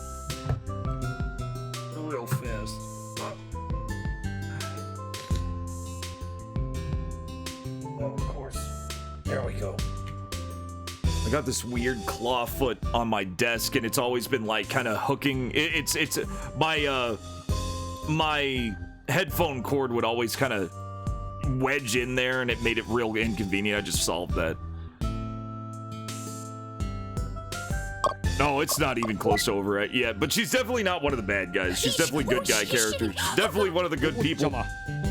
real fast. Oh, of course. There we go. I got this weird claw foot on my desk, and it's always been like kind of hooking. It's my headphone cord would always kind of wedge in there, and it made it real inconvenient. I just solved that. No, it's not even close to over it yet, but she's definitely not one of the bad guys. She's definitely a good guy character. She's definitely one of the good people.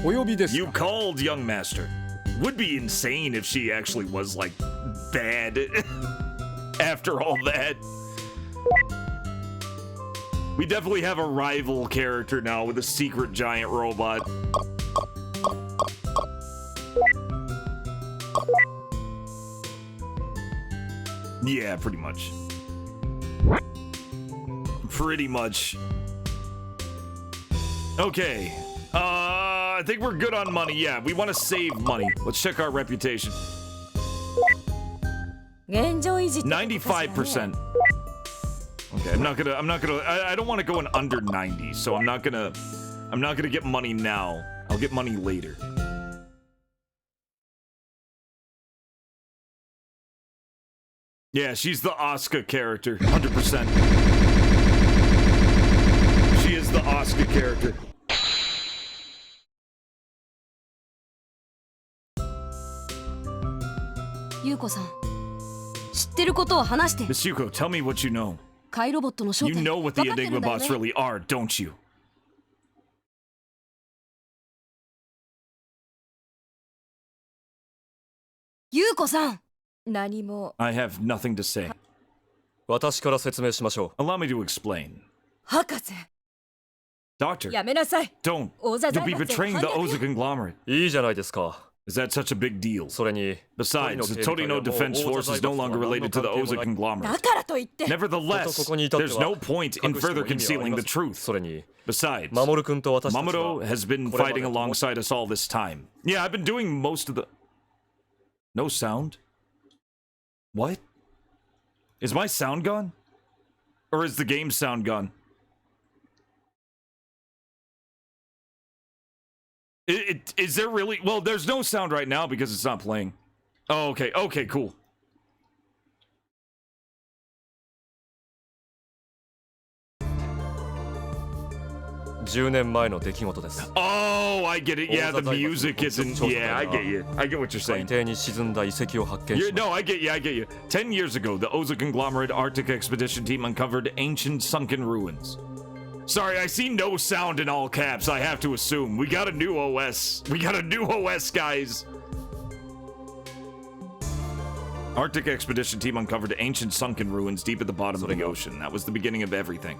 You called, young master. Would be insane if she actually was, like, bad after all that. We definitely have a rival character now with a secret giant robot. Yeah, pretty much. Pretty much. Okay. I think we're good on money. Yeah, we want to save money. Let's check our reputation. 95%. Okay, I don't want to go in under 90, so I'm not gonna get money now. I'll get money later. Yeah, she's the Asuka character, 100%. She is the Asuka character. Yuko-san, 知ってることを話して。 Miss Yuko, tell me what you know. 怪ロボットの正体。 You know what the Enigma bots really are, don't you? 優子さん。何も。 I have nothing to say. 私から説明しましょう。 Allow me to explain. 博士。 Doctor, やめなさい。 don't. 王座 You'll be 財閥を betraying the Oza conglomerate. いいじゃないですか。 Is that such a big deal? それに、 Besides, the Torino Defense Force is no longer related to the Oza だ conglomerate. からといって。 Nevertheless, there's no point in further concealing the truth. それに、 Besides, 守君と私たちは Mamoru has been fighting alongside us all this time. Yeah, I've been doing most of the... No sound? What? Is my sound gone? Or is the game's sound gone? Is there really... Well, there's no sound right now because it's not playing. Oh, okay. Okay, cool. Oh, I get it. Yeah, the music isn't... Yeah, I get you. I get what you're saying. No, I get you. I get you. 10 years ago, the Oza conglomerate Arctic expedition team uncovered ancient sunken ruins. Sorry, I see no sound in all caps. I have to assume. We got a new OS. We got a new OS, guys. Arctic expedition team uncovered ancient sunken ruins deep at the bottom of the ocean. That was the beginning of everything.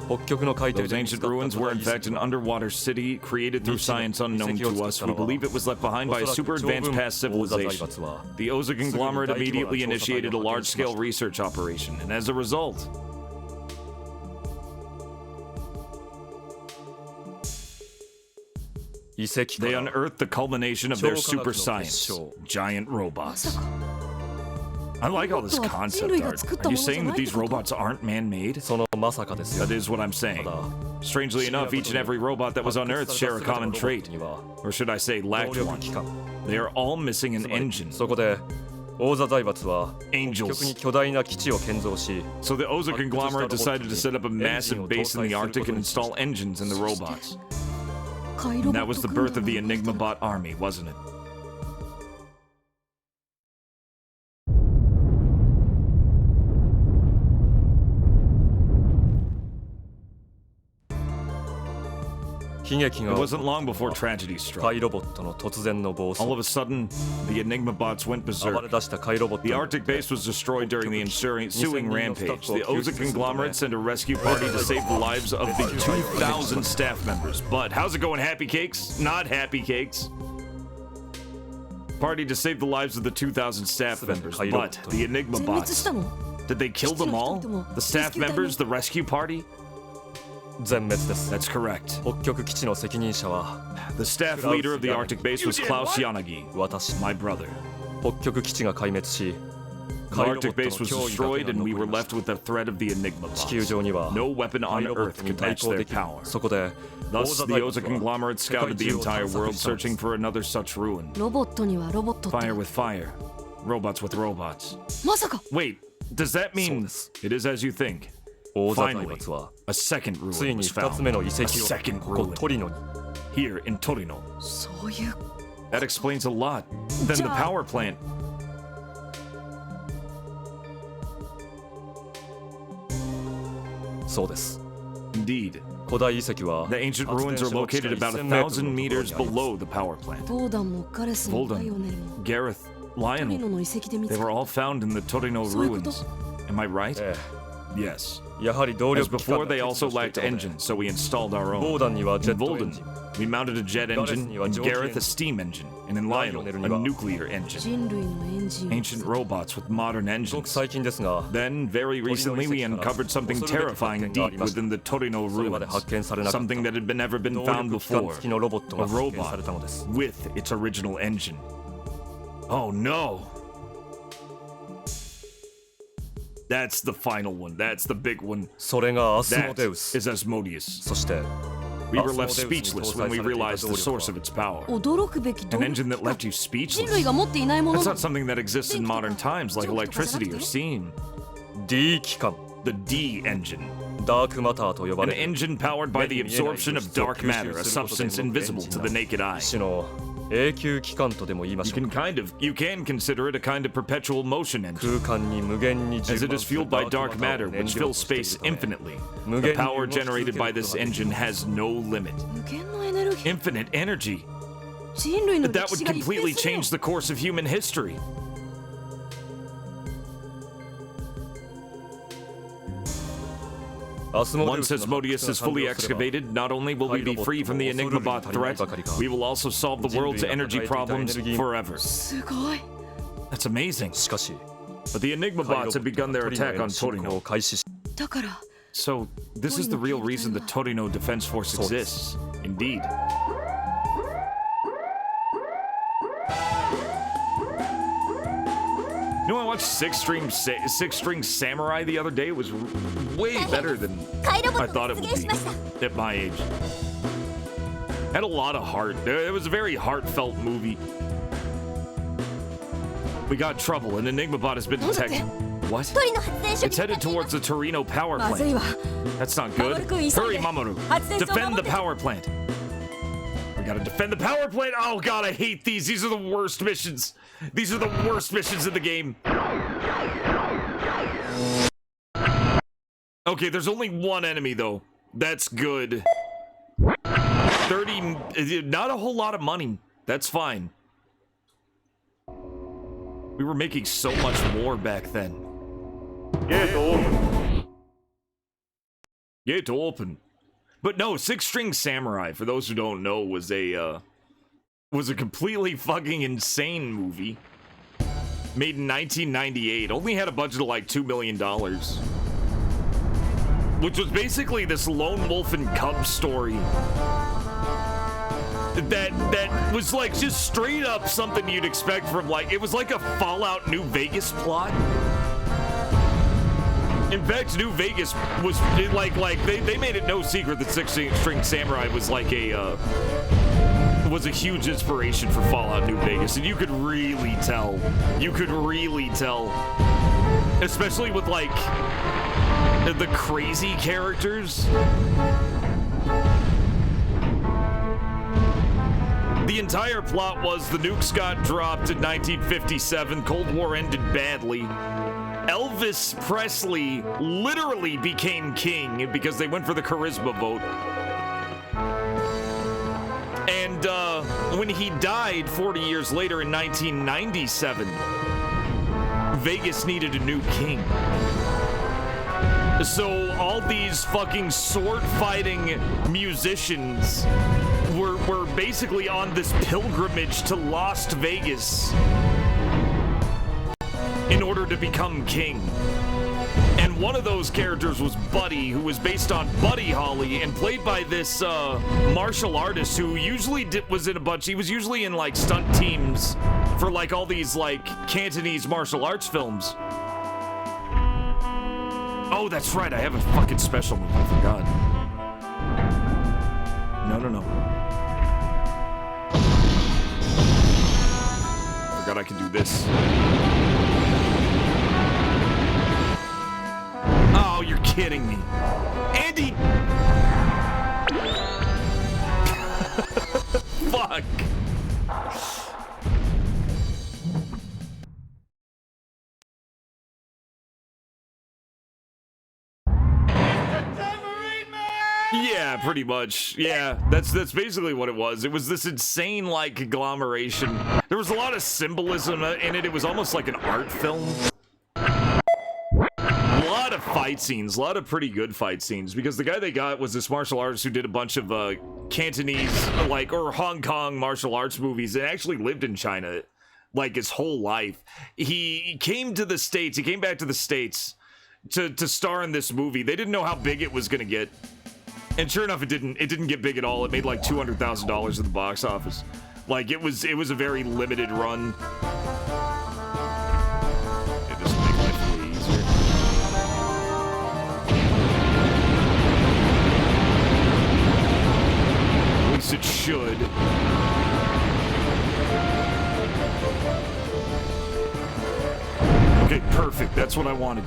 Those ancient ruins were in fact an underwater city created through science unknown to us. We believe it was left behind by a super advanced past civilization. The Oza conglomerate immediately initiated a large-scale research operation, and as a result... they unearthed the culmination of their super science, giant robots. I like all this concept art. Are you saying that these robots aren't man-made? That is what I'm saying. Strangely enough, each and every robot that was unearthed share a common trait. Or should I say, lacked one. They are all missing an engine. Angels. So the Oza conglomerate decided to set up a massive base in the Arctic and install engines in the robots. And that was the birth of the Enigma Bot army, wasn't it? It wasn't long before tragedy struck. All of a sudden, the Enigma bots went berserk. The Arctic base was destroyed during the ensuing rampage. The Oza conglomerate sent a rescue party to save the lives of the 2,000 staff members. But how's it going, Happy Cakes? Not Happy Cakes. Party to save the lives of the 2,000 staff members. But the Enigma bots, did they kill them all? The staff members, the rescue party? That's correct. The staff leader of the Arctic base was Klaus Yanagi, my brother. The Arctic base was destroyed and we were left with the threat of the Enigma bots. No weapon on Earth could match their power. Thus, the Oza conglomerate scouted the entire world searching for another such ruin. Fire with fire. Robots with robots. Wait, does that mean it is as you think? Finally, a second ruin was found. A second ruin. Here in Torino. That explains a lot. Then the power plant. Indeed. The ancient ruins are located about 1,000 meters below the power plant. Voldan, Gareth, Lionel, they were all found in the Torino ruins. Am I right? Yes. As before, they also lacked engines, so we installed our own. In Voldan, we mounted a jet engine, in Gareth a steam engine, and in Lionel a nuclear engine. Ancient robots with modern engines. Then, very recently, we uncovered something terrifying deep within the Torino ruins. Something that had never been found before. A robot with its original engine. Oh no! That's the final one. That's the big one. That is Asmodeus. We were left speechless when we realized the source of its power. An engine that left you speechless? That's not something that exists in modern times like electricity or steam. The D engine. An engine powered by the absorption of dark matter, a substance invisible to the naked eye. You can consider it a kind of perpetual motion engine, as it is fueled by dark matter, which fills space infinitely. The power generated by this engine has no limit. Infinite energy. That would completely change the course of human history. Once Asmodeus is fully excavated, not only will we be free from the Enigma bot threat, we will also solve the world's energy problems forever. That's amazing. But the Enigma bots have begun their attack on Torino. So, this is the real reason the Torino Defense Force exists. Indeed. You know, I watched Six String Samurai the other day. It was way better than I thought it would be at my age. Had a lot of heart. It was a very heartfelt movie. We got trouble. An Enigma bot has been detected. What? It's headed towards the Torino power plant. That's not good. Hurry, Mamoru. Defend the power plant. We gotta defend the power plant. Oh god, I hate these. These are the worst missions. These are the worst missions in the game. Okay, there's only one enemy though. That's good. 30, not a whole lot of money. That's fine. We were making so much more back then. Gate open. Gate open. But no, Six String Samurai, for those who don't know, was a completely fucking insane movie. Made in 1998. Only had a budget of like $2 million. Which was basically this lone wolf and cub story. That was like just straight up something you'd expect from like, it was like a Fallout New Vegas plot. In fact, New Vegas was like they made it no secret that Six String Samurai was like a huge inspiration for Fallout New Vegas, and you could really tell. You could really tell, especially with like the crazy characters. The entire plot was the nukes got dropped in 1957. Cold War ended badly. Elvis Presley literally became king because they went for the charisma vote. And when he died 40 years later in 1997, Vegas needed a new king. So all these fucking sword-fighting musicians were basically on this pilgrimage to Las Vegas in order to become king. And one of those characters was Buddy, who was based on Buddy Holly and played by this martial artist who usually was in a bunch. He was usually in like stunt teams for like all these like Cantonese martial arts films. Oh, that's right. I have a fucking special move. I forgot. No. Forgot I could do this. Oh, you're kidding me. Andy! Fuck. Yeah, pretty much. Yeah, that's basically what it was. It was this insane, like, conglomeration. There was a lot of symbolism in it. It was almost like an art film. A lot of fight scenes, a lot of pretty good fight scenes, because the guy they got was this martial artist who did a bunch of Cantonese, like, or Hong Kong martial arts movies, and actually lived in China, like, his whole life. He came to the States, he came back to the States to star in this movie. They didn't know how big it was gonna get. And sure enough, it didn't get big at all. It made like $200,000 at the box office. Like, it was a very limited run. It just makes life way easier. At least it should. Okay, perfect. That's what I wanted.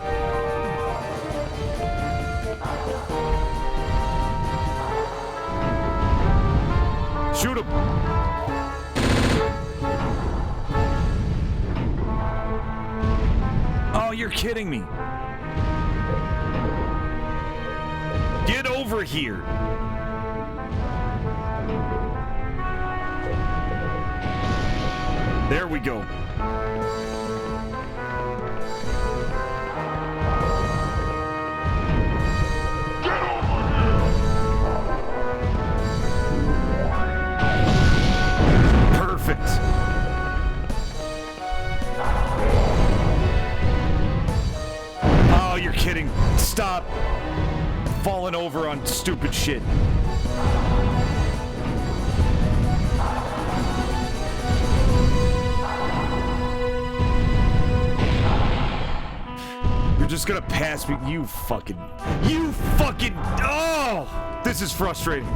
Shoot him! kidding me. Get over here. There we go. Perfect. Oh, you're kidding. Stop falling over on stupid shit. You're just gonna pass me. You fucking. Oh! This is frustrating.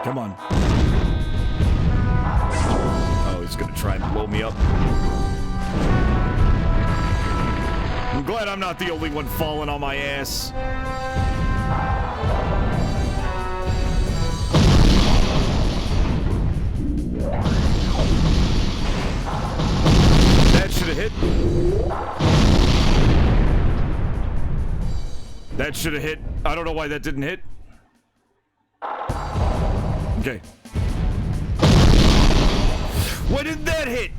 Come on. Oh, he's gonna try and blow me up. I'm glad I'm not the only one falling on my ass. That should have hit. That should have hit. I don't know why that didn't hit. Okay. Why didn't that hit?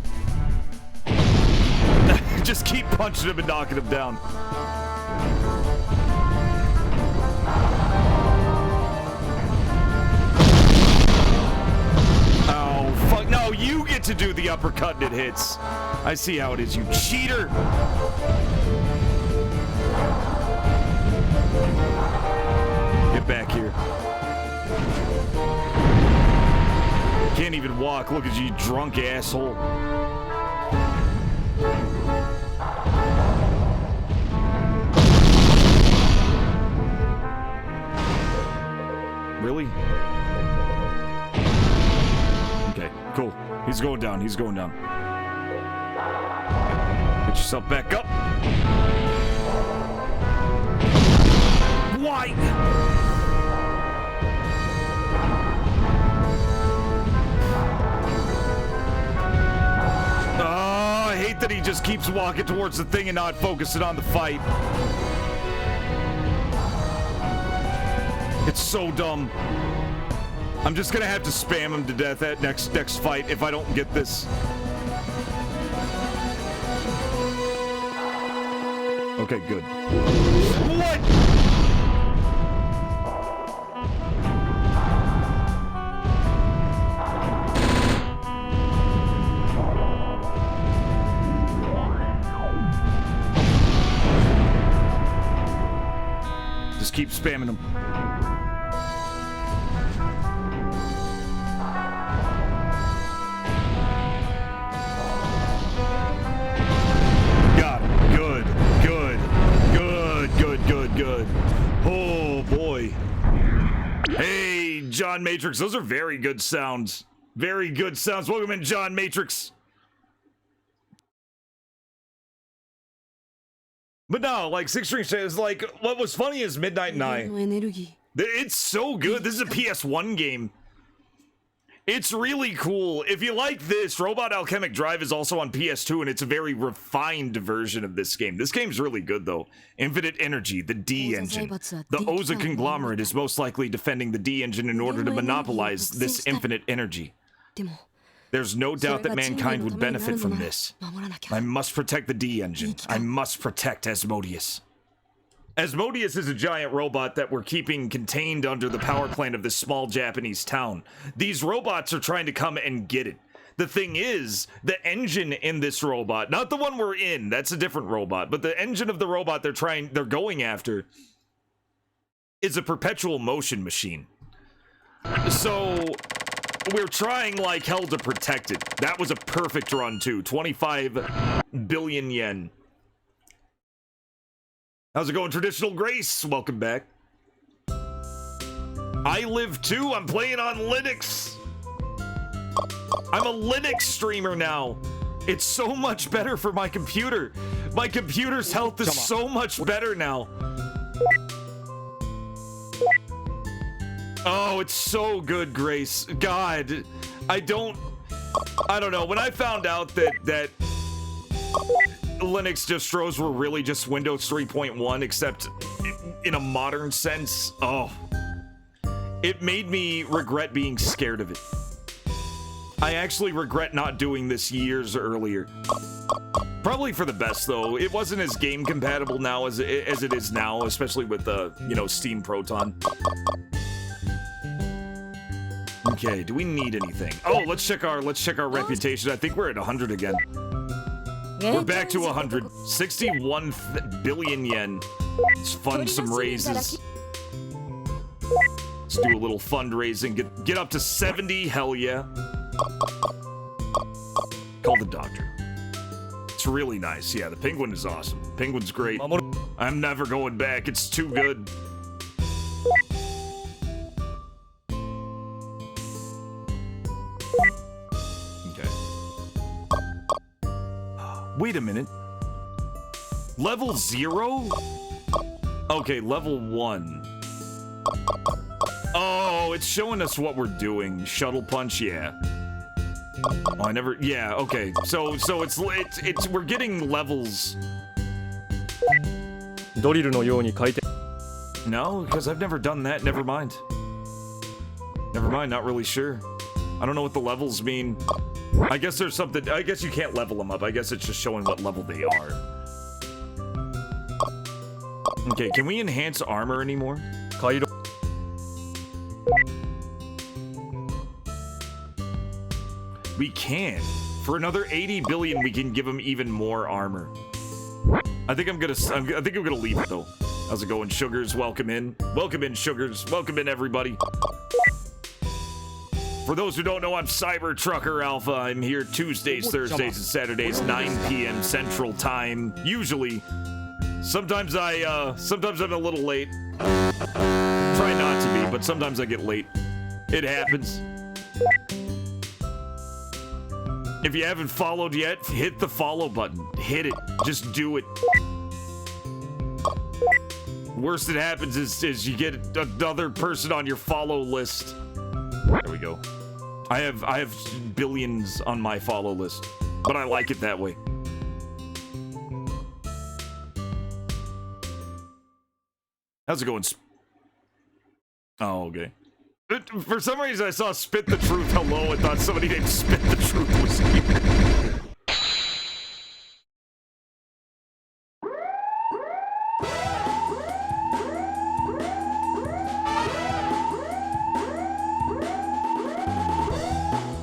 Just keep punching him and knocking him down. Oh, fuck. No, you get to do the uppercut and it hits. I see how it is, you cheater. Get back here. Can't even walk. Look at you, drunk asshole. Really? Okay, cool. He's going down. He's going down. Get yourself back up. Why? I hate that he just keeps walking towards the thing and not focusing on the fight. It's so dumb. I'm just gonna have to spam him to death at next fight if I don't get this. Okay, good. What? Just keep spamming them. Got him. Good. Good. Good. Good. Good. Good. Oh, boy. Hey, John Matrix. Those are very good sounds. Very good sounds. Welcome in, John Matrix. But no, like, Six String is like, what was funny is Midnight and I. It's so good. This is a PS1 game. It's really cool. If you like this, Robot Alchemic Drive is also on PS2, and it's a very refined version of this game. This game's really good, though. Infinite Energy, the D engine. The Oza conglomerate is most likely defending the D engine in order to monopolize this infinite energy. There's no doubt that mankind would benefit from this. I must protect the D engine. I must protect Asmodeus. Asmodeus is a giant robot that we're keeping contained under the power plant of this small Japanese town. These robots are trying to come and get it. The thing is, the engine in this robot, not the one we're in, that's a different robot, but the engine of the robot they're going after is a perpetual motion machine. So we're trying like hell to protect it. That was a perfect run too. 25 billion yen. How's it going, Traditional Grace? Welcome back. I live too. I'm playing on Linux. I'm a Linux streamer now. It's so much better for my computer. My computer's health is so much better now. Oh, it's so good, Grace. God, I don't know. When I found out that Linux distros were really just Windows 3.1, except in a modern sense, it made me regret being scared of it. I actually regret not doing this years earlier. Probably for the best, though. It wasn't as game compatible now as it is now, especially with Steam Proton. Okay, do we need anything? Oh, let's check our reputation. I think we're at 100 again. We're back to 100. 61 billion yen. Let's fund some raises. Let's do a little fundraising. Get up to 70. Hell yeah. Call the doctor. It's really nice. Yeah, the penguin is awesome. Penguin's great. I'm never going back. It's too good. Okay. Wait a minute. Level 0? Okay, level 1. Oh, it's showing us what we're doing. Shuttle punch, yeah. Oh, I never. Yeah, okay. So it's we're getting levels. No, because I've never done that. Never mind. Never mind. Not really sure. I don't know what the levels mean. I guess there's something. I guess you can't level them up. I guess it's just showing what level they are. Okay, can we enhance armor anymore? We can. For another 80 billion, we can give him even more armor. I think I'm gonna leave it though. How's it going, Sugars? Welcome in. Welcome in, Sugars. Welcome in, everybody. For those who don't know, I'm Cyber Trucker Alpha. I'm here Tuesdays, Thursdays, and Saturdays, 9 p.m. Central Time. Usually. Sometimes I'm a little late. Try not to be, but sometimes I get late. It happens. If you haven't followed yet, hit the follow button. Hit it. Just do it. Worst that happens is you get another person on your follow list. There we go. I have billions on my follow list, but I like it that way. How's it going? Oh, okay. For some reason, I saw Spit the Truth hello and thought somebody named Spit the Truth was here.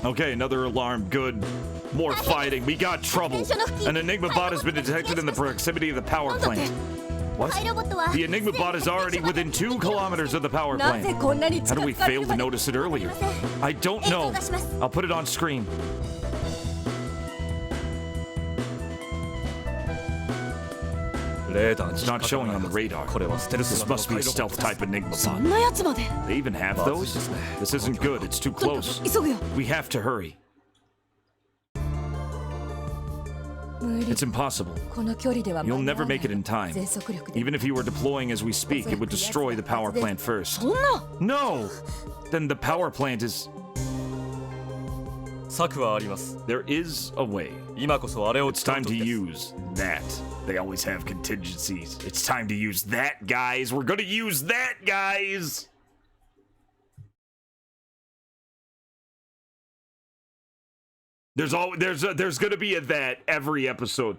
Okay, another alarm. Good. More fighting. We got trouble. An Enigma bot has been detected in the proximity of the power plant. What? The Enigma bot is already within 2 kilometers of the power plant. How do we fail to notice it earlier? I don't know. I'll put it on screen. It's not showing on the radar. This must be a stealth type Enigma bot. They even have those? This isn't good. It's too close. We have to hurry. It's impossible. You'll never make it in time. Even if you were deploying as we speak, it would destroy the power plant first. No! Then the power plant is... There is a way. It's time to use that. They always have contingencies. It's time to use that, guys. We're gonna use that, guys! There's gonna be a that every episode.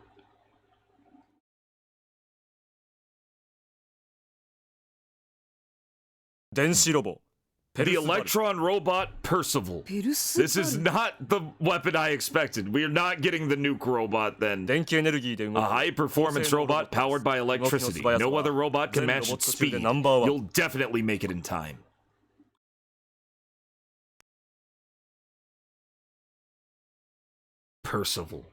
The Electron robot Percival. This is not the weapon I expected. We are not getting the nuke robot then. A high-performance robot powered by electricity. No other robot can match its speed. You'll definitely make it in time. Percival.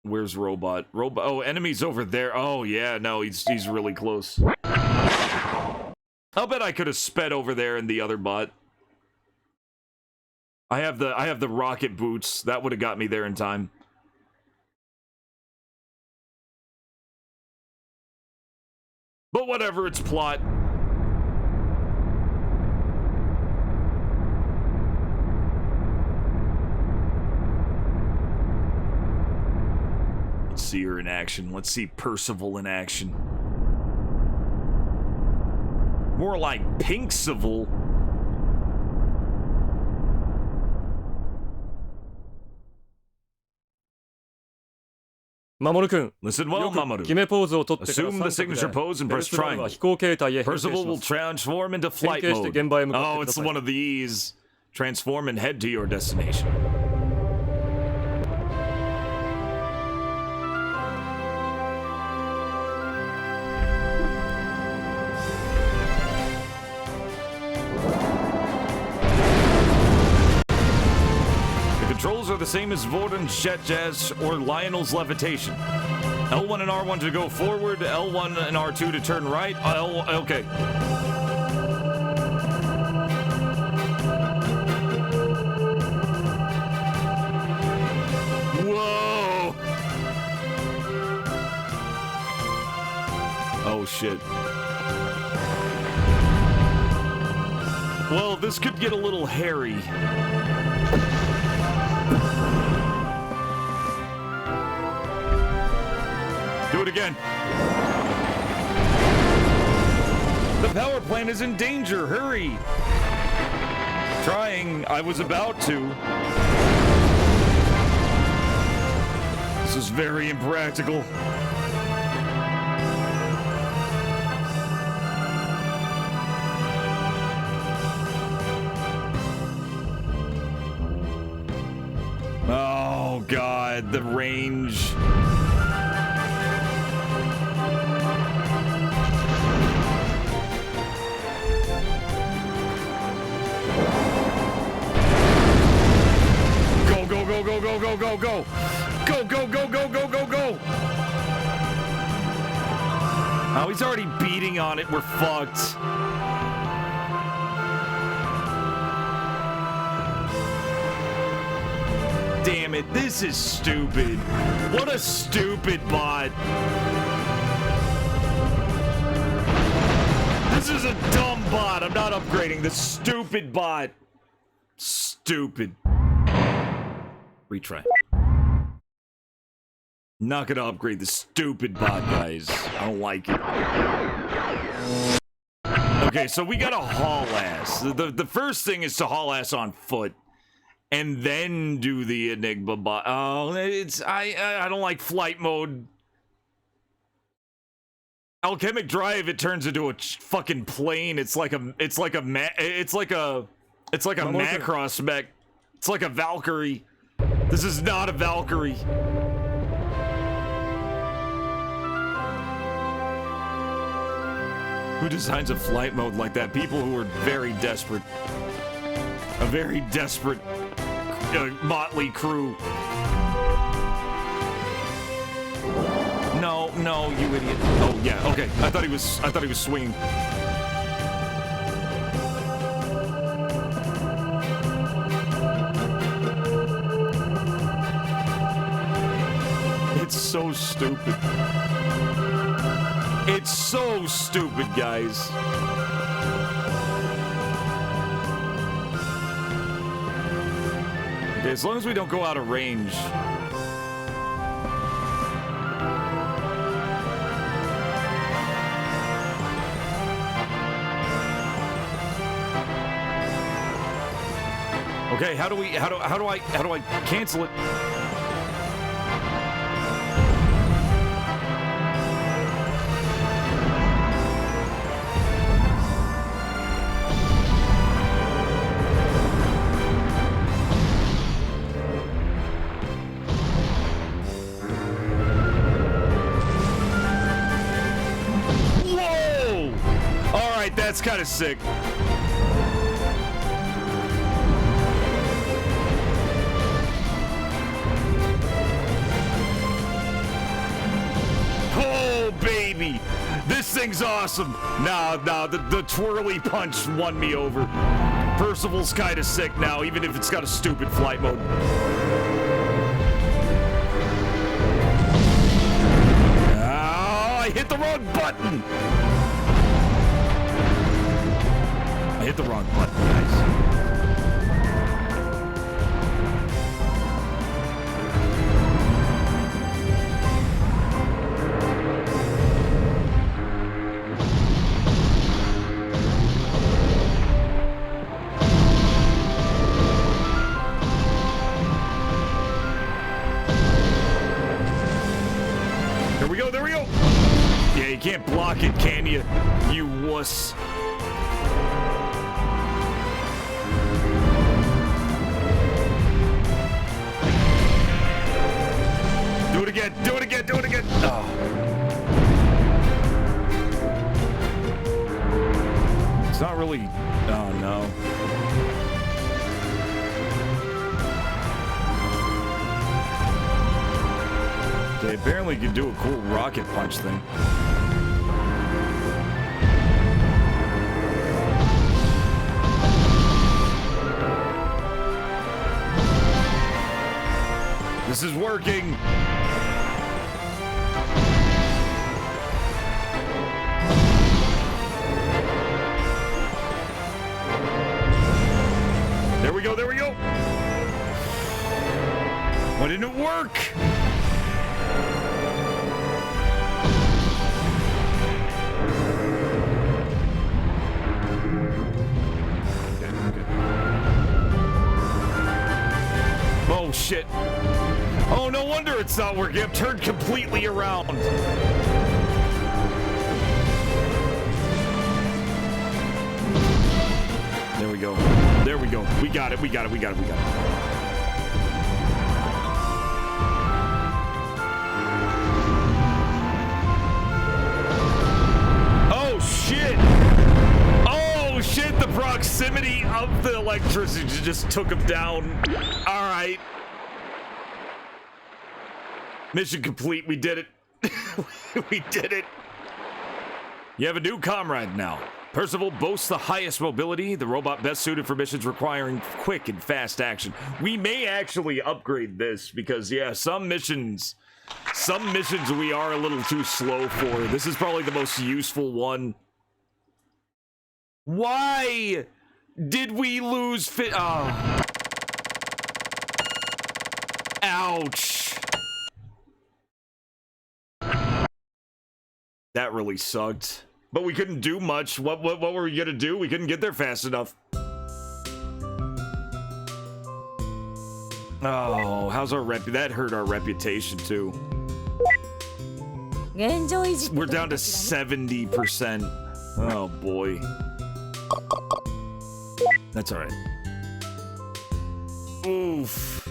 Where's Robot? Oh, enemy's over there. Oh yeah, no, he's really close. I'll bet I could have sped over there in the other bot. I have the rocket boots. That would have got me there in time. But whatever, it's plot. Let's see her in action. Let's see Percival in action. More like Pink-cival. Mamoru-kun, listen well, Mamoru. Assume the signature pose and press triangle. Percival will transform into flight mode. Oh, it's one of these. Transform and head to your destination. Controls are the same as Vorden's jet jazz or Lionel's levitation. L1 and R1 to go forward, L1 and R2 to turn right. Okay. Whoa! Oh shit. Well, this could get a little hairy. Do it again. The power plant is in danger. Hurry. Trying. I was about to. This is very impractical. Oh, God. The range. Go, go, go, go, go, go. Go, go, go, go, go, go, go. Oh, he's already beating on it. We're fucked. Damn it. This is stupid. What a stupid bot. This is a dumb bot. I'm not upgrading this stupid bot. Stupid. Retry. Not gonna upgrade the stupid bot, guys. I don't like it. Okay, so we gotta haul ass. The first thing is to haul ass on foot, and then do the Enigma bot. Oh, I don't like flight mode. Alchemic Drive, it turns into a fucking plane. It's like a Macross mech. It's like a Valkyrie. This is not a Valkyrie. Who designs a flight mode like that? People who are very desperate. A very desperate motley crew. No, no, you idiot. Oh yeah, okay. I thought he was swinging. It's so stupid. It's so stupid, guys. Okay, as long as we don't go out of range. Okay, how do I cancel it? That's kind of sick. Oh, baby. This thing's awesome. Nah, the twirly punch won me over. Percival's kind of sick now, even if it's got a stupid flight mode. Oh, I hit the wrong button. hit the wrong button, guys. There we go. Yeah, you can't block it, can you? You wuss. Do it again, do it again, do it again. Oh. It's not really... Oh, no. They apparently can do a cool rocket punch thing. This is working. There we go, there we go. Why didn't it work? Oh, shit. Oh, no wonder it's not working. I'm turned completely around. There we go. There we go. We got it. We got it. We got it. We got it. Oh, shit. Oh, shit. The proximity of the electricity just took him down. All right. Mission complete. We did it. We did it. You have a new comrade now. Percival boasts the highest mobility, the robot best suited for missions requiring quick and fast action. We may actually upgrade this because, yeah, some missions we are a little too slow for. This is probably the most useful one. Why did we lose oh. Ouch. That really sucked. But we couldn't do much. What were we gonna do? We couldn't get there fast enough. Oh, how's our that hurt our reputation too. We're down to 70%. Oh boy. That's alright. Oof.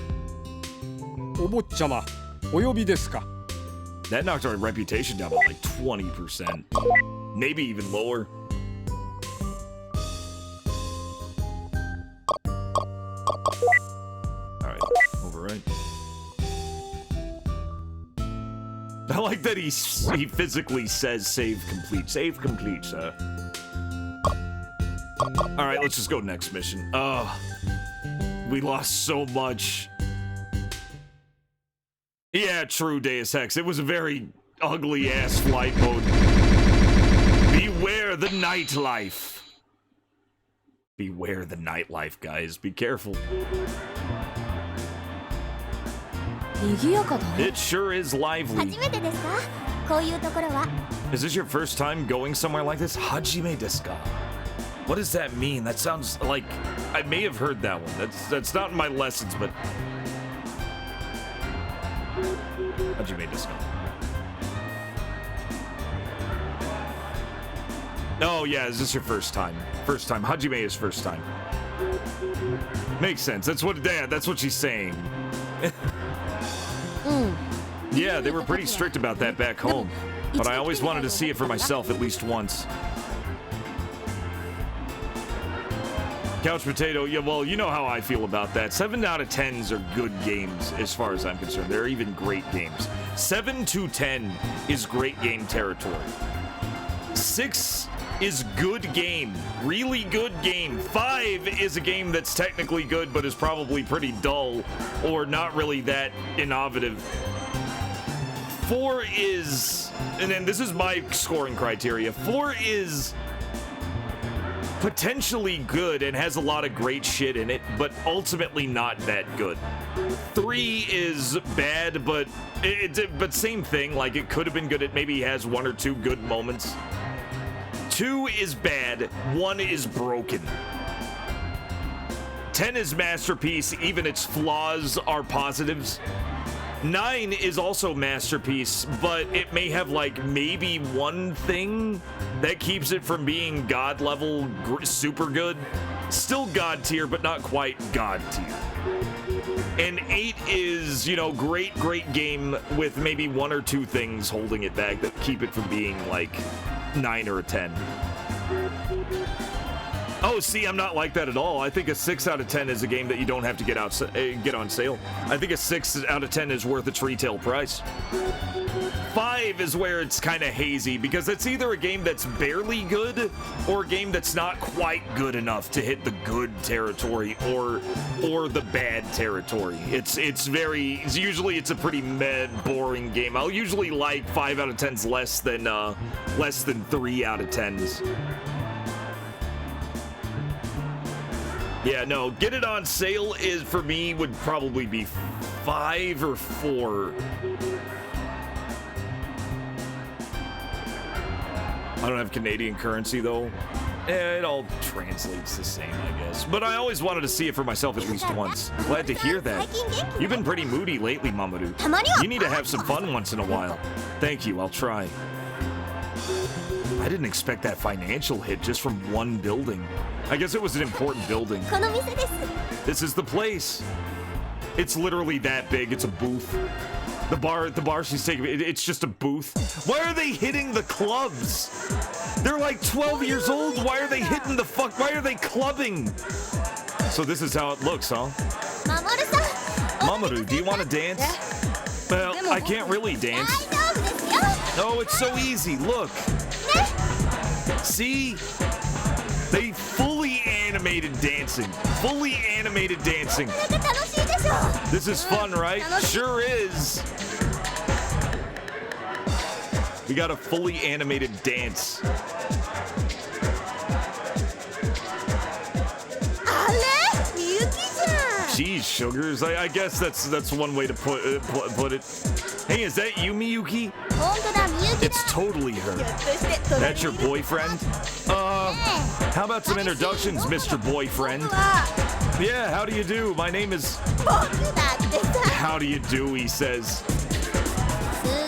That knocked our reputation down by like 20%. Maybe even lower. Alright, override. I like that he physically says save complete. Save complete, sir. Alright, let's just go next mission. We lost so much. Yeah, true, Deus Ex. It was a very ugly-ass flight mode. Beware the nightlife. Beware the nightlife, guys. Be careful. It sure is lively. Is this your first time going somewhere like this? Hajime desu ka? What does that mean? That sounds like... I may have heard that one. That's not in my lessons, but... Hajime desu ka? Oh, yeah, is this your first time? First time. Hajime is first time. Makes sense. That's what she's saying. Yeah, they were pretty strict about that back home. But I always wanted to see it for myself at least once. Couch Potato, yeah, well, you know how I feel about that. 7 out of 10s are good games, as far as I'm concerned. They're even great games. 7 to 10 is great game territory. 6 is good game. Really good game. 5 is a game that's technically good, but is probably pretty dull, or not really that innovative. 4 is, and then this is my scoring criteria, 4 is potentially good and has a lot of great shit in it, but ultimately not that good. 3 is bad, but but same thing. Like, it could have been good. It maybe has 1 or 2 good moments. 2 is bad. 1 is broken. 10 is masterpiece. Even its flaws are positives. 9 is also masterpiece, but it may have like maybe one thing that keeps it from being god level super good. Still god tier, but not quite god tier. And 8 is, you know, great game with maybe 1 or 2 things holding it back that keep it from being like 9 or a 10. Oh, see, I'm not like that at all. I think a 6 out of 10 is a game that you don't have to get on sale. I think a 6 out of 10 is worth its retail price. 5 is where it's kind of hazy, because it's either a game that's barely good or a game that's not quite good enough to hit the good territory or the bad territory. It's usually it's a pretty boring game. I'll usually like 5 out of 10s less than 3 out of 10s. Yeah, no, get it on sale is, for me, would probably be 5 or 4. I don't have Canadian currency, though. It all translates the same, I guess. But I always wanted to see it for myself at least once. Glad to hear that. You've been pretty moody lately, Mamoru. You need to have some fun once in a while. Thank you, I'll try. I didn't expect that financial hit just from one building. I guess it was an important building. This is the place. It's literally that big. It's a booth. The bar she's taking, it's just a booth. Why are they hitting the clubs? They're like 12 years old. Why are they hitting the fuck? Why are they clubbing? So this is how it looks, huh? Mamoru, do you want to dance? Well, I can't really dance. No, it's so easy. Look. See? They fully animated dancing. Fully animated dancing. This is fun, right? Sure is. We got a fully animated dance. Jeez, sugars. I guess that's one way to put it. Hey, is that you, Miyuki? It's totally her. That's your boyfriend? How about some introductions, Mr. Boyfriend? Yeah, how do you do? My name is... How do you do, he says.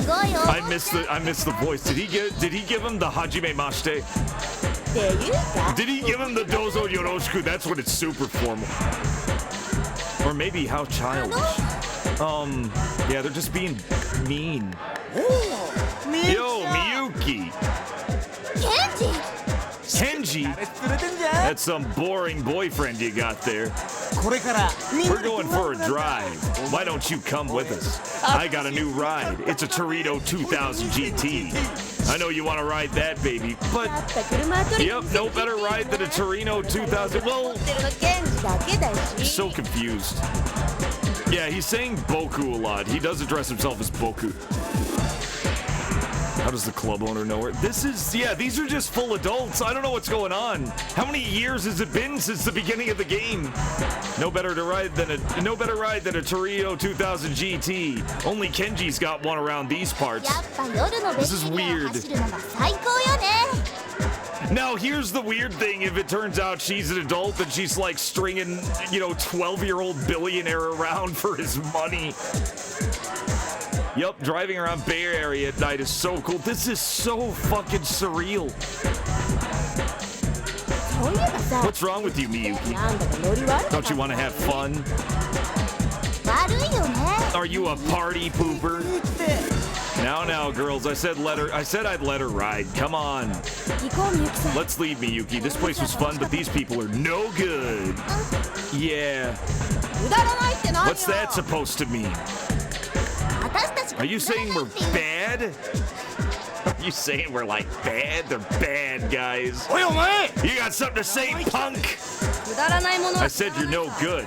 I miss the voice. Did he give him the Hajime Mashite? Did he give him the Dozo Yoroshiku? That's when it's super formal. Or maybe how childish. Yeah, they're just being mean. Yo, Miyuki. Kenji? That's some boring boyfriend you got there. We're going for a drive. Why don't you come with us? I got a new ride. It's a Torito 2000 GT. I know you want to ride that, baby, but yep, no better ride than a Torino 2000. Well, I'm so confused. Yeah, he's saying Boku a lot. He does address himself as Boku. How does the club owner know her? These are just full adults. I don't know what's going on. How many years has it been since the beginning of the game? No better ride than a Torito 2000 GT. Only Kenji's got one around these parts. This is weird. Now, here's the weird thing. If it turns out she's an adult and she's like stringing, 12-year-old billionaire around for his money. Yup, driving around Bay Area at night is so cool. This is so fucking surreal. What's wrong with you, Miyuki? Don't you want to have fun? Are you a party pooper? Now, girls, I said I'd let her ride. Come on. Let's leave, Miyuki. This place was fun, but these people are no good. Yeah. What's that supposed to mean? Are you saying we're bad? Are you saying we're like bad? They're bad guys. You got something to say, punk? I said you're no good.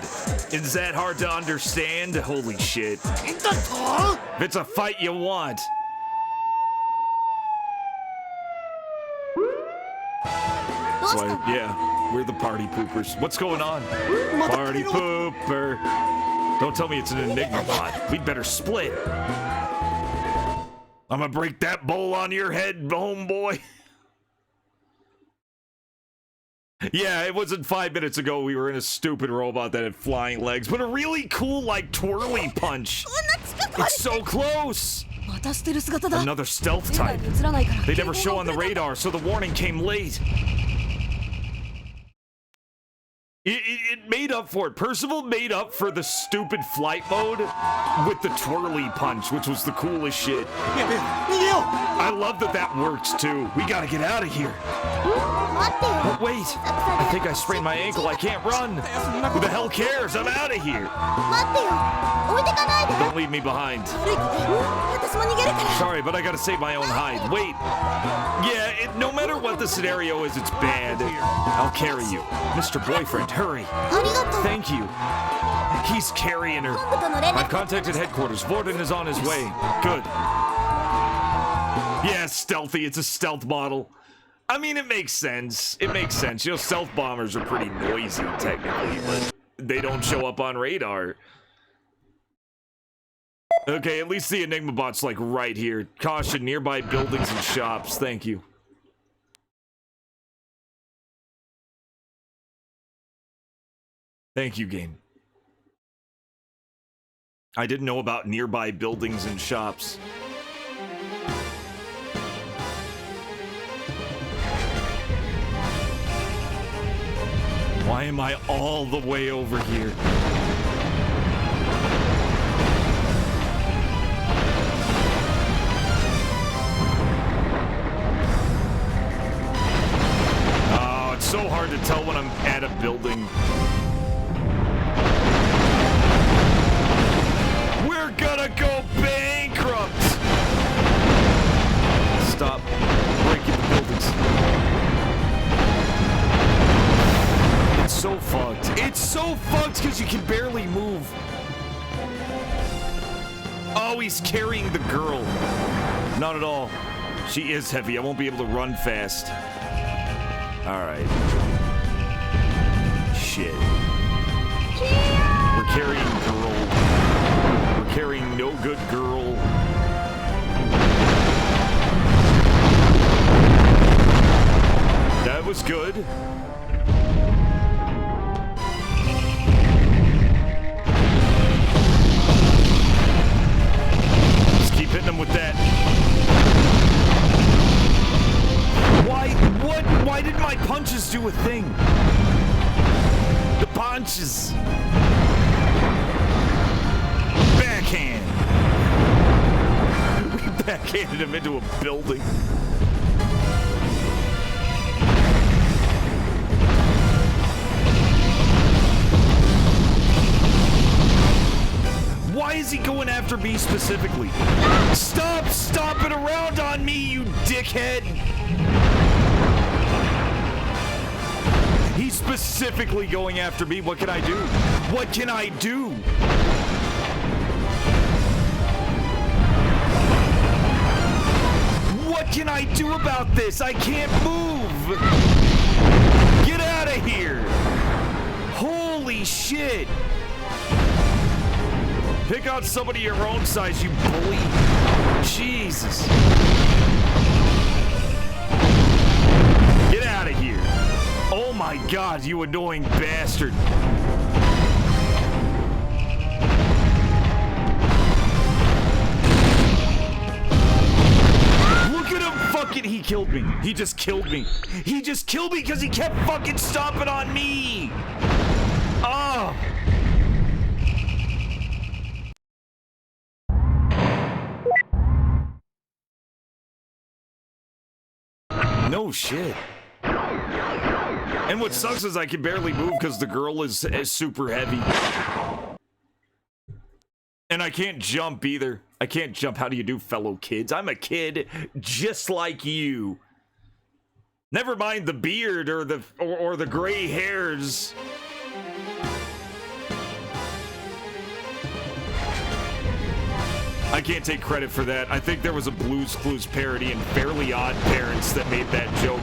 Is that hard to understand? Holy shit. If it's a fight you want. That's why, yeah, we're the party poopers. What's going on? Party pooper. Don't tell me it's an Enigma bot. We'd better split. I'm gonna break that bowl on your head, homeboy. Yeah, it wasn't 5 minutes ago we were in a stupid robot that had flying legs, but a really cool, like, twirly punch. It's so close. Another stealth type. They never show on the radar, so the warning came late. It made up for it. Percival made up for the stupid flight mode with the twirly punch, which was the coolest shit. I love that that works too. We gotta get out of here. But wait, I think I sprained my ankle. I can't run. Who the hell cares? I'm out of here. Don't leave me behind. Sorry, but I gotta save my own hide. Wait. Yeah, no matter what the scenario is, it's bad. I'll carry you. Mr. Boyfriend, hurry. Thank you. He's carrying her. I've contacted headquarters. Vorden is on his way. Good. Yeah, stealthy. It's a stealth model. I mean, it makes sense. It makes sense. You know, stealth bombers are pretty noisy, technically, but they don't show up on radar. Okay, at least the Enigma bot's like right here. Caution, nearby buildings and shops. Thank you. Thank you, game. I didn't know about nearby buildings and shops. Why am I all the way over here? Oh, it's so hard to tell when I'm at a building. We're gonna go bankrupt! Stop breaking the buildings. It's so fucked. It's so fucked because you can barely move. Oh, he's carrying the girl. Not at all. She is heavy. I won't be able to run fast. Alright. Shit. We're carrying girl. We're carrying no good girl. That was good. Just keep hitting him with that. Why did my punches do a thing? The punches. Backhand. We backhanded him into a building. Why is he going after me specifically? Stop stomping around on me, you dickhead! He's specifically going after me. What can I do? What can I do? What can I do about this? I can't move! Get out of here! Holy shit! Pick out somebody your own size, you bully. Jesus. Get out of here. Oh my god, you annoying bastard. Look at him fucking, he killed me. He just killed me. He just killed me because he kept fucking stomping on me. Oh. No shit. And what sucks is I can barely move because the girl is super heavy. And I can't jump either. I can't jump. How do you do, fellow kids? I'm a kid just like you. Never mind the beard or the gray hairs. I can't take credit for that. I think there was a Blue's Clues parody in Fairly Odd Parents that made that joke.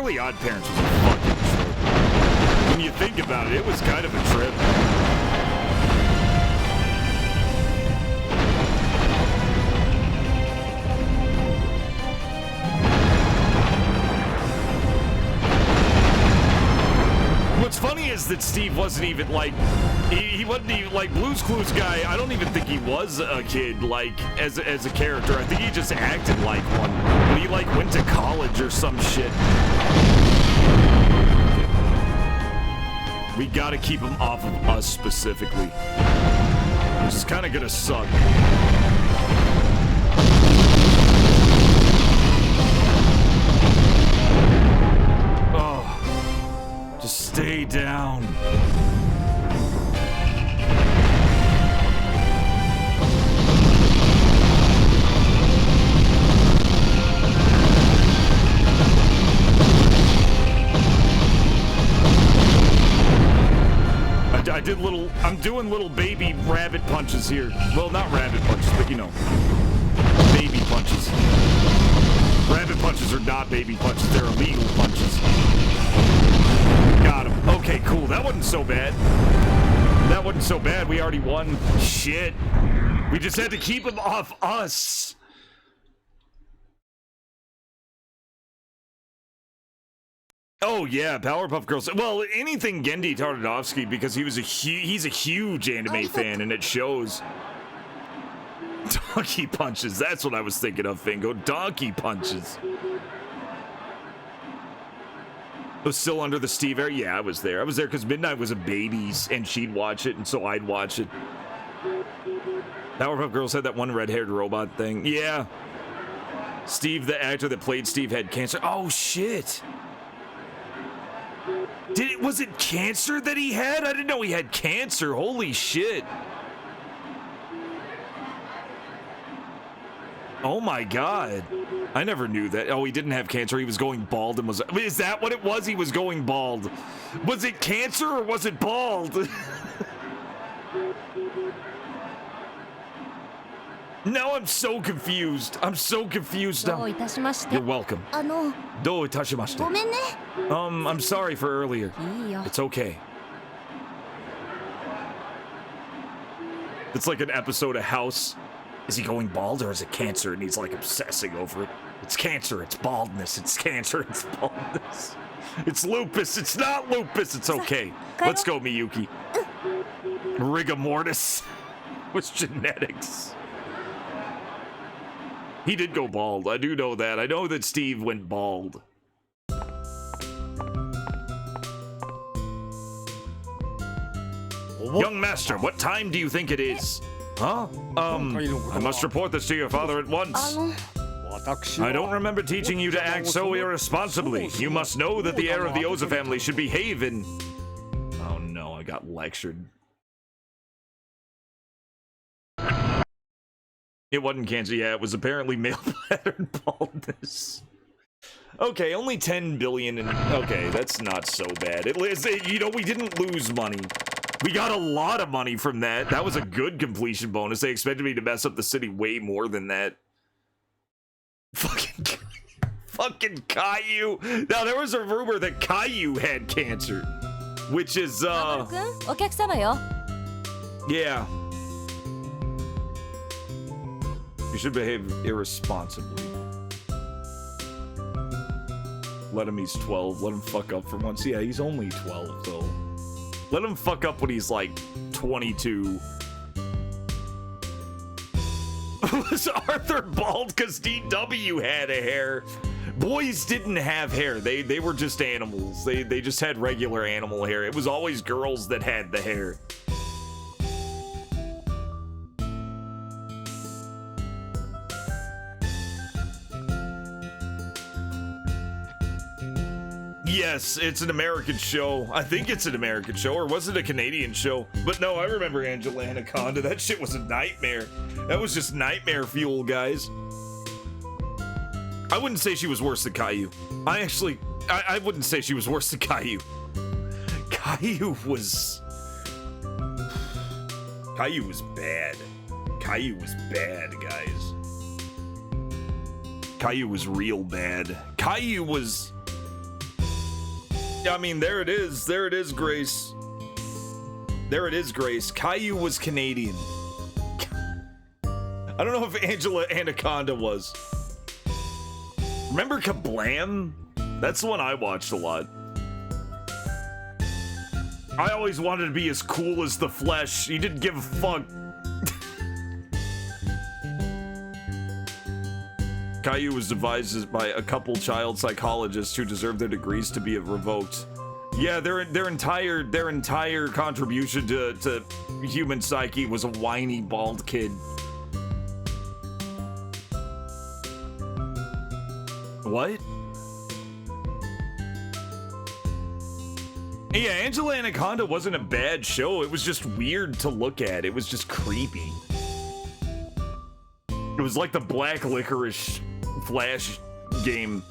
Fairly Odd Parents was a fucking trip. When you think about it, it was kind of a trip. What's funny is that Steve wasn't even like, he wasn't even like Blue's Clues guy. I don't even think he was a kid, like, as a character. I think he just acted like one. But he like went to college or some shit. We gotta keep him off of us specifically. Which is kind of gonna suck. Just stay down. I'm doing little baby rabbit punches here. Well, not rabbit punches, but you know, baby punches. Rabbit punches are not baby punches, they're illegal punches. Got him. Okay, cool. That wasn't so bad. That wasn't so bad. We already won. Shit. We just had to keep him off us. Oh yeah, Powerpuff Girls. Well, anything Gendy Tartakovsky, because he's a huge anime fan, and it shows. Donkey punches. That's what I was thinking of, Fingo. Donkey punches. Was still under the Steve era? Yeah, I was there. I was there because Midnight was a baby's, and she'd watch it, and so I'd watch it. Powerpuff Girls had that one red-haired robot thing. Yeah. Steve, the actor that played Steve, had cancer. Oh, shit. Was it cancer that he had? I didn't know he had cancer. Holy shit. Oh my god. I never knew that. Oh, he didn't have cancer. He was going bald and was... Is that what it was? He was going bald. Was it cancer or was it bald? Now I'm so confused. I'm so confused now. You're welcome. Do itashimashite. I'm sorry for earlier. It's okay. It's like an episode of House. Is he going bald or is it cancer? And he's like obsessing over it. It's cancer, it's baldness, it's cancer, it's baldness. It's lupus, it's not lupus, it's okay. Let's go, Miyuki. Rigor mortis was genetics. He did go bald, I do know that. I know that Steve went bald. Young master, what time do you think it is? Huh? I must report this to your father at once. I don't remember teaching you to act so irresponsibly. You must know that the heir of the Oza family should behave in... Oh no, I got lectured. It wasn't cancer, yeah, it was apparently male pattern baldness. Okay, only 10 billion and... Okay, that's not so bad. You know, we didn't lose money. We got a lot of money from that. That was a good completion bonus. They expected me to mess up the city way more than that. Fucking Caillou. Now, there was a rumor that Caillou had cancer. Which is, yeah. You should behave irresponsibly. Let him, he's 12. Let him fuck up for once. Yeah, he's only 12, though. Let him fuck up when he's like 22. Was Arthur bald because DW had a hair? Boys didn't have hair. They were just animals. They just had regular animal hair. It was always girls that had the hair. Yes, it's an American show. I think it's an American show, or was it a Canadian show? But no, I remember Angela Anaconda. That shit was a nightmare. That was just nightmare fuel, guys. I wouldn't say she was worse than Caillou. I wouldn't say she was worse than Caillou. Caillou was bad. Caillou was bad, guys. Caillou was real bad. Caillou was... I mean, there it is. There it is, Grace. There it is, Grace. Caillou was Canadian. I don't know if Angela Anaconda was. Remember Kablam? That's the one I watched a lot. I always wanted to be as cool as the Flesh. He didn't give a fuck. Caillou was devised by a couple child psychologists who deserve their degrees to be revoked. Yeah, their entire contribution to human psyche was a whiny bald kid. What? Yeah, Angela Anaconda wasn't a bad show. It was just weird to look at. It was just creepy. It was like the Black Licorice Flash game.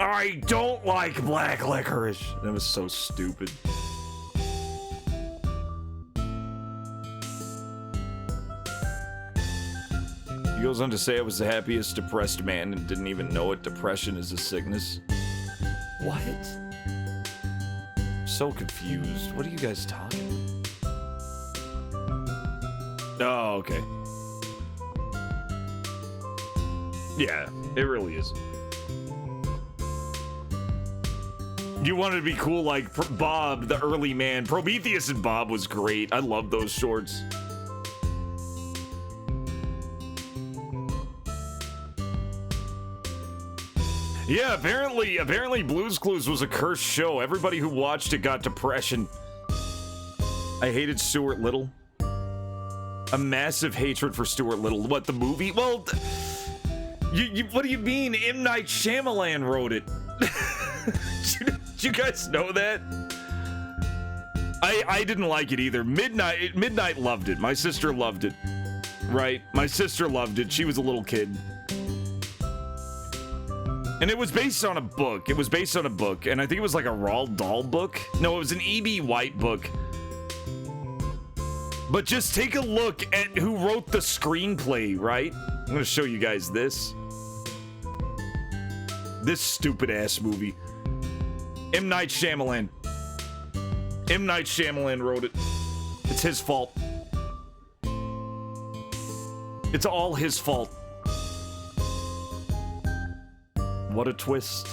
I don't like black licorice. That was so stupid. He goes on to say I was the happiest depressed man and didn't even know it. Depression is a sickness. What? I'm so confused. What are you guys talking about? Oh, okay. Yeah, it really is. You wanted to be cool like Bob, the early man. Prometheus and Bob was great. I love those shorts. Yeah, apparently Blue's Clues was a cursed show. Everybody who watched it got depression. I hated Stuart Little. A massive hatred for Stuart Little. What, the movie? Well, what do you mean? M. Night Shyamalan wrote it. Did you guys know that? I didn't like it either. Midnight loved it. My sister loved it. Right? My sister loved it. She was a little kid. And it was based on a book. And I think it was like a Roald Dahl book. No, it was an E.B. White book. But just take a look at who wrote the screenplay, right? I'm gonna show you guys this. This stupid-ass movie. M. Night Shyamalan. M. Night Shyamalan wrote it. It's his fault. It's all his fault. What a twist.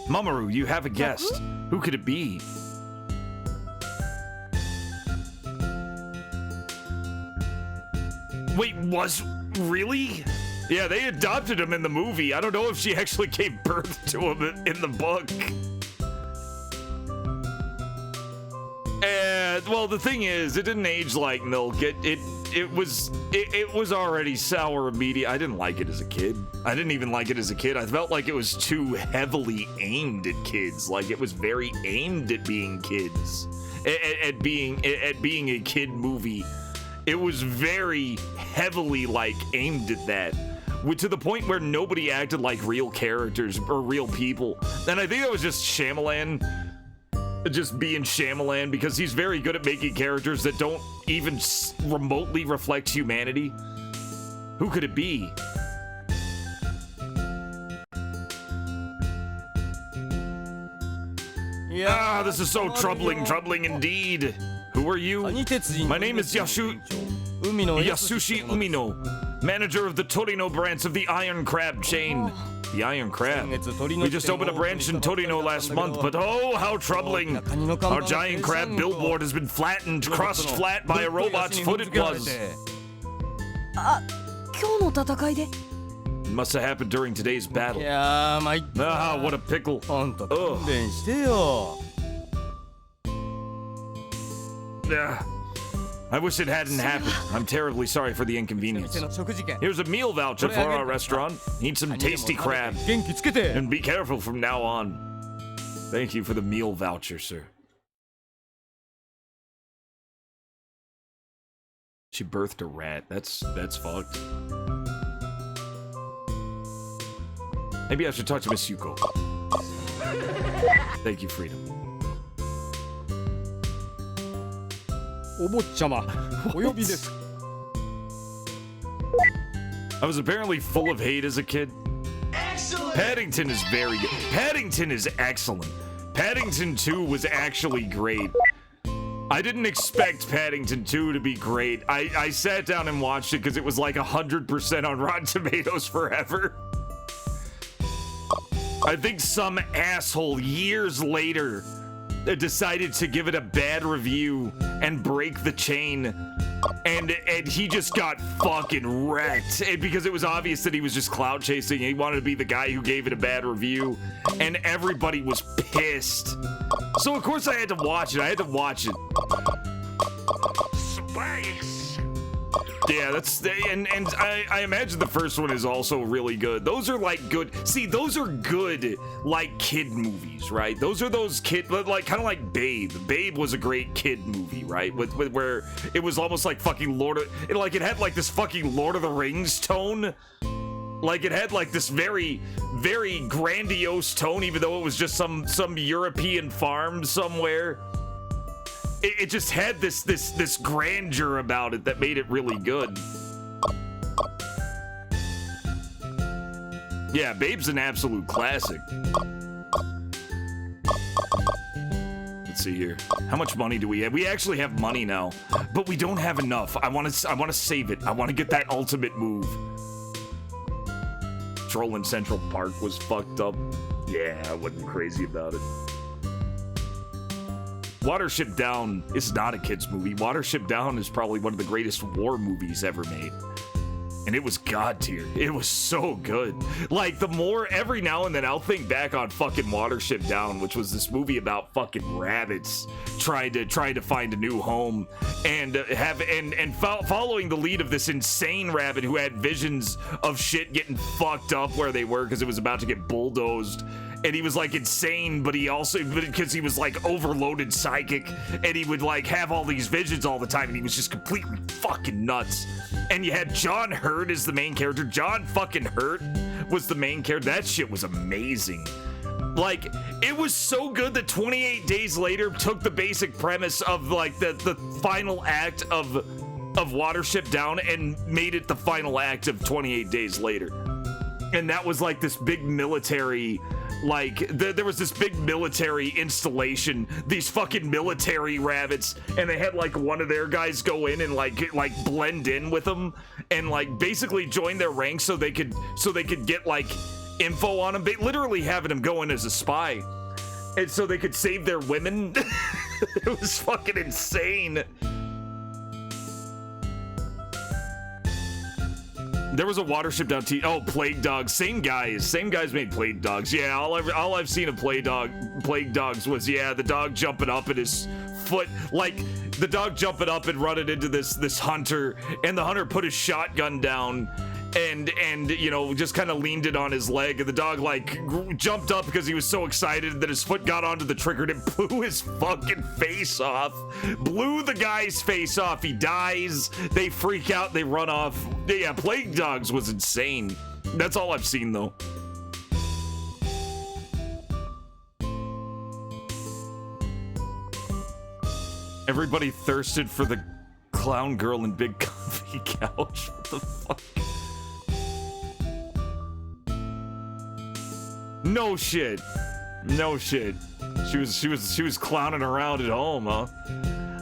Mamoru, you have a guest. Who could it be? Wait, really? Yeah, they adopted him in the movie. I don't know if she actually gave birth to him in the book. And, well, the thing is, it didn't age like milk. It was already sour immediately. I didn't like it as a kid. I didn't even like it as a kid. I felt like it was too heavily aimed at kids. Like, it was very aimed at being kids. At being a kid movie. It was very heavily, like, aimed at that. To the point where nobody acted like real characters or real people. And I think that was just Shyamalan just being Shyamalan, because he's very good at making characters that don't even remotely reflect humanity. Who could it be? Ah, this is so troubling indeed. Who are you? My name is Yasushi Umino, manager of the Torino branch of the Iron Crab chain. The Iron Crab. We just opened a branch in Torino last month, but oh, how troubling. Our giant crab billboard has been crushed flat by a robot's foot it was. It must have happened during today's battle. Ah, what a pickle. I wish it hadn't happened. I'm terribly sorry for the inconvenience. Here's a meal voucher for our restaurant. Eat some tasty crab. And be careful from now on. Thank you for the meal voucher, sir. She birthed a rat. That's fucked. Maybe I should talk to Miss Yuko. Thank you, Freedom. I was apparently full of hate as a kid. Paddington is very good. Paddington is excellent. Paddington 2 was actually great. I didn't expect Paddington 2 to be great. I sat down and watched it because it was like 100% on Rotten Tomatoes forever. I think some asshole years later decided to give it a bad review and break the chain, and he just got fucking wrecked because it was obvious that he was just clout chasing. He wanted to be the guy who gave it a bad review, and everybody was pissed. So of course I had to watch it. Space. Yeah, that's and I imagine the first one is also really good. Those are like good. See, those are good like kid movies, right? Those are those kid like kind of like Babe. Babe was a great kid movie, right? With where it was almost like fucking it had like this fucking Lord of the Rings tone. Like it had like this very, very grandiose tone, even though it was just some European farm somewhere. It just had this grandeur about it that made it really good. Yeah, Babe's an absolute classic. Let's see here. How much money do we have? We actually have money now, but we don't have enough. I want to save it. I want to get that ultimate move. Troll in Central Park was fucked up. Yeah, I wasn't crazy about it. Watership Down is not a kid's movie. Watership Down is probably one of the greatest war movies ever made. And it was god tier. It was so good. Like, every now and then I'll think back on fucking Watership Down, which was this movie about fucking rabbits trying to find a new home and following the lead of this insane rabbit who had visions of shit getting fucked up where they were because it was about to get bulldozed. And he was like insane, but because he was like overloaded psychic, and he would like have all these visions all the time, and he was just completely fucking nuts. And you had John Hurt as the main character. John fucking Hurt was the main character. That shit was amazing. Like, it was so good that 28 Days Later took the basic premise of like the final act of Watership Down and made it the final act of 28 Days Later. And that was like this big military, like there was this big military installation, these fucking military rabbits, and they had like one of their guys go in and like blend in with them and like basically join their ranks so they could get like info on them. They literally having him go in as a spy, and so they could save their women. It was fucking insane. There was a Watership Down Plague Dogs. Same guys made Plague Dogs. Yeah, all I've seen of Plague Dogs was, yeah, the dog jumping up at his foot, like the dog jumping up and running into this hunter, and the hunter put his shotgun down and you know, just kind of leaned it on his leg, and the dog like jumped up because he was so excited that his foot got onto the trigger and it blew his fucking face off. Blew the guy's face off. He dies. They freak out. They run off. Yeah, Plague Dogs was insane. That's all I've seen though. Everybody thirsted for the clown girl in Big Comfy Couch. What the fuck? No shit. She was clowning around at home, huh?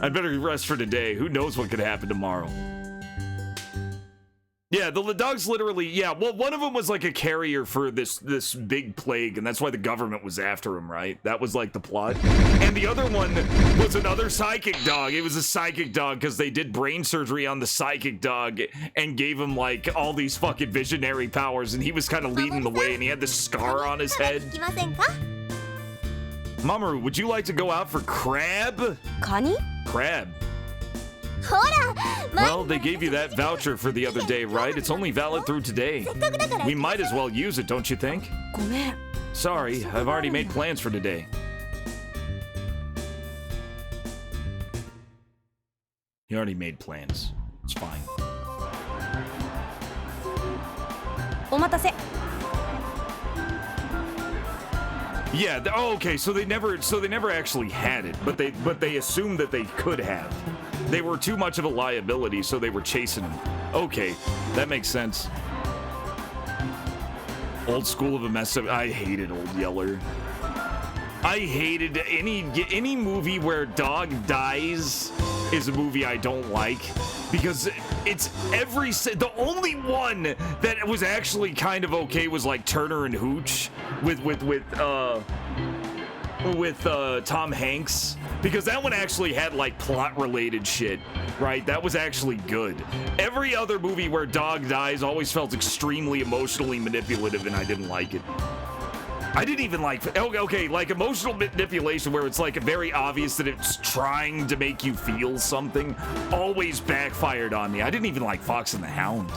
I'd better rest for today. Who knows what could happen tomorrow? Yeah, the dogs literally, yeah, well, one of them was like a carrier for this big plague, and that's why the government was after him, right? That was like the plot. And the other one was another psychic dog. It was a psychic dog because they did brain surgery on the psychic dog and gave him like all these fucking visionary powers, and he was kind of leading the way, and he had this scar on his head. Mamoru, would you like to go out for crab? Kani? Crab. Well, they gave you that voucher for the other day, right? It's only valid through today. We might as well use it, don't you think? Sorry, I've already made plans for today. You already made plans. It's fine. Yeah, okay, so they never actually had it, but they assumed that they could have. They were too much of a liability, so they were chasing him. Okay, that makes sense. Old School of a Mess Up. I hated Old Yeller. I hated any movie where dog dies is a movie I don't like, because it's the only one that was actually kind of okay was like Turner and Hooch with Tom Hanks, because that one actually had like plot related shit, right? That was actually good. Every other movie where dog dies always felt extremely emotionally manipulative, and I didn't like it. I didn't even like, okay, like emotional manipulation where it's like very obvious that it's trying to make you feel something, always backfired on me. I didn't even like Fox and the Hound.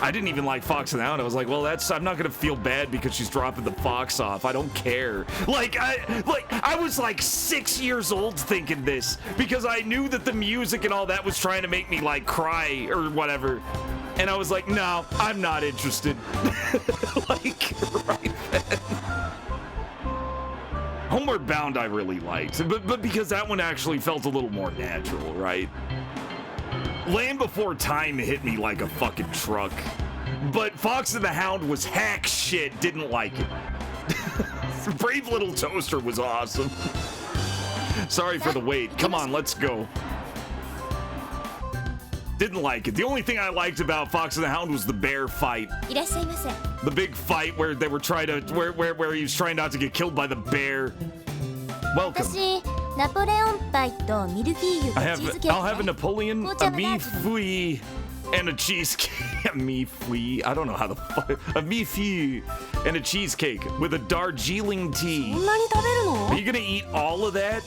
I didn't even like Fox and the Hound. I was like, well, I'm not gonna feel bad because she's dropping the fox off. I don't care. I was like 6 years old thinking this, because I knew that the music and all that was trying to make me like cry or whatever. And I was like, no, I'm not interested. Like, right then. Homeward Bound I really liked, but because that one actually felt a little more natural, right? Land Before Time hit me like a fucking truck, but Fox and the Hound was hack shit, didn't like it. Brave Little Toaster was awesome. Sorry for the wait. Come on, let's go. Didn't like it. The only thing I liked about Fox and the Hound was the bear fight. The big fight where they were trying to, where he was trying not to get killed by the bear. Welcome. I'll have a Napoleon, a mi-fui, and a cheesecake. A mi-fui. I don't know how the fuck. A mi-fui and a cheesecake with a Darjeeling tea. Are you gonna eat all of that?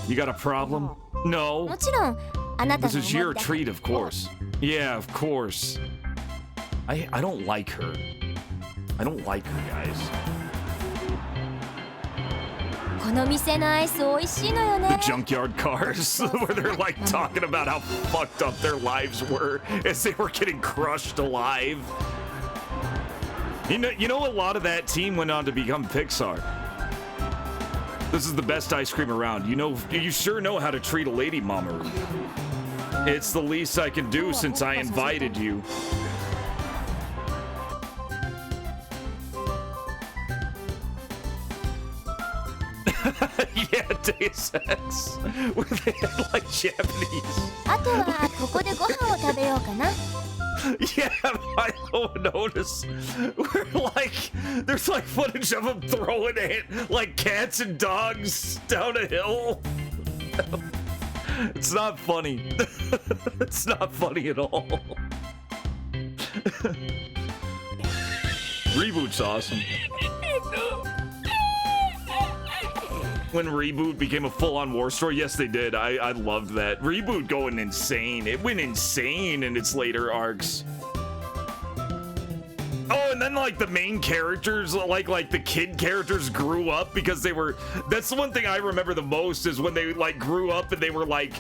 You got a problem? No. This is your treat, of course. Yeah, of course. I don't like her. I don't like her, guys. The junkyard cars, where they're like talking about how fucked up their lives were as they were getting crushed alive. You know, a lot of that team went on to become Pixar. This is the best ice cream around. You sure know how to treat a lady, Mama. It's the least I can do since I invited you. Yeah, Deus Ex. Where they had like Japanese. Yeah, I don't notice. We're like, there's like footage of them throwing it like cats and dogs down a hill. It's not funny. It's not funny at all. ReBoot's awesome. When ReBoot became a full-on war story, yes, they did. I loved that. ReBoot going insane. It went insane in its later arcs. Oh, and then like the main characters, like the kid characters grew up because they were. That's the one thing I remember the most is when they like grew up and they were like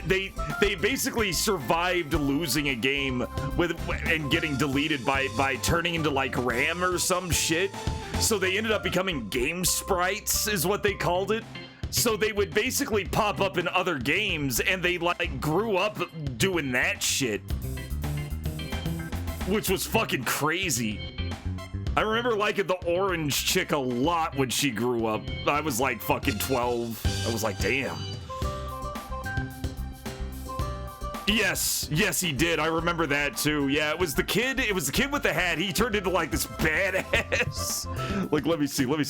they basically survived losing a game and getting deleted by turning into like RAM or some shit. So they ended up becoming game sprites, is what they called it. So they would basically pop up in other games, and they like grew up doing that shit, which was fucking crazy. I remember liking the orange chick a lot when she grew up. I was like fucking 12. I was like, damn. Yes, he did. I remember that too. Yeah, it was the kid with the hat. He turned into like this badass. Like, let me see. Let me